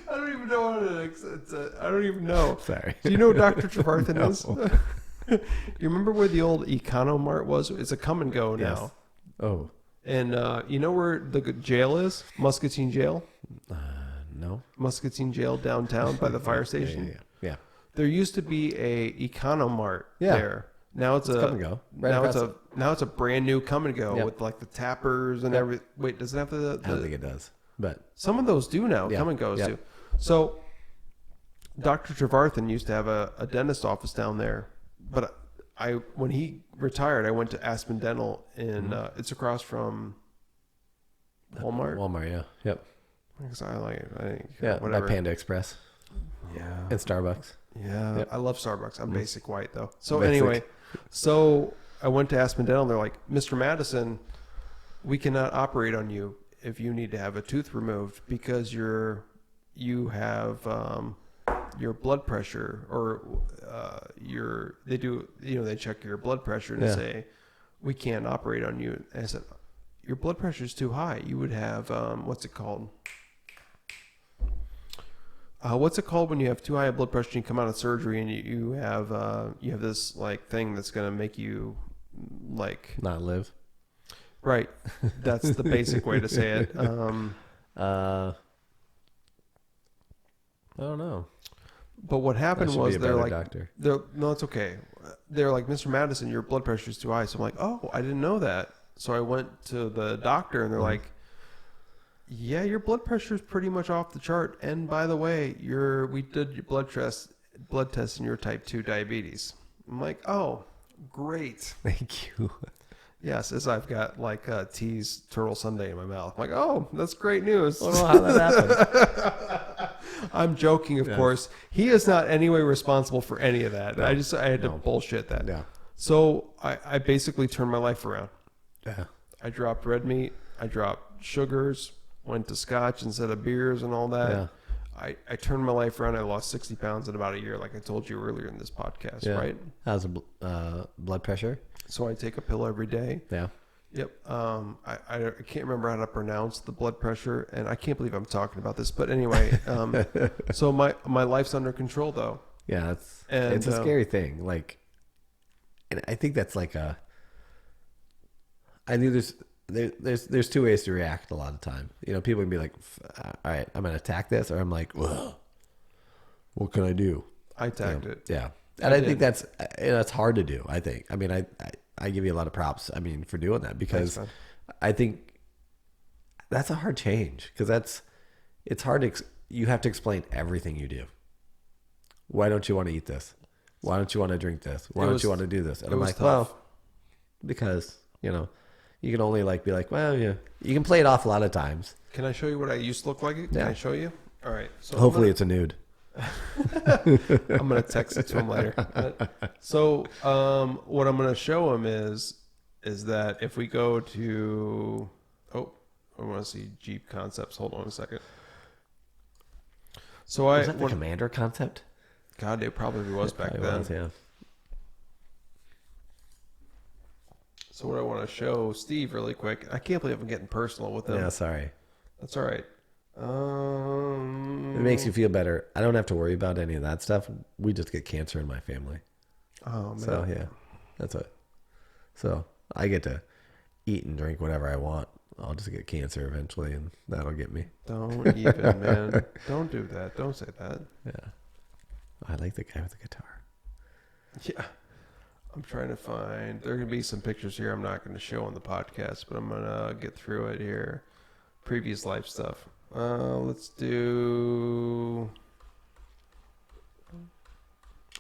don't even know what I don't even know. Sorry. Do you know who Dr. Trevarthen is? You remember where the old Economart was? It's a come and go now. Yes. Oh. And you know where the jail is? Muscatine Jail? No. Muscatine Jail downtown by the fire station. Yeah. There used to be a Economart there. Now it's a come and go. Right now it's a brand new come and go with like the tappers and everything. Wait, does it have the? I don't think it does, but some of those do now. Come and goes do. So, Dr. Trevarthen used to have a dentist office down there, but when he retired, I went to Aspen Dental, and it's across from Walmart. Walmart, yeah, yep. Because I like it. I think, Yeah, whatever. by Panda Express. Yeah. And Starbucks. Yeah, Yep. I love Starbucks. I'm basic white though. So Basic. anyway, so I went to Aspen Dental. And they're like, Mr. Madison, we cannot operate on you if you need to have a tooth removed because you have your blood pressure or they check your blood pressure and say we can't operate on you. And I said, your blood pressure is too high. You would have what's it called? What's it called when you have too high a blood pressure and you come out of surgery and you have this like thing that's gonna make you like Not live. Right. That's the basic way to say it. I don't know. But what happened was they're like, doctor. No, it's okay. They're like, Mr. Madison, your blood pressure is too high. So I'm like, oh, I didn't know that. So I went to the doctor and they're like, yeah, your blood pressure is pretty much off the chart. And by the way, we did your blood test and you're type 2 diabetes. I'm like, oh, great. Thank you. Yes, as I've got like a tease turtle sundae in my mouth. I'm like, oh, that's great news. I don't know how that happened. I'm joking, of course. He is not any way responsible for any of that. No. I had to bullshit that. Yeah. So I basically turned my life around. Yeah. I dropped red meat. I dropped sugars. Went to scotch instead of beers and all that. Yeah. I turned my life around. I lost 60 pounds in about a year, like I told you earlier in this podcast, right? How's the blood pressure? So I take a pill every day. Yeah. Yep. I can't remember how to pronounce the blood pressure, and I can't believe I'm talking about this. But anyway, so my life's under control though. Yeah, it's a scary thing. Like, and I think that's like I think there's two ways to react a lot of time. You know, people can be like, all right, I'm gonna attack this, or I'm like, well, what can I do? I attacked it. Yeah. And I think that's hard to do. I think. I mean, I give you a lot of props. I mean, for doing that because I think that's a hard change because it's hard to you have to explain everything you do. Why don't you want to eat this? Why don't you want to drink this? Why don't you want to do this? And I'm like, well, because you can only like be like, well, yeah, you can play it off a lot of times. Can I show you what I used to look like? Can I show you? All right. So hopefully it's a nude. I'm going to text it to him later. So what I'm going to show him is that if we go to, I want to see Jeep Concepts. Hold on a second. So was that the Commander concept? God, it probably was back then. Yeah. So what I want to show Steve really quick. I can't believe I'm getting personal with him. Yeah, sorry. That's all right. It makes you feel better. I don't have to worry about any of that stuff. We just get cancer in my family. Oh, man. So, yeah, that's it. So I get to eat and drink whatever I want. I'll just get cancer eventually, and that'll get me. Don't even, man. Don't do that. Don't say that. Yeah. I like the guy with the guitar. Yeah. I'm trying to find. There are going to be some pictures here I'm not going to show on the podcast, but I'm going to get through it here. Previous life stuff. Let's do.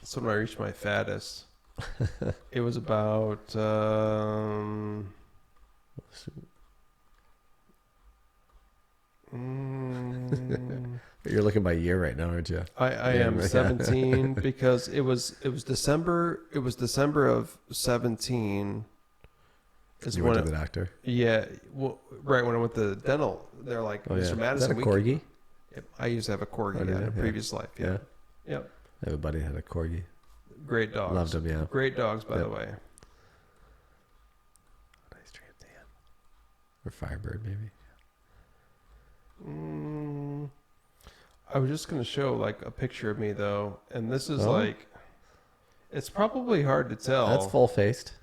So when I reached my fattest, it was about. You're looking by year right now, aren't you? I am 17 because it was December. It was December of 17. You went to the doctor? Yeah. Well, right when I went to the dental, they're like, Mr. Madison. Is that a corgi? Yep, I used to have a corgi in a previous life. Yeah. Yep. Everybody had a corgi. Great dogs. Loved them, yeah. Great dogs, by the way. Nice Trans Am. Or Firebird, maybe. I was just going to show like a picture of me though, and this is like, it's probably hard to tell. That's full faced.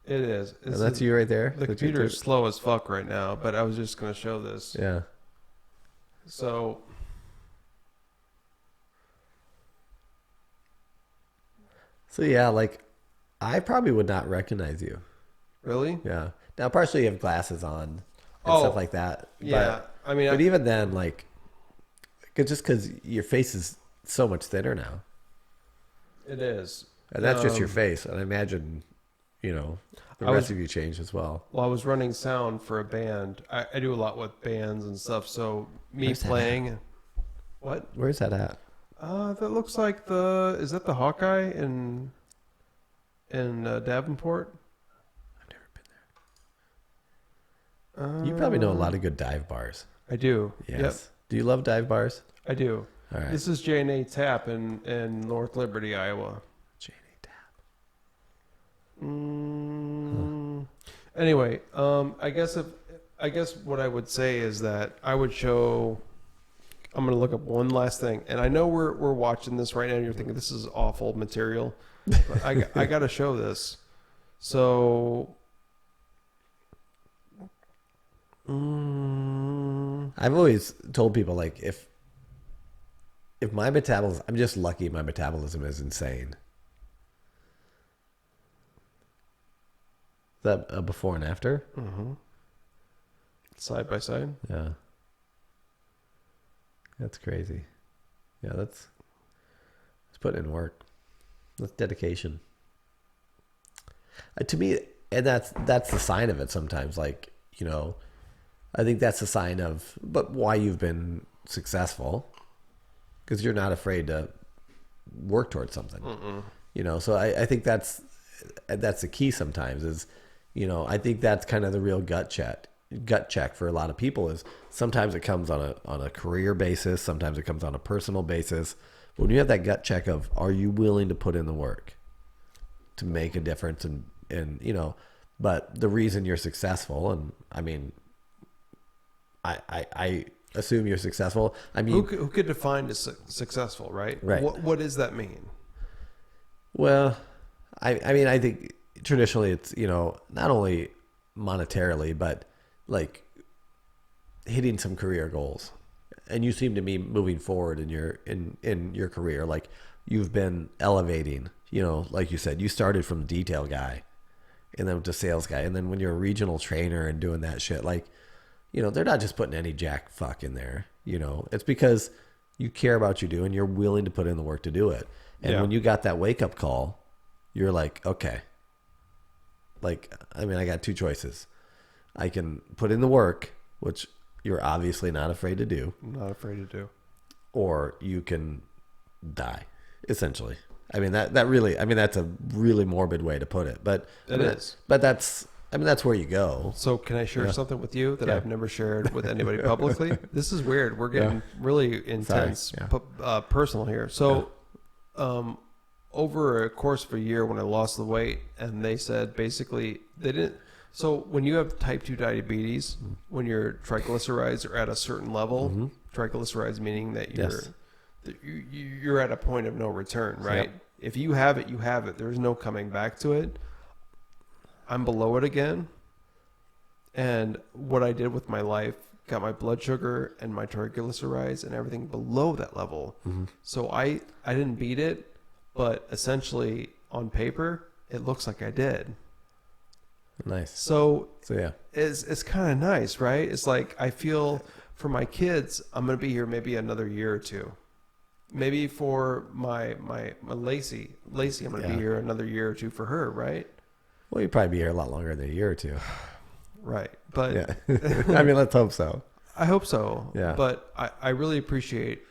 It is. And that's you right there. The computer is slow as fuck right now, but I was just going to show this. Yeah. So yeah, like I probably would not recognize you. Really? Yeah. Now, partially you have glasses on and stuff like that. Yeah. But even then, like, just because your face is so much thinner now. It is. And that's just your face. And I imagine, the rest of you changed as well. Well, I was running sound for a band. I do a lot with bands and stuff. So me playing. What? Where's that at? That looks like is that the Hawkeye in Davenport? I've never been there. You probably know a lot of good dive bars. I do. Yes. Yep. Do you love dive bars? I do. All right. This is J&A Tap in North Liberty, Iowa. J&A Tap. Anyway, I guess what I would say is that I would show. I'm going to look up one last thing, and I know we're watching this right now. And you're thinking this is awful material, but I got to show this. So, I've always told people like if my metabolism, I'm just lucky my metabolism is insane. Is that a before and after? Mm-hmm. Side by side. Yeah. That's crazy. Yeah, that's putting in work. That's dedication. To me, and that's the sign of it sometimes. Like, I think that's the sign of, but why you've been successful, because you're not afraid to work towards something. So I think that's the key sometimes is, I think that's kind of the real gut check for a lot of people is sometimes it comes on a career basis. Sometimes it comes on a personal basis. But when you have that gut check of, are you willing to put in the work to make a difference? And but the reason you're successful, and I mean, I assume you're successful. I mean, who could define as successful, right? Right. What does that mean? Well, I mean, I think traditionally it's, not only monetarily, but like hitting some career goals. And you seem to be moving forward in your career. Like you've been elevating, like you said, you started from detail guy and then to sales guy. And then when you're a regional trainer and doing that shit, like, they're not just putting any jack fuck in there, it's because you care about what you do and you're willing to put in the work to do it. And when you got that wake up call, you're like, okay, like, I mean, I got two choices. I can put in the work, which you're obviously not afraid to do. Not afraid to do. Or you can die, essentially. I mean, that really, I mean, that's a really morbid way to put it, but it is. But that's where you go. So can I share something with you that I've never shared with anybody publicly? This is weird. We're getting really intense, personal here. So, over a course of a year when I lost the weight, and they said basically they didn't. So when you have type 2 diabetes, when your triglycerides are at a certain level, triglycerides meaning that you're at a point of no return, right? Yep. If you have it, you have it. There's no coming back to it. I'm below it again. And what I did with my life got my blood sugar and my triglycerides and everything below that level. Mm-hmm. So I didn't beat it, but essentially on paper, it looks like I did. Nice. So yeah, it's kind of nice, right? It's like I feel for my kids, I'm going to be here maybe another year or two. Maybe for my Lacey, I'm going to be here another year or two for her, right? Well, you'd probably be here a lot longer than a year or two. Right. But yeah, I mean, let's hope so. I hope so. Yeah. But I really appreciate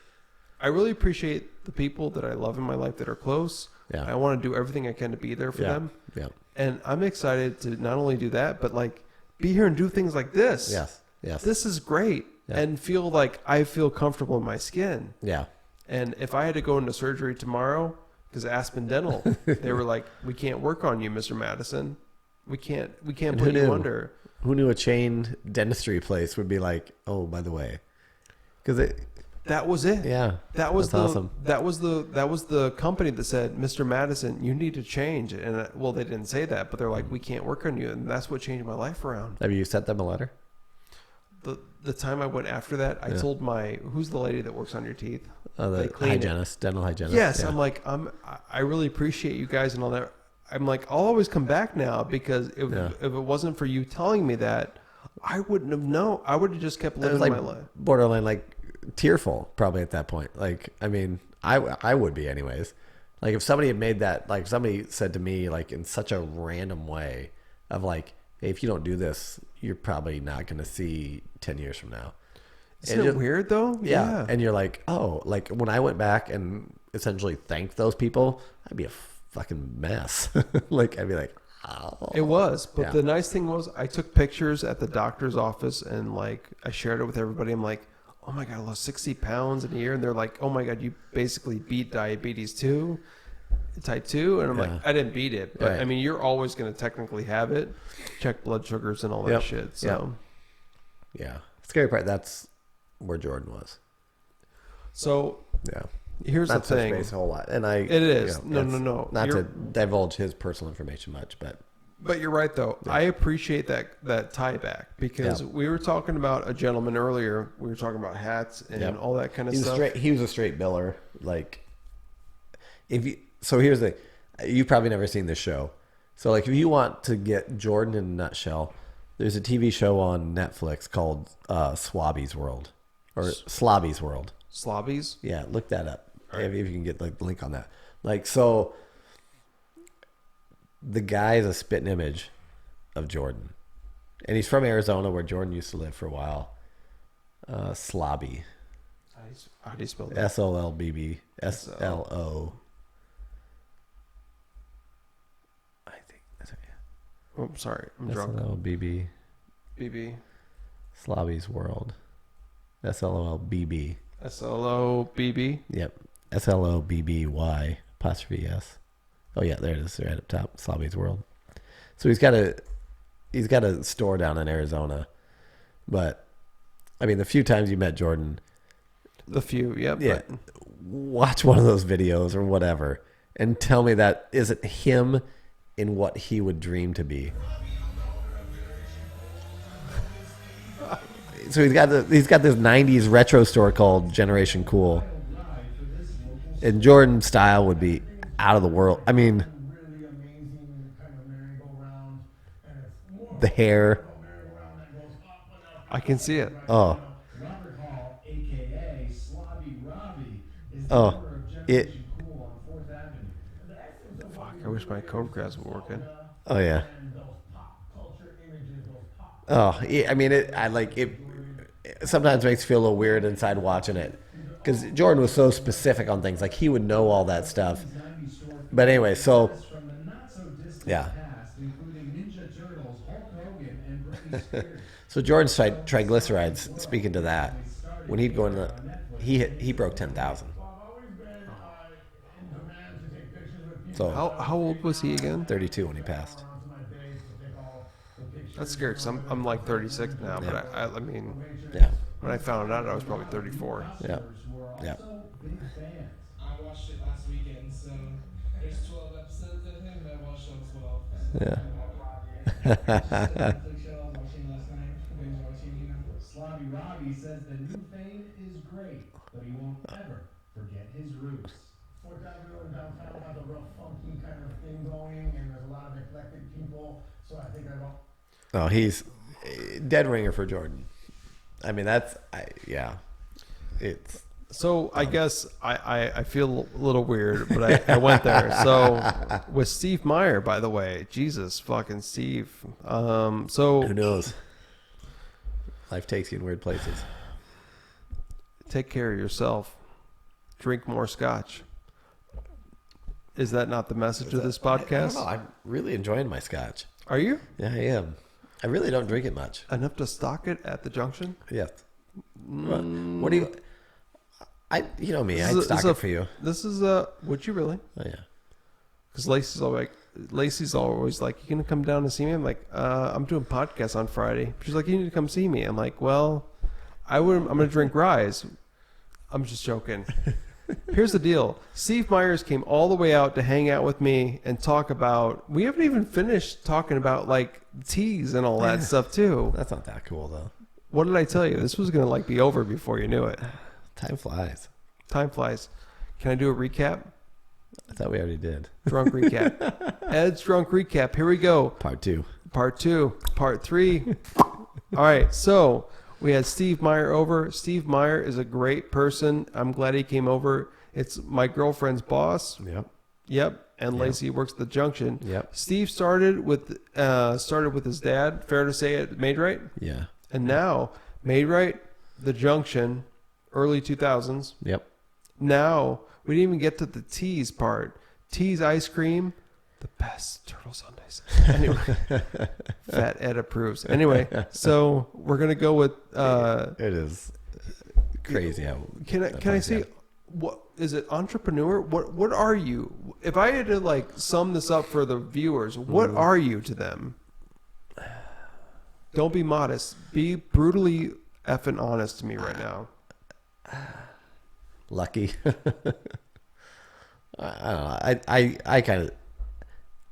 the people that I love in my life that are close. Yeah. I want to do everything I can to be there for them. Yeah. And I'm excited to not only do that, but like be here and do things like this. Yes. This is great. Yeah. And feel like I feel comfortable in my skin. Yeah. And if I had to go into surgery tomorrow, because Aspen Dental, they were like, we can't work on you, Mr. Madison. We can't put you under. Who knew a chain dentistry place would be like, oh, by the way, because that was it. Yeah, that's awesome. That was the company that said, Mr. Madison, you need to change. And well, they didn't say that, but they're like, we can't work on you, and that's what changed my life around. Have you sent them a letter? The time I went after that, I told who's the lady that works on your teeth? The hygienist, dental hygienist. Yes, yeah. I'm like, I really appreciate you guys and all that. I'm like, I'll always come back now because if it wasn't for you telling me that, I wouldn't have known. I would have just kept living my life. Borderline like tearful probably at that point. Like, I mean, I would be anyways. Like if somebody had made that, like somebody said to me like in such a random way of like, hey, if you don't do this, you're probably not going to see 10 years from now. Isn't it weird though? Yeah. And you're like, oh, like when I went back and essentially thanked those people, I'd be a fucking mess. Like I'd be like, oh. It was. But the nice thing was I took pictures at the doctor's office and like I shared it with everybody. I'm like, oh my God, I lost 60 pounds in a year. And they're like, oh my God, you basically beat diabetes too, type 2. And I'm like, I didn't beat it. But I mean, you're always going to technically have it. Check blood sugars and all that shit. So yeah. Scary part, that's where Jordan was. So here's the thing. Not to space a whole lot. And it is. No. Not to divulge his personal information much, but you're right though. Yeah. I appreciate that tie back because we were talking about a gentleman earlier. We were talking about hats and all that kind of stuff. He was a straight biller. Like so here's the you've probably never seen this show. So like if you want to get Jordan in a nutshell, there's a TV show on Netflix called Swabby's World or Slobby's World. Slobbies? Yeah, look that up. Right. If you can get like the link on that. Like so the guy is a spitting image of Jordan. And he's from Arizona where Jordan used to live for a while. Slobby. How do you spell that? SOLBB. SLO. I think that's it. Oh, sorry. I'm drunk. SLOBB. BB. Slobby's World. SLOLBB. SLOBB? Yep. SLOBBY apostrophe S. Oh yeah, there it is, right up top. Slobby's World. So he's got a store down in Arizona. But I mean the few times you met Jordan. Yeah. But, watch one of those videos or whatever and tell me that isn't him in what he would dream to be. So he's got this 90s retro store called Generation Cool. And Jordan's style would be out of the world. I mean, the hair. I can see it. Oh. Oh. Fuck, I wish my code grass were working. Oh, yeah. Oh, yeah, I mean, I like it. Sometimes makes you feel a little weird inside watching it because Jordan was so specific on things. Like he would know all that stuff. But anyway, so yeah. So Jordan's triglycerides. Speaking to that, when he'd go in he broke 10,000. So how old was he again? 32 when he passed. That's scary because I'm like 36 now, but I mean, when I found out, I was probably 34. Yeah. I watched it last weekend, so there's 12 episodes of him, and I watched all 12. Yeah. Robbie says the new fame is great, but he won't ever forget his roots. Fourth Avenue and downtown have a real funky kind of thing going, and there's a lot of eclectic people. So I think Oh, he's dead ringer for Jordan. I mean, it's. So I guess I feel a little weird, but I went there. So with Steve Meyer, by the way, Jesus fucking Steve. So Who knows? Life takes you in weird places. Take care of yourself. Drink more scotch. Is that not the message of this podcast? I don't know. I'm really enjoying my scotch. Are you? Yeah, I am. I really don't drink it much. Enough to stock it at the junction? Yes. What do you? You know me. I'd stock it for you. This is would you really? Oh yeah. Because Lacey's always like, you gonna come down and see me? I'm like, I'm doing podcasts on Friday. She's like, you need to come see me. I'm like, well, I'm gonna drink Rise. I'm just joking. Here's the deal. Steve Myers came all the way out to hang out with me and talk about. We haven't even finished talking about like teas and all that stuff too. That's not that cool though. What did I tell you? This was gonna like be over before you knew it. Time flies. Time flies. Can I do a recap? I thought we already did. Drunk recap. Ed's drunk recap. Here we go. Part 2. Part 2. Part 3. All right. So we had Steve Meyer over. Steve Meyer is a great person. I'm glad he came over. It's my girlfriend's boss. Yep. And Lacey works at the junction. Yep. Steve started with his dad. Fair to say it, Made Right. Yeah. And now Made Right, the junction, early 2000s. Yep. Now we didn't even get to the teas part. Teas ice cream, the best turtle sundaes. Anyway, Fat Ed approves. Anyway, so we're gonna go with. It is crazy how. Can I say? What is it? Entrepreneur? What are you? If I had to like sum this up for the viewers, what are you to them? Don't be modest. Be brutally effing honest to me right now. Lucky. I don't know.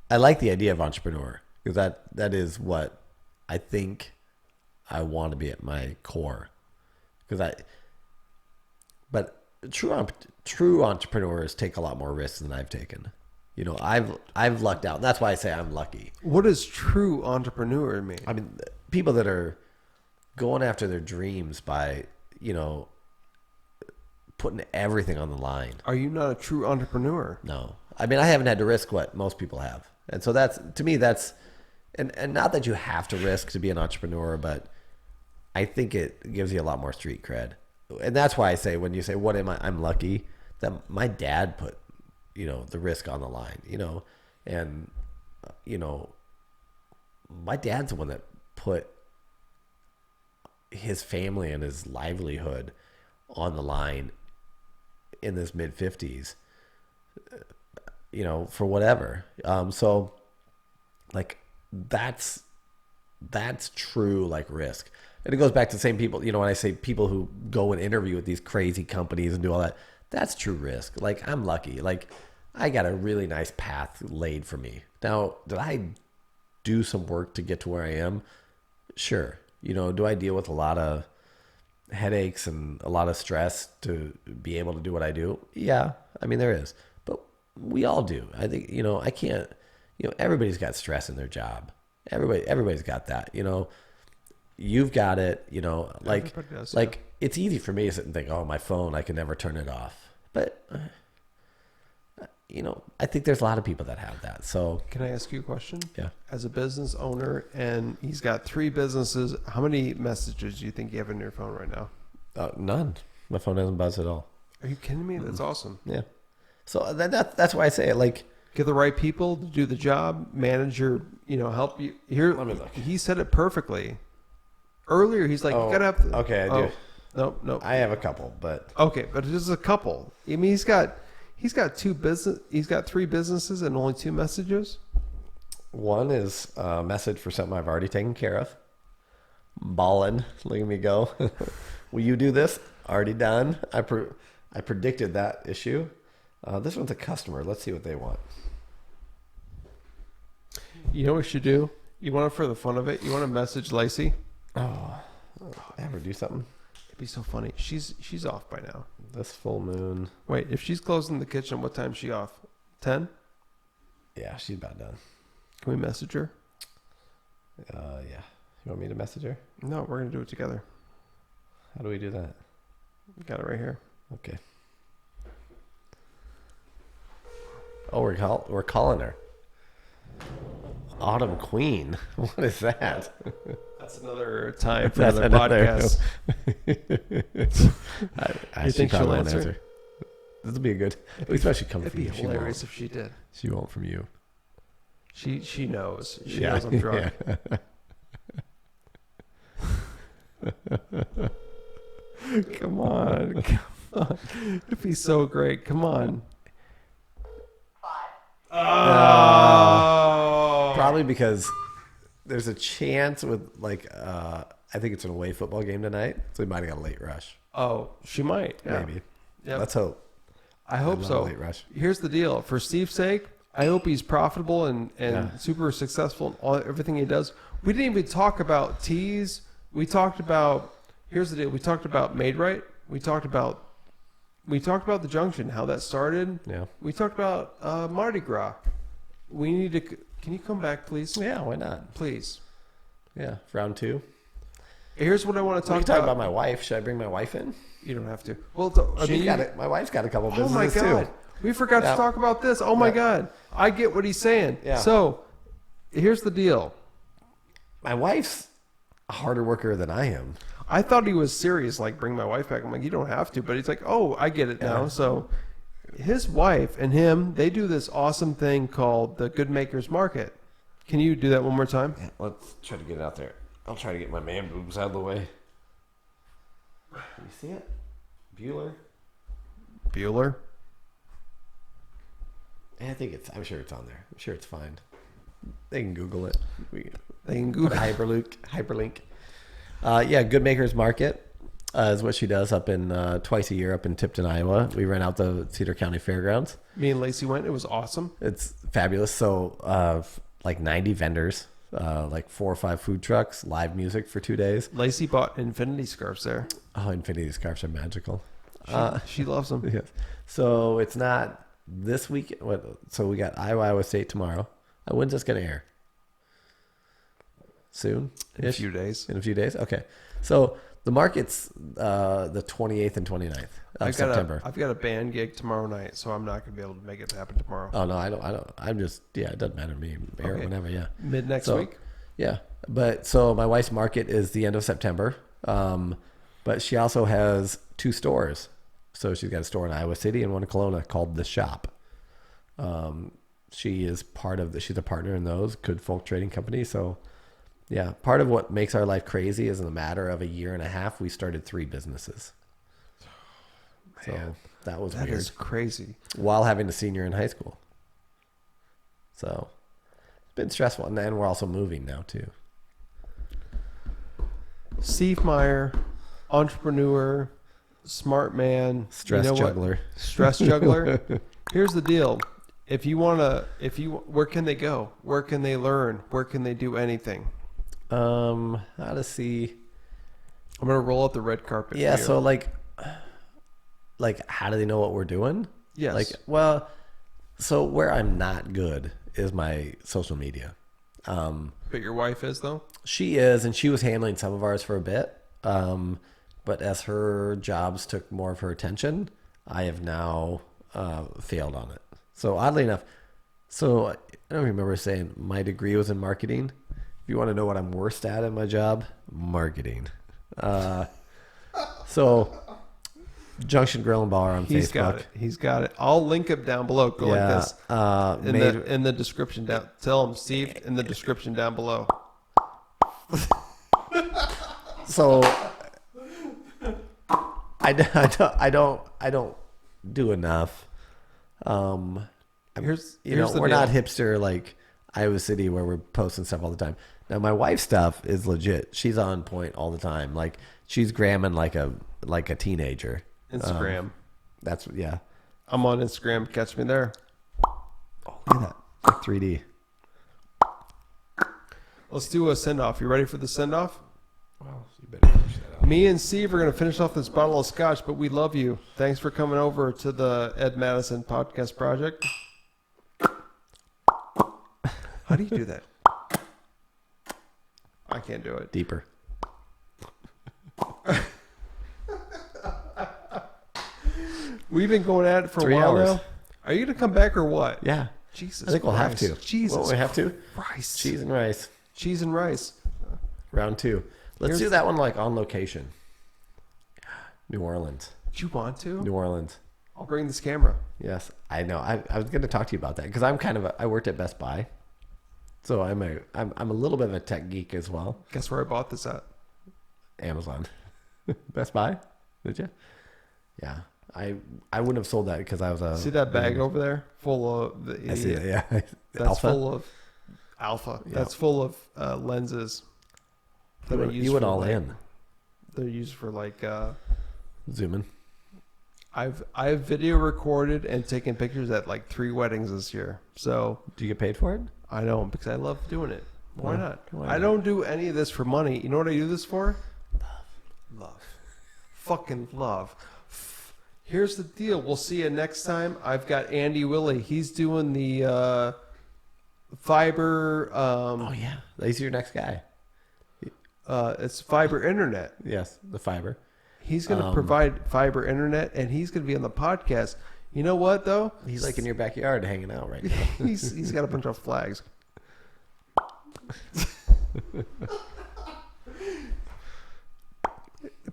I like the idea of entrepreneur because that is what I think I want to be at my core. But true entrepreneurs take a lot more risks than I've taken. You know, I've lucked out. That's why I say I'm lucky. What does true entrepreneur mean? I mean, people that are going after their dreams by, you know, putting everything on the line. Are you not a true entrepreneur? No. I mean, I haven't had to risk what most people have. And so that's, to me, that's, and not that you have to risk to be an entrepreneur, but I think it gives you a lot more street cred. And that's why I say, when you say, what am I? I'm lucky that my dad put, you know, the risk on the line, you know, and, you know, my dad's the one that put his family and his livelihood on the line in this mid 50s, you know, for whatever. So like that's true, like risk. And it goes back to the same people, you know, when I say people who go and interview with these crazy companies and do all that, that's true risk. Like I'm lucky. Like I got a really nice path laid for me. Now, did I do some work to get to where I am? Sure. You know, do I deal with a lot of headaches and a lot of stress to be able to do what I do? Yeah. I mean, there is. But we all do. I think, you know, I can't, you know, everybody's got stress in their job. Everybody's got that, you know. You've got it, you know, like, does, like it's easy for me to sit and think, oh, my phone, I can never turn it off. But, you know, I think there's a lot of people that have that. So can I ask you a question? Yeah. As a business owner, and he's got 3 businesses, how many messages do you think you have in your phone right now? None. My phone doesn't buzz at all. Are you kidding me? That's awesome. Yeah. So that's why I say it. Like, get the right people to do the job, manage your, you know, help you. Here, let me look. He said it perfectly. Earlier, he's like, you gotta have to. Okay, I do. Nope. I have a couple, but okay, but it's a couple. I mean, he's got 3 businesses and only 2 messages. One is a message for something I've already taken care of. Ballin', look at me go. Will you do this? Already done. I predicted that issue. This one's a customer. Let's see what they want. You know what you should do? You want it for the fun of it? You want to message Lacey? Oh. Have her do something. It'd be so funny. She's off by now. This full moon. Wait, if she's closing the kitchen, what time's she off? 10? Yeah, she's about done. Can we message her? Yeah. You want me to message her? No, we're gonna do it together. How do we do that? We got it right here. Okay. Oh, we're calling her. Autumn Queen. What is that? That's another time for That's another another- podcast. I You think she probably she'll won't answer? This will be a good. Especially come It'd from be you. She hilarious won't. if she did. She won't from you. She knows. She knows I'm drunk. Come on. It'd be so great. Come on. Oh. Probably because there's a chance with I think it's an away football game tonight, so we might have got a late rush. Oh, she might. Yeah. Maybe. Yep. Let's hope. I hope love so. a late rush. Here's the deal. For Steve's sake, I hope he's profitable and Yeah. super successful in everything he does. We didn't even talk about teas. We talked about, here's the deal. We talked about Made Right. We talked about the Junction, how that started. Yeah. We talked about Mardi Gras. We need to, can you come back, please? Yeah, why not? Please. Yeah, round 2. Here's what I want to We talk can talk about. about my wife. Should I bring my wife in? You don't have to. Well, I mean, My wife's got a couple oh businesses my God. too. We forgot Yeah. to talk about this. Oh my Yeah. God. I get what he's saying. Yeah. So here's the deal. My wife's a harder worker than I am. I thought he was serious, like bring my wife back. I'm like, you don't have to, but he's like, oh, I get it now. Yeah. So his wife and him, they do this awesome thing called the Good Makers Market. Can you do that one more time? Yeah, let's try to get it out there. I'll try to get my man boobs out of the way. Can you see it? Bueller? Bueller. I'm sure it's on there. I'm sure it's fine. They can Google it. They can Put Google. a hyperlink. Yeah, Good Makers Market is what she does up in twice a year up in Tipton, Iowa. We rent out the Cedar County Fairgrounds. Me and Lacey went. It was awesome. It's fabulous. So, like 90 vendors, like 4 or 5 food trucks, live music for 2 days. Lacey bought infinity scarves there. Oh, Infinity scarves are magical. She loves them. Yes. So it's not this week. So we got Iowa State tomorrow. When's this going to air? Soon? In a few days. In a few days? Okay. So the market's the 28th and 29th of September. I've got a band gig tomorrow night, so I'm not going to be able to make it happen tomorrow. Oh, no, I don't. I'm just, it doesn't matter to me. Air Okay. whenever, yeah. Mid next So- week? Yeah. But so my wife's market is the end of September. But she also has 2 stores. So she's got a store in Iowa City and one in Kelowna called The Shop. She's a partner in those Good Folk Trading Company. So yeah, part of what makes our life crazy is in a matter of a year and a half, we started 3 businesses. So that was That weird. is crazy. While having a senior in high school. So it's been stressful. And then we're also moving now too. Steve Meyer, entrepreneur, smart man, Stress what? juggler. Stress juggler. Here's the deal. Where can they go? Where can they learn? Where can they do anything? How to see. I'm gonna roll out the red carpet. Yeah. for you. So like how do they know what we're doing? Yes. So where I'm not good is my social media. But your wife is though. She is, and she was handling some of ours for a bit. But as her jobs took more of her attention, I have now failed on it. So oddly enough, I don't remember saying my degree was in marketing. If you want to know what I'm worst at in my job, marketing. So Junction Grill and Bar on He's Facebook. got it. He's got it. I'll link him down below. Go like this. In the description down. Tell him, Steve, in the description down below. So I don't do enough. Here's the we're deal. not hipster like Iowa City where we're posting stuff all the time. Now my wife's stuff is legit. She's on point all the time. Like she's gramming like a teenager. Instagram. That's yeah. I'm on Instagram. Catch me there. Oh, look at that. Like 3D. Let's do a send off. You ready for the send off? Well, you better Me and Steve are going to finish off this bottle of scotch, but we love you. Thanks for coming over to the Ed Madison Podcast Project. How do you do that? I can't do it. Deeper. We've been going at it for 3 a while hours. now. Are you going to come back or what? Yeah. Jesus I think we'll have Christ. to. Jesus Won't we have to? Christ. Cheese and rice. Cheese and rice. Round 2. Let's do that one like on location. New Orleans. Do you want to? New Orleans. I'll bring this camera. Yes, I know. I was going to talk to you about that because I'm kind of I worked at Best Buy, so I'm a little bit of a tech geek as well. Guess where I bought this at? Amazon. Best Buy? Did you? Yeah. I wouldn't have sold that because I was a... See that bag over there? Full of... I see it, yeah. That's Alpha? full of... Alpha. Yeah. That's full of lenses. That are used You went for, all like, in. They're used for like... Zooming. I've video recorded and taken pictures at like 3 weddings this year. So... Do you get paid for it? I know, because I love doing it. Why Well, not? why I not? don't do any of this for money. You know what I do this for? Love. Fucking love. Here's the deal. We'll see you next time. I've got Andy Willie. He's doing the fiber. Oh, yeah. He's your next guy. It's fiber internet. Yes, the fiber. He's going to provide fiber internet, and he's going to be on the podcast. You know what, though? He's like in your backyard hanging out right now. He's got a bunch of flags.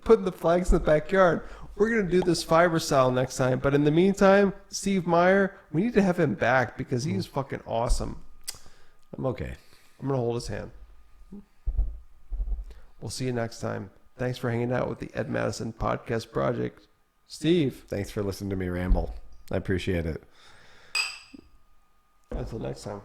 Putting the flags in the backyard. We're going to do this fiber style next time. But in the meantime, Steve Meyer, we need to have him back because he's fucking awesome. I'm okay. I'm going to hold his hand. We'll see you next time. Thanks for hanging out with the Ed Madison Podcast Project. Steve. Thanks for listening to me ramble. I appreciate it. Until next time.